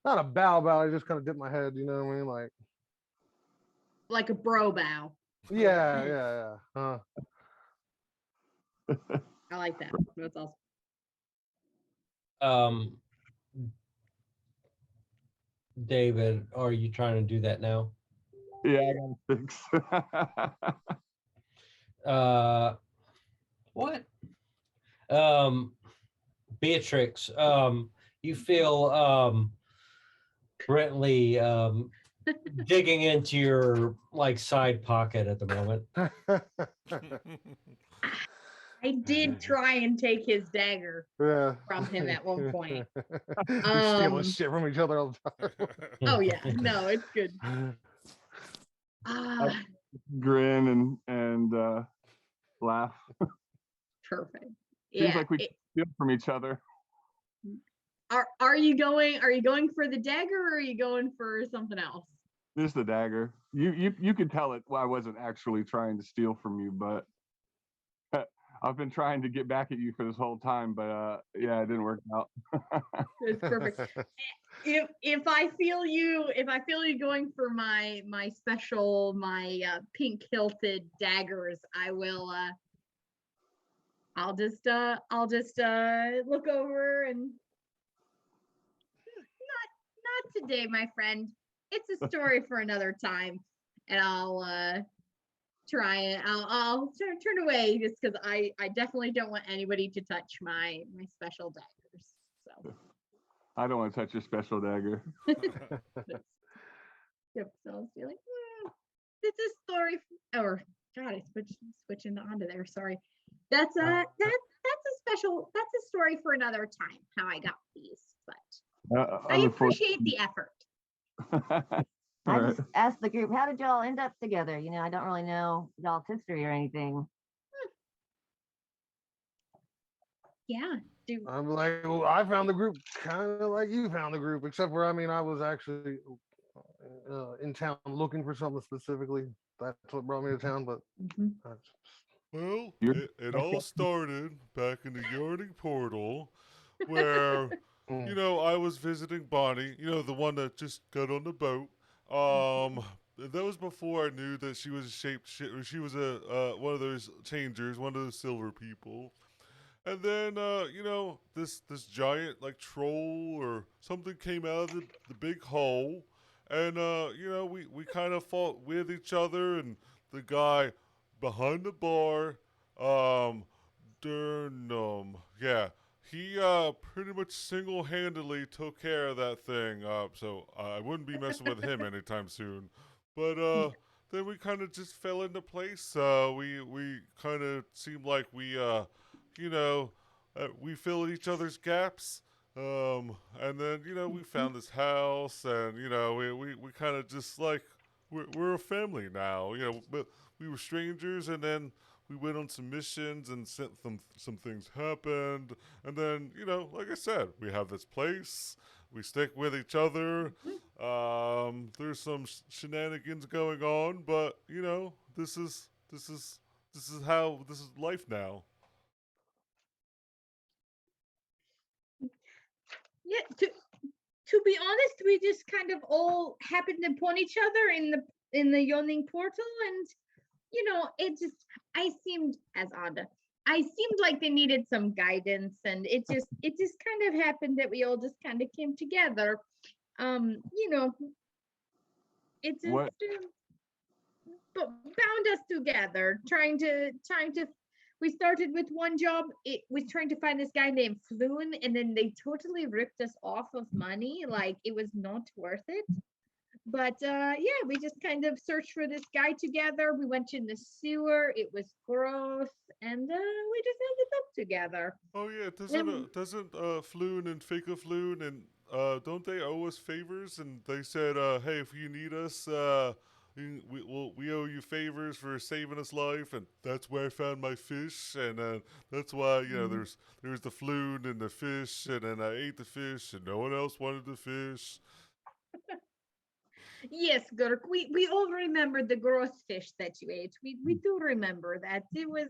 not a bow. I just kind of dip my head. You know what I mean? Like a bro bow. Yeah. I like that. That's awesome. David, are you trying to do that now? Yeah, I got to fix. What? Beatrix, you feel Brentley digging into your like side pocket at the moment. I did try and take his dagger from him at one point. We're stealing shit from each other all the time. Oh yeah, no, it's good. Grin and laugh. Perfect. Seems Yeah. like we steal from each other. Are you going for the dagger, or are you going for something else? This is the dagger. You could tell it. Well, I wasn't actually trying to steal from you, but I've been trying to get back at you for this whole time, but yeah, it didn't work out. It's perfect. If I feel you going for my special, pink hilted daggers, I will I'll just look over and not today, my friend. It's a story for another time, and I'll turn away, just because I definitely don't want anybody to touch my special daggers. So I don't want to touch your special dagger. Yep. So I was feeling, it's a story, or God, I switching onto there. Sorry. That's a story for another time, how I got these, but I appreciate the effort. I just asked the group, how did y'all end up together? You know, I don't really know y'all's history or anything. Yeah. I'm like, well, I found the group kind of like you found the group, except for I mean, I was actually in town looking for something specifically. That's what brought me to town. But well, it all started back in the Yarding Portal, where I was visiting Bonnie, the one that just got on the boat. That was before I knew that she was she was a one of those changers, one of those silver people. And then, this giant like troll or something came out of the big hole, and we kind of fought with each other, and the guy behind the bar, Durnum, yeah, he pretty much single-handedly took care of that thing. So I wouldn't be messing with him anytime soon. But then we kind of just fell into place. We kind of seemed like we filled each other's gaps. And then, we found this house, and, we kind of just like, we're a family now, but we were strangers, and then we went on some missions, and some things happened. And then, like I said, we have this place, we stick with each other. There's some shenanigans going on, but, this is life now. Yeah, to be honest, we just kind of all happened upon each other in the yawning portal, and it just I seemed like they needed some guidance, and it just kind of happened that we all just kind of came together. It just but bound us together, trying to we started with one job. It was trying to find this guy named Floon, and then they totally ripped us off of money. Like, it was not worth it. But we just kind of searched for this guy together. We went in the sewer. It was gross, and we just ended up together. Oh yeah, doesn't Floon and Fika Floon and don't they owe us favors? And they said, hey, if you need us, we owe you favors for saving us life, and that's where I found my fish, and that's why there's the Floon and the fish, and then I ate the fish, and no one else wanted the fish. Yes, Girk, we all remember the gross fish that you ate. We do remember that. It was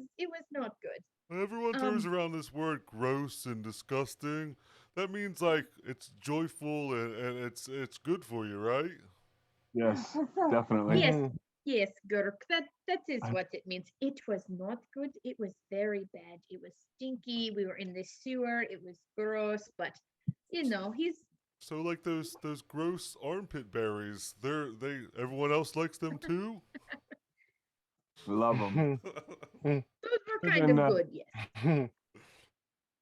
not good. Everyone throws around this word gross and disgusting. That means like it's joyful and it's good for you, right? Yes, definitely. Yes, Girk. That is what it means. It was not good. It was very bad. It was stinky. We were in the sewer. It was gross, but he's. So like those gross armpit berries, everyone else likes them too? Love them. Those were kind of good, yes.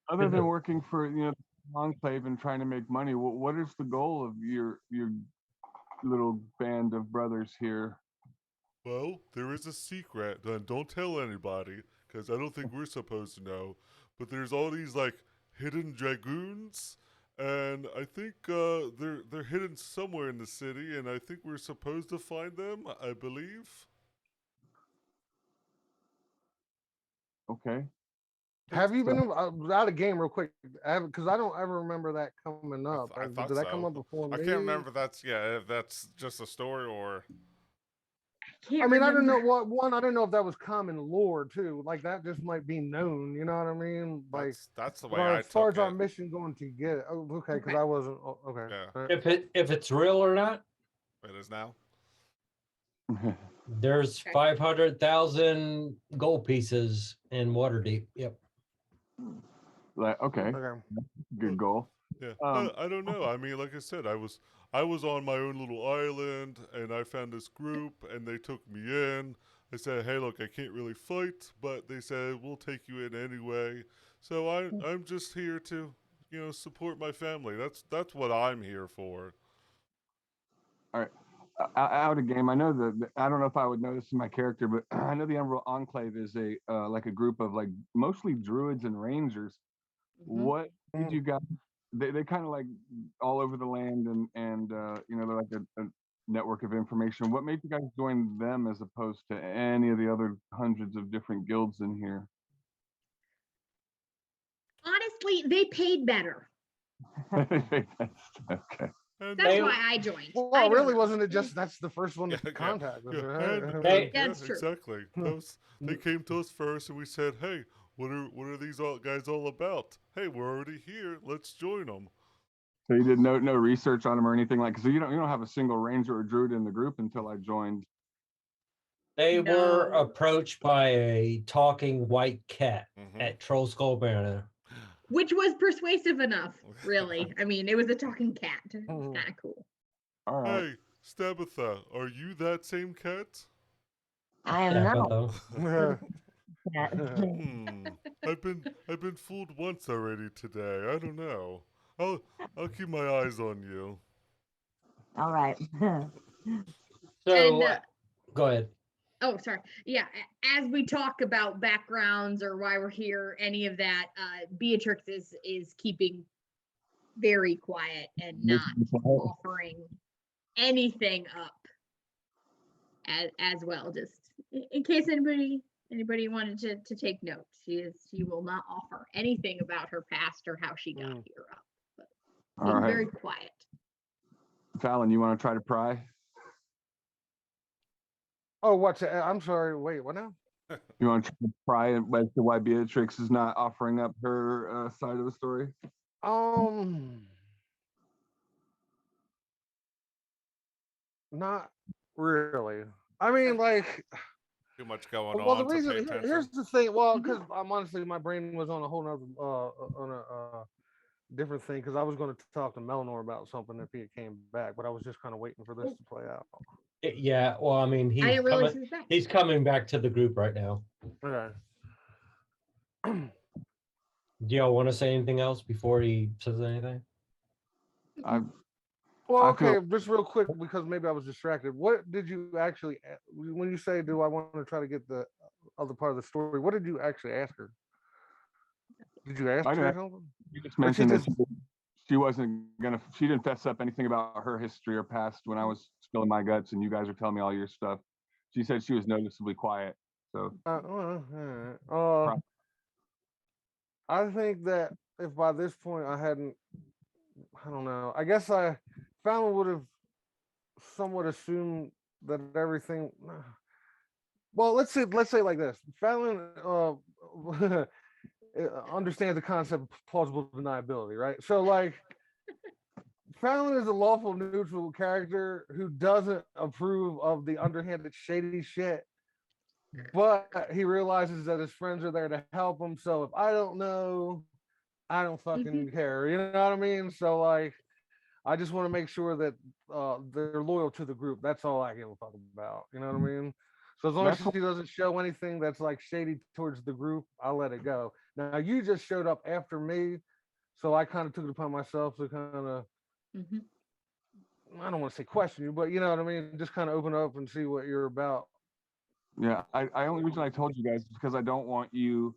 Other than working for Enclave and trying to make money, what is the goal of your little band of brothers here? Well, there is a secret, and don't tell anybody, because I don't think we're supposed to know. But there's all these like hidden dragoons, and I think they're hidden somewhere in the city, and I think we're supposed to find them, I believe. Okay. Have you been out of game real quick? Because I don't ever remember that coming up. I thought Did that come up before me? I can't remember if that's just a story or. I mean, I don't know I don't know if that was common lore too. Like that just might be known. You know what I mean? Like that's the way I took it. As far as our mission going to get it. Oh, okay, because I wasn't. Okay. Yeah. If it's real or not. It is now. There's 500,000 gold pieces in Waterdeep. Yep. Like okay. Good goal. Yeah, I don't know. I mean, like I said, I was on my own little island, and I found this group, and they took me in. I said, "Hey, look, I can't really fight," but they said, "We'll take you in anyway." So I'm just here to, support my family. That's what I'm here for. All right. Out of game, I know I don't know if I would know this in my character, but I know the Emerald Enclave is a like a group of like mostly druids and rangers. Mm-hmm. What did you guys? They kind of like all over the land, and they're like a network of information. What made you guys join them as opposed to any of the other hundreds of different guilds in here? Honestly, honestly, they paid better. Okay. That's why I joined. Well, really, wasn't it just that's the first one to contact us? That's true. Exactly. They came to us first, and we said, "Hey, what are these guys all about? Hey, we're already here. Let's join them." So you did no research on them or anything like? So you don't have a single ranger or druid in the group until I joined. They were approached by a talking white cat at Phaulkonmere. Which was persuasive enough, really. I mean, it was a talking cat. It was kind of cool. All right. Hey, Tabitha, are you that same cat? I am not. I've been fooled once already today. I don't know. I'll keep my eyes on you. All right. So, go ahead. Oh, sorry. Yeah, as we talk about backgrounds or why we're here, any of that, Beatrix is keeping very quiet and not offering anything up as well. Just in case anybody wanted to take notes, she will not offer anything about her past or how she got here up. But being very quiet. Fallon, you want to try to pry? Oh, what's I'm sorry. Wait, what now? You want to try to pry as to why Beatrix is not offering up her side of the story? Not really. I mean, like, too much going on. Well, the reason here's here's the thing. Well, because I'm honestly, my brain was on a whole nother on a different thing because I was going to talk to Melnor about something if he came back, but I was just kind of waiting for this to play out. Yeah, well, I mean, he's coming back to the group right now. Okay. Do y'all want to say anything else before he says anything? Well, okay, just real quick because maybe I was distracted. What did you actually, when you say, do I want to try to get the other part of the story? What did you actually ask her? Did you ask her something? You just mentioned that she wasn't she didn't fess up anything about her history or past when I was spilling my guts and you guys are telling me all your stuff. She said she was noticeably quiet. So I think that if by this point I hadn't, I don't know, I guess Fallon would have somewhat assumed that everything, well, let's say like this. Fallon understands the concept of plausible deniability, right? So like Fallon is a lawful neutral character who doesn't approve of the underhanded shady shit, but he realizes that his friends are there to help him. So if I don't know, I don't fucking care. You know what I mean? So like, I just want to make sure that they're loyal to the group. That's all I give a fuck about. You know what I mean? So as long as she doesn't show anything that's like shady towards the group, I'll let it go. Now you just showed up after me, so I kind of took it upon myself to kind of, I don't want to say question you, but you know what I mean? Just kind of open up and see what you're about. Yeah, I only reason I told you guys is because I don't want you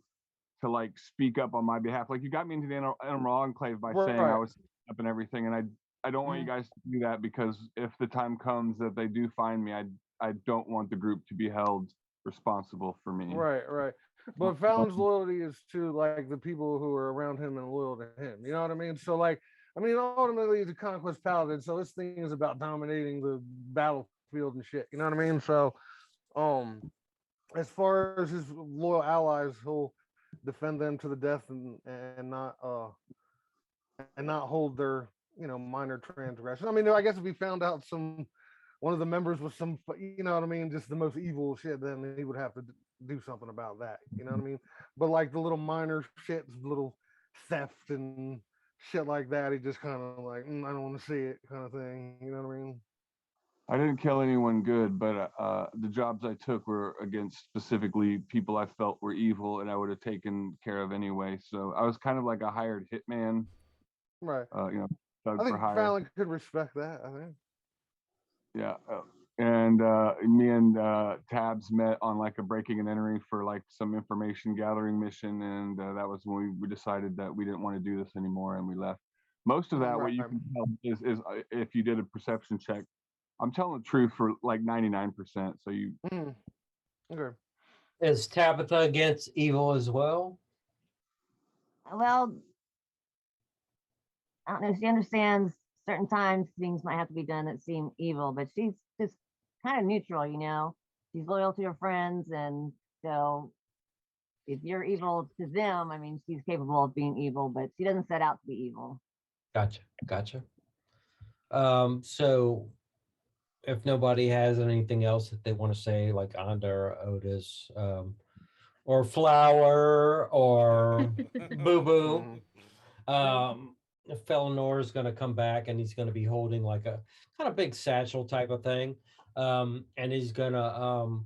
to like speak up on my behalf. Like you got me into the Enclave by saying I was up and everything, and I don't want you guys to do that because if the time comes that they do find me, I don't want the group to be held responsible for me. Right. But Fallon's loyalty is to like the people who are around him and loyal to him. You know what I mean? So like, I mean, ultimately he's a conquest paladin, so this thing is about dominating the battlefield and shit. You know what I mean? So, as far as his loyal allies, he'll defend them to the death and not hold their minor transgressions. I mean, I guess if he found out one of the members was some, you know what I mean, just the most evil shit, then he would have to do something about that. You know what I mean? But like the little minor shit, little theft and shit like that, he just kind of like, I don't want to see it kind of thing. You know what I mean? I didn't kill anyone good, but the jobs I took were against specifically people I felt were evil and I would have taken care of anyway. So I was kind of like a hired hitman. Right. Thug I think for hire. Fallon could respect that, I think. Yeah. And me and Tabs met on like a breaking and entering for like some information gathering mission. And that was when we decided that we didn't want to do this anymore and we left. Most of that, what you can tell is if you did a perception check, I'm telling the truth for like 99%. So you. Okay. Is Tabitha against evil as well? Well, I don't know, she understands certain times things might have to be done that seem evil, but she's just kind of neutral, you know. She's loyal to her friends, and so if you're evil to them, I mean, she's capable of being evil, but she doesn't set out to be evil. Gotcha. So if nobody has anything else that they want to say, like Anda or Otis, or Flower or Boo Boo, Felnor is going to come back and he's going to be holding like a kind of big satchel type of thing, and he's going to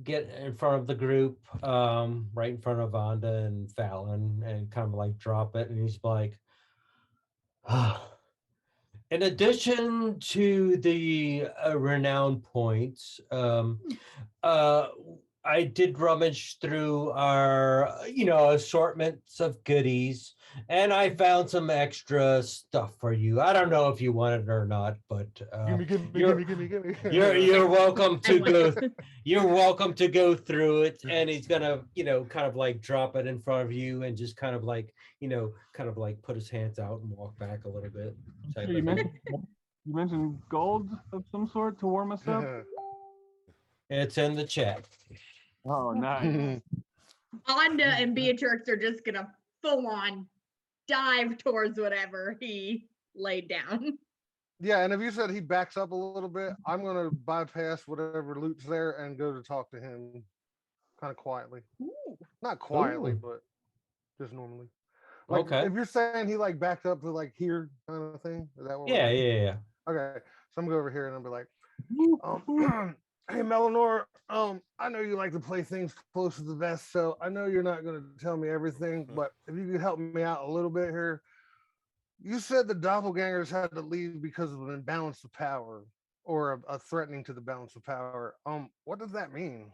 get in front of the group, right in front of Anda and Fallon, and kind of like drop it, and he's like, in addition to the renown points, I did rummage through our, assortments of goodies, and I found some extra stuff for you. I don't know if you want it or not, but Gimme. you're welcome to go. You're welcome to go through it. And he's gonna, kind of like drop it in front of you, and just kind of like, put his hands out and walk back a little bit. Sure, you mentioned gold of some sort to warm us up. It's in the chat. Oh, nice. Anda and Beatrix are just gonna full on dive towards whatever he laid down. Yeah, and if you said he backs up a little bit, I'm gonna bypass whatever loot's there and go to talk to him kind of quietly. Ooh. Not quietly, Ooh. but just normally. Like, Okay. if you're saying he like backed up to like here kind of thing, is that what? Yeah. Okay, so I'm gonna go over here and I'll be like, hey Melanor, I know you like to play things close to the vest, so I know you're not gonna tell me everything, but if you could help me out a little bit here. You said the doppelgangers had to leave because of an imbalance of power, or a threatening to the balance of power. What does that mean?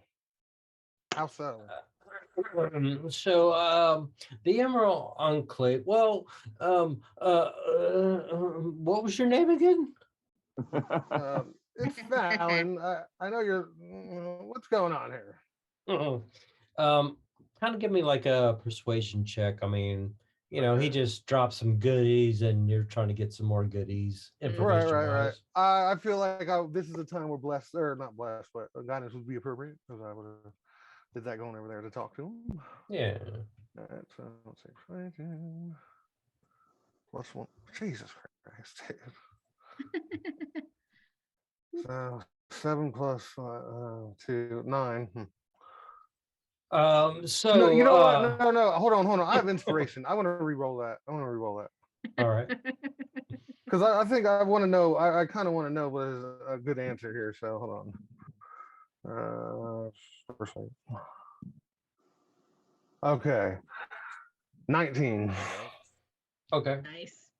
How so? So the Emerald Enclave. Well, what was your name again? It's Fallon. I know you're. What's going on here? Kind of give me like a persuasion check. I mean, he just dropped some goodies, and you're trying to get some more goodies. Right. I feel like this is a time where blessed, or not blessed, but guidance would be appropriate, because I would have did that going over there to talk to him. Yeah. That's let's see, fighting +1. Jesus Christ. So 7 plus 2, 9. So no, you know what? No. Hold on. I have inspiration. I want to re-roll that. All right. Because I think I want to know. I kind of want to know what is a good answer here. So hold on. First one. Okay. 19. Okay. Nice.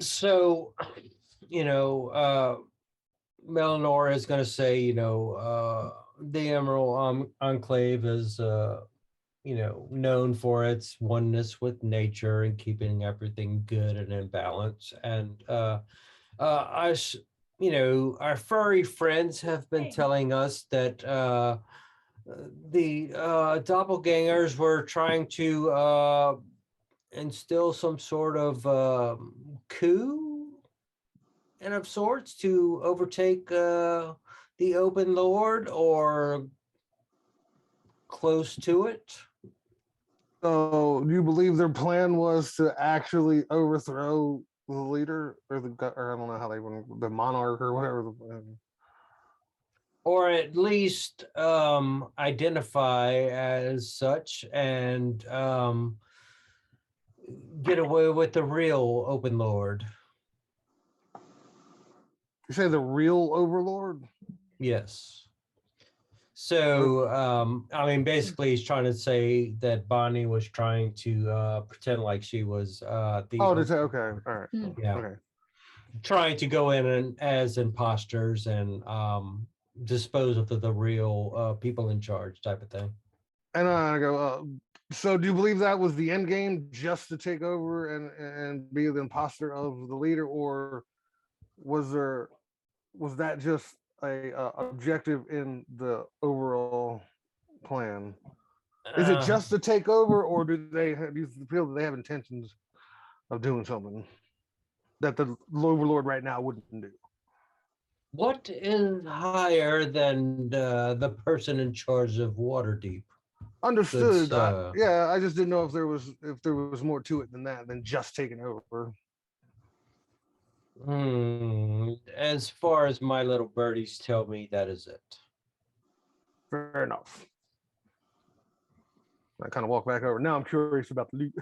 So, Melanor is going to say, the Emerald Enclave is, known for its oneness with nature and keeping everything good and in balance. And our furry friends have been telling us that the doppelgangers were trying to instill some sort of coup and of sorts to overtake the Open Lord, or close to it. So, do you believe their plan was to actually overthrow the leader, or or I don't know how they want, the monarch or whatever? Or at least identify as such, and get away with the real Open Lord. You say the real overlord? Yes. So, I mean, basically, he's trying to say that Bonnie was trying to pretend like she was the. Oh, to say, okay, all right, yeah, okay. Trying to go in and as imposters and dispose of the real people in charge, type of thing. And I go, so do you believe that was the end game, just to take over and be the imposter of the leader, or was that just a objective in the overall plan? Is it just to take over, or do you feel that they have intentions doing something that the overlord right now wouldn't do. What is higher than the person in charge of Waterdeep? Understood. Yeah, I just didn't know if there was more to it than that, than just taking over. As far as my little birdies tell me, that is it. Fair enough. I kind of walk back over. Now I'm curious about the loot.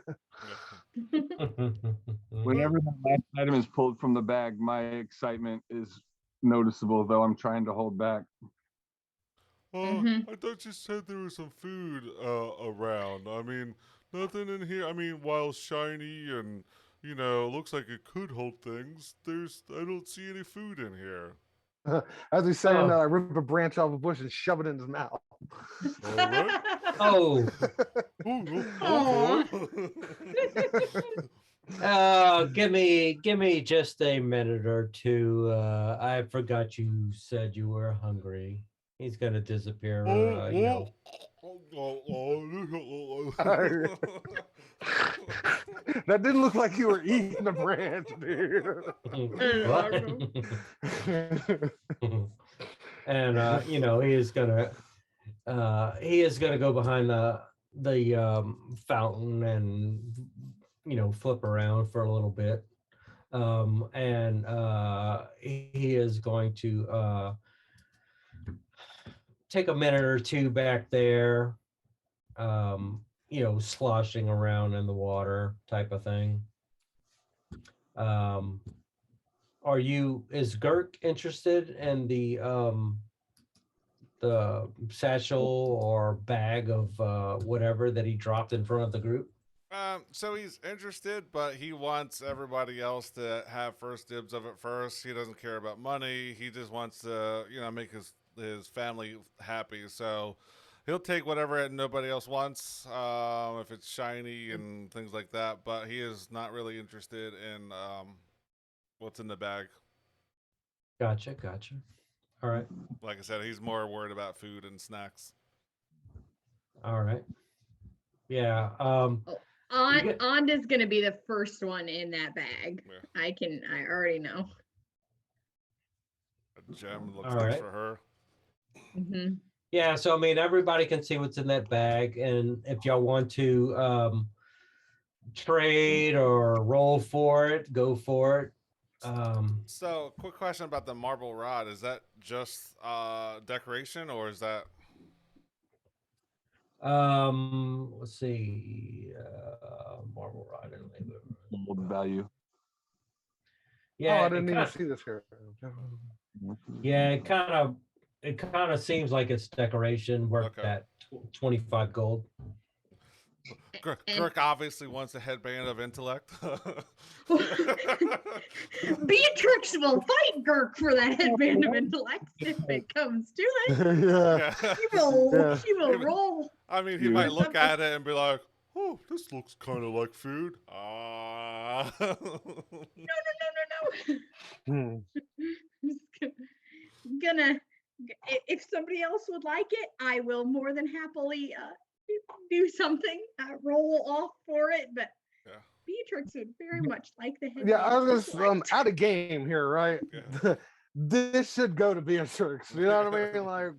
Whenever that last item is pulled from the bag, my excitement is noticeable, though I'm trying to hold back. I thought you said there was some food around. I mean, nothing in here. I mean, while shiny and, looks like it could hold things, I don't see any food in here. As he's saying that, I rip a branch off a bush and shove it in his mouth. All right. Oh. Give me just a minute or two. I forgot you said you were hungry. He's gonna disappear. That didn't look like you were eating a branch, dude. And he is gonna go behind the fountain and flip around for a little bit, and he is going to take a minute or two back there, sloshing around in the water type of thing. Is Girk interested in the satchel or bag of whatever that he dropped in front of the group? So he's interested, but he wants everybody else to have first dibs of it first. He doesn't care about money. He just wants to, make his family happy. So he'll take whatever nobody else wants, if it's shiny and things like that. But he is not really interested in what's in the bag. Gotcha. All right. Like I said, he's more worried about food and snacks. All right. Yeah. Anda's gonna be the first one in that bag. Yeah. I already know. A gem looks nice for her. Mm-hmm. Yeah, so I mean, everybody can see what's in that bag, and if y'all want to trade or roll for it, go for it. So, quick question about the marble rod: is that just decoration, or is that? Let's see. Marble rod and labor value. Yeah, I didn't even see this here. Yeah, it kind of seems like it's decoration worth that 25 gold. Girk obviously wants a headband of intellect. Beatrix will fight Girk for that headband of intellect if it comes to it. Yeah. She will roll. I mean, he might look at it and be like, "Oh, this looks kind of like food." No. Gonna, if somebody else would like it, I will more than happily do something, roll off for it, but Beatrix would very much like the head. Yeah, I was just out of game here, right? Yeah. This should go to Beatrix. You know what I mean? Like,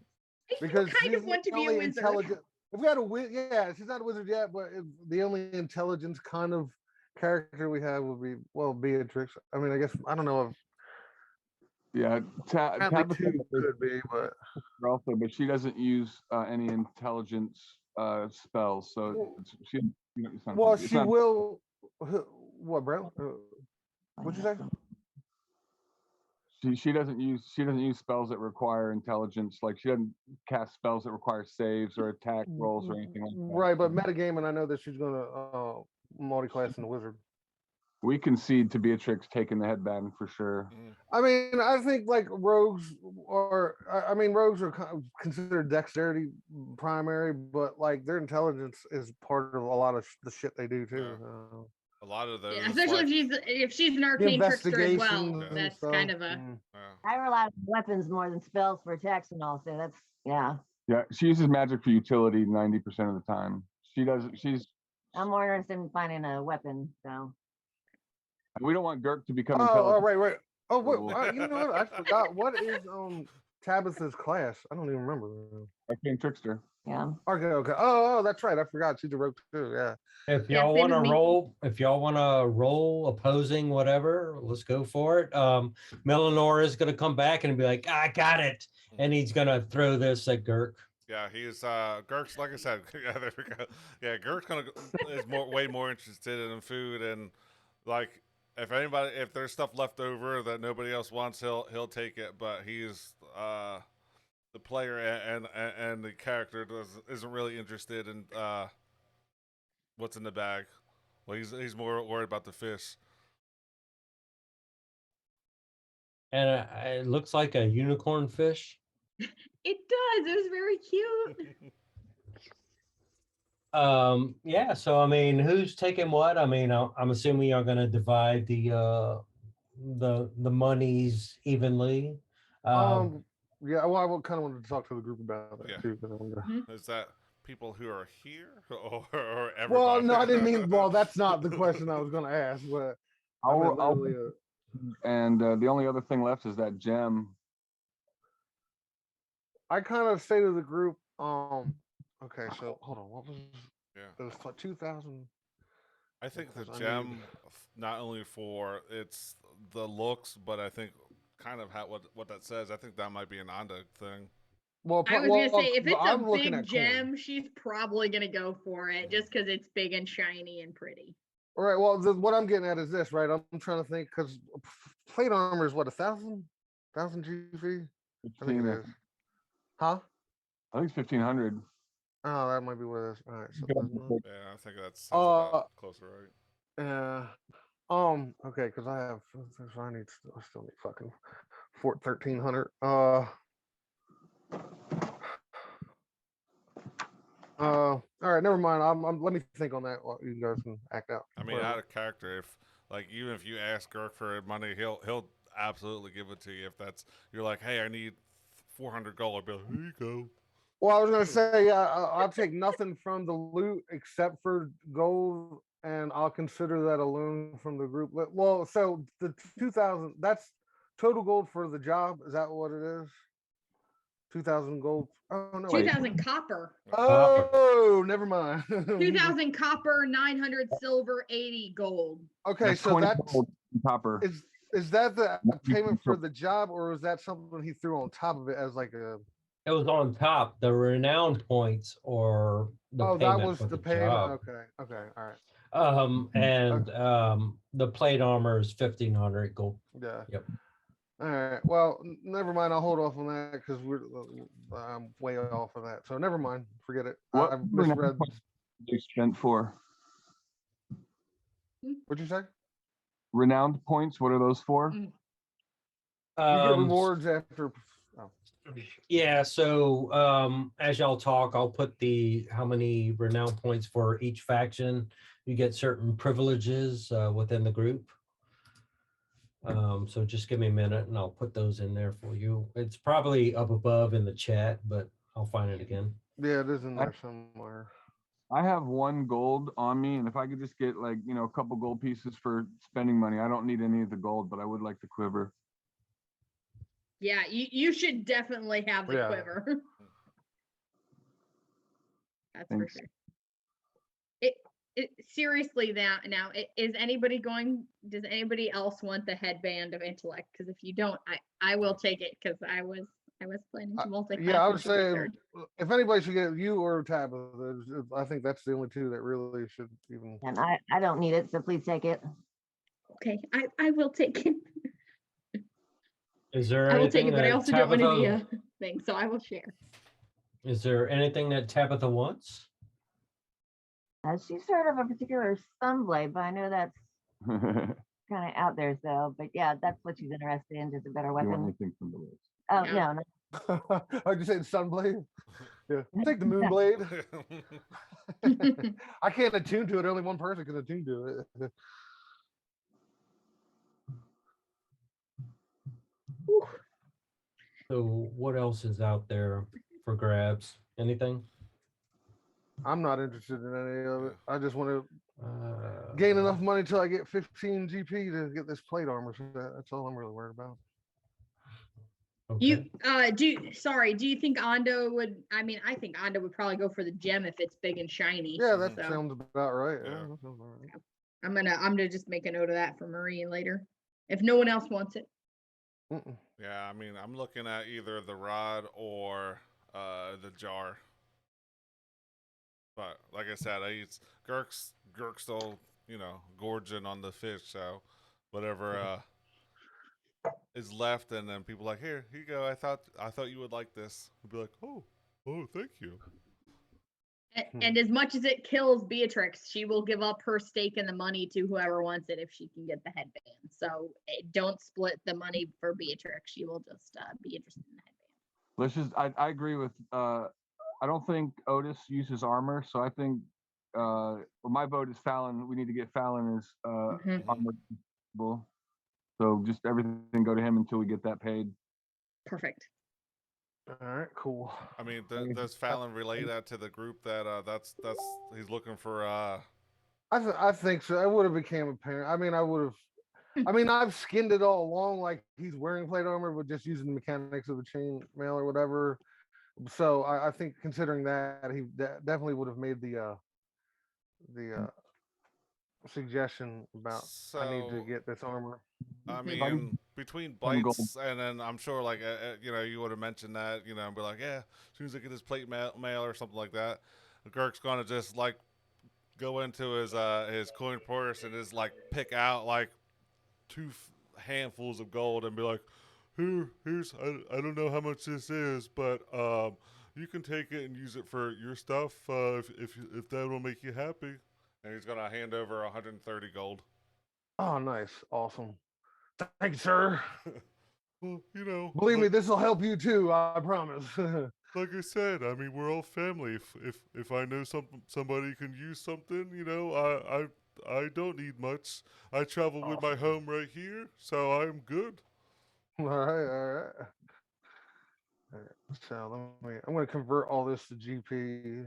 because you kind of want to be a wizard. If we had a she's not a wizard yet, but the only intelligence kind of character we have would be Beatrix. I mean, I guess I don't know if. Yeah, Tabitha could be, but also, but she doesn't use any intelligence spells, so she. Well, she will. What, bro? What'd you say? She doesn't use spells that require intelligence. Like she doesn't cast spells that require saves or attack rolls or anything like that. Right, but metagaming, I know that she's gonna multi-class in the wizard. We concede to Beatrix taking the headband for sure. I mean, I think like rogues are kind of considered dexterity primary, but like their intelligence is part of a lot of the shit they do too. A lot of those, especially if she's an arcane trickster as well. That's kind of a. I rely on weapons more than spells for attacks and all. So that's Yeah, she uses magic for utility 90% of the time. She does. I'm more interested in finding a weapon. So. We don't want Girk to become Oh, intelligent. right. Oh, what? So- You know what? I forgot. What is Tabitha's class? I don't even remember. Arcane Trickster. Yeah. Okay. Oh, that's right. I forgot. She's a rogue too. Yeah. If Yeah, y'all same want as to me. roll, opposing, whatever, let's go for it. Melanor is going to come back and be like, I got it. And he's going to throw this at Girk. Yeah, he's Girk's like I said. Yeah, there we go. Yeah, Girk's is way more interested in food, and like if there's stuff left over that nobody else wants, he'll take it. But he's the player and the character isn't really interested in what's in the bag. Well, he's more worried about the fish. And it looks like a unicorn fish. It does. It was very cute. Yeah, so I mean, who's taking what? I mean, I'm assuming you're going to divide the monies evenly. Yeah. Well, I kind of wanted to talk to the group about that too. Is that people who are here or everybody? Well, no, I didn't mean. Well, that's not the question I was going to ask. But the only other thing left is that gem. I kind of say to the group, okay, so hold on, what was? Yeah, it was 2,000. I think the gem, not only for its the looks, but I think kind of what that says. I think that might be an Onda thing. Well, I was gonna say if it's I'm a looking big at gem, coin. she's probably gonna go for it just because it's big and shiny and pretty. All right. Well, what I'm getting at is this, right? I'm trying to think because plate armor is what 1,000 GV. I think it is. Huh? I think it's 1,500. Oh, that might be what it is. All right. So Yeah, I think that sounds about closer, right? Yeah. Okay, because I still need fucking 1,300. All right, never mind. Let me think on that while you guys can act out. I mean, out of character, even if you ask Girk for money, he'll absolutely give it to you. If you're like, hey, I need 400 gold, I'll be like, here you go. Well, I was gonna say, I'll take nothing from the loot except for gold, and I'll consider that a loan from the group. Well, so the 2,000, that's total gold for the job. Is that what it is? 2,000 gold. Oh no, 2,000 copper. Oh, never mind. 2,000 copper, 900 silver, 80 gold. Okay, so that's copper. Is that the payment for the job, or is that something he threw on top of it as like a? It was on top. The renown points or the payment that was for the the payment. job. Okay, all right. And the plate armor is 1,500 gold. Yeah. Yep. All right. Well, never mind. I'll hold off on that because I'm way off of that. So never mind. Forget it. What I misread. They spent for? What'd you say? Renowned points. What are those for? You get rewards after. Oh. Yeah. So as y'all talk, I'll put how many renown points for each faction. You get certain privileges within the group. So just give me a minute and I'll put those in there for you. It's probably up above in the chat, but I'll find it again. Yeah, it is in there somewhere. I have 1 gold on me, and if I could just get a couple gold pieces for spending money, I don't need any of the gold, but I would like the quiver. Yeah, you should definitely have the quiver. That's Thanks. for sure. Seriously, now does anybody else want the headband of intellect? Because if you don't, I will take it because I was planning to multi-class. Yeah, I would say if anybody should get you or Tabitha, I think that's the only two that really should even. And I don't need it, so please take it. Okay, I will take it. Is there I will take anything it, but I that also don't want to be Tabitha, a thing, so I will share. is there anything that Tabitha wants? She's heard of a particular sunblade, but I know that's kind of out there. So, but yeah, that's what she's interested in, just a better weapon. Anything from the list? Oh Yeah. no. I'd you say the sunblade? Yeah, take the moonblade. I can't attune to it. Only one person can attune to it. So what else is out there for grabs? Anything? I'm not interested in any of it. I just want to. gain enough money till I get 15 GP to get this plate armor. So that's all I'm really worried about. You do you think Ando would? I mean, I think Ando would probably go for the gem if it's big and shiny. Yeah, that sounds about right. Yeah. That sounds about right. I'm gonna just make a note of that for Marine later, if no one else wants it. Yeah, I mean, I'm looking at either the rod or the jar. But like I said, Girk's still, gorging on the fish, so whatever is left, and then people are like, here you go. I thought you would like this. We'd be like, oh, thank you. And as much as it kills Beatrix, she will give up her stake in the money to whoever wants it if she can get the headband. So don't split the money for Beatrix. She will just be interested in the headband. Let's just. I agree with. I don't think Otis uses armor, so I think. My vote is Fallon. We need to get Fallon as armor. So just everything go to him until we get that paid. Perfect. All right, cool. I mean, does Fallon relay that to the group that that's he's looking for? I think so. It would have became apparent. I mean, I've skinned it all along, like he's wearing plate armor, but just using the mechanics of the chain mail or whatever. So I think considering that, he definitely would have made the suggestion about I need to get this armor. I mean, between bites and then I'm sure, like, you would have mentioned that, and be like, yeah, as soon as I get his plate mail or something like that, Girk's gonna just like go into his coin purse and just like pick out like 2 handfuls of gold and be like, here's I don't know how much this is, but you can take it and use it for your stuff if that will make you happy. And he's gonna hand over 130 gold. Oh, nice, awesome. Thank you, sir. Well, believe me, this will help you too. I promise. Like I said, I mean, we're all family. If I know somebody can use something, I don't need much. I travel with my home right here, so I'm good. All right. So I'm going to convert all this to GP,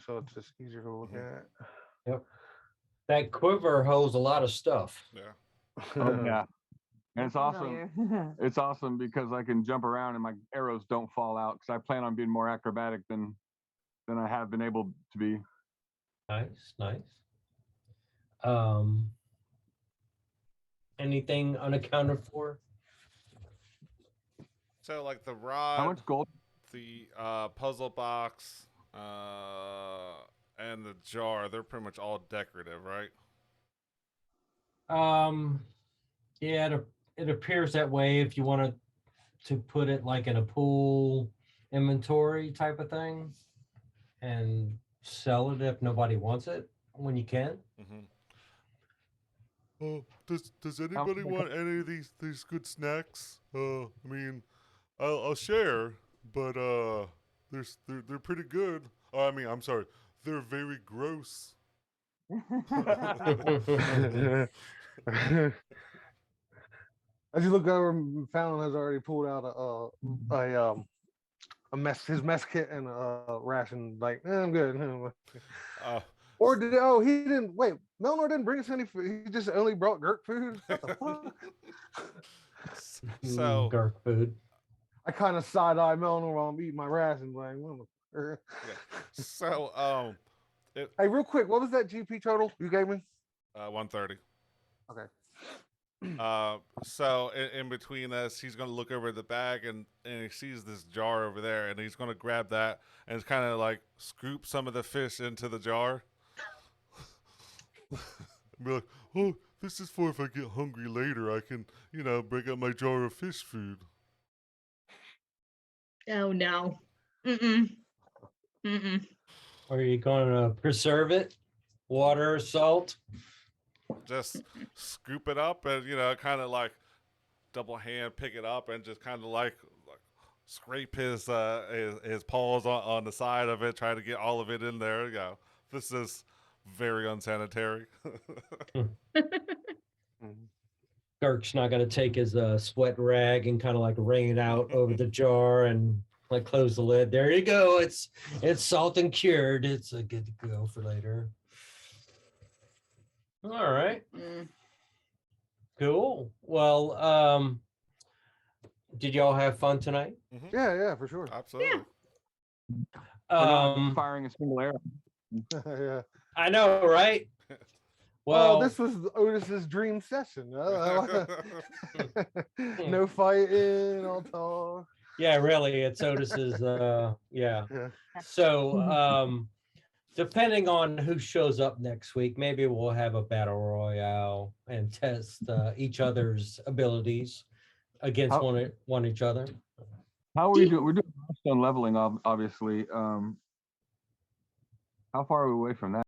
so it's just easier to look at. Yep. That quiver holds a lot of stuff. Yeah. Oh, yeah. And it's awesome. It's awesome because I can jump around and my arrows don't fall out because I plan on being more acrobatic than I have been able to be. Nice. Anything unaccounted for? So like the rod, how much gold? The puzzle box, and the jar, they're pretty much all decorative, right? Yeah, it appears that way if you wanted to put it like in a pool inventory type of thing and sell it if nobody wants it when you can. Oh, does anybody want any of these good snacks? I mean, I'll share, but they're pretty good. I mean, I'm sorry, they're very gross. As you look over, Fallon has already pulled out his mess kit and a ration. Like, I'm good. Or he didn't. Wait, Melnor didn't bring us any food. He just only brought Girk food. What the fuck? So Girk food. I kind of side eye Melnor while I'm eating my ration. Like, yeah. So hey, real quick, what was that GP total you gave me? 130. Okay. So in between us, he's gonna look over the bag and he sees this jar over there, and he's gonna grab that and it's kind of like scoop some of the fish into the jar. Be like, oh, this is for if I get hungry later, I can, break out my jar of fish food. Oh no. Are you going to preserve it? Water, salt? Just scoop it up and kind of like double hand pick it up and just kind of like scrape his paws on the side of it, try to get all of it in there. This is very unsanitary. Girk's not going to take his sweat rag and kind of like wring it out over the jar and like close the lid. There you go. It's salt and cured. It's good to go for later. All right. Mm. Cool. Well, did y'all have fun tonight? Yeah, for sure. Absolutely. We're not firing a single arrow. Yeah. I know, right? Well, Well, this was Otis's dream session. No fighting, all talk. yeah, really, it's Otis's. Yeah. Yeah. So, depending on who shows up next week, maybe we'll have a battle royale and test each other's abilities against one each other. How are we doing? We're doing milestone leveling, obviously. How far are we away from that?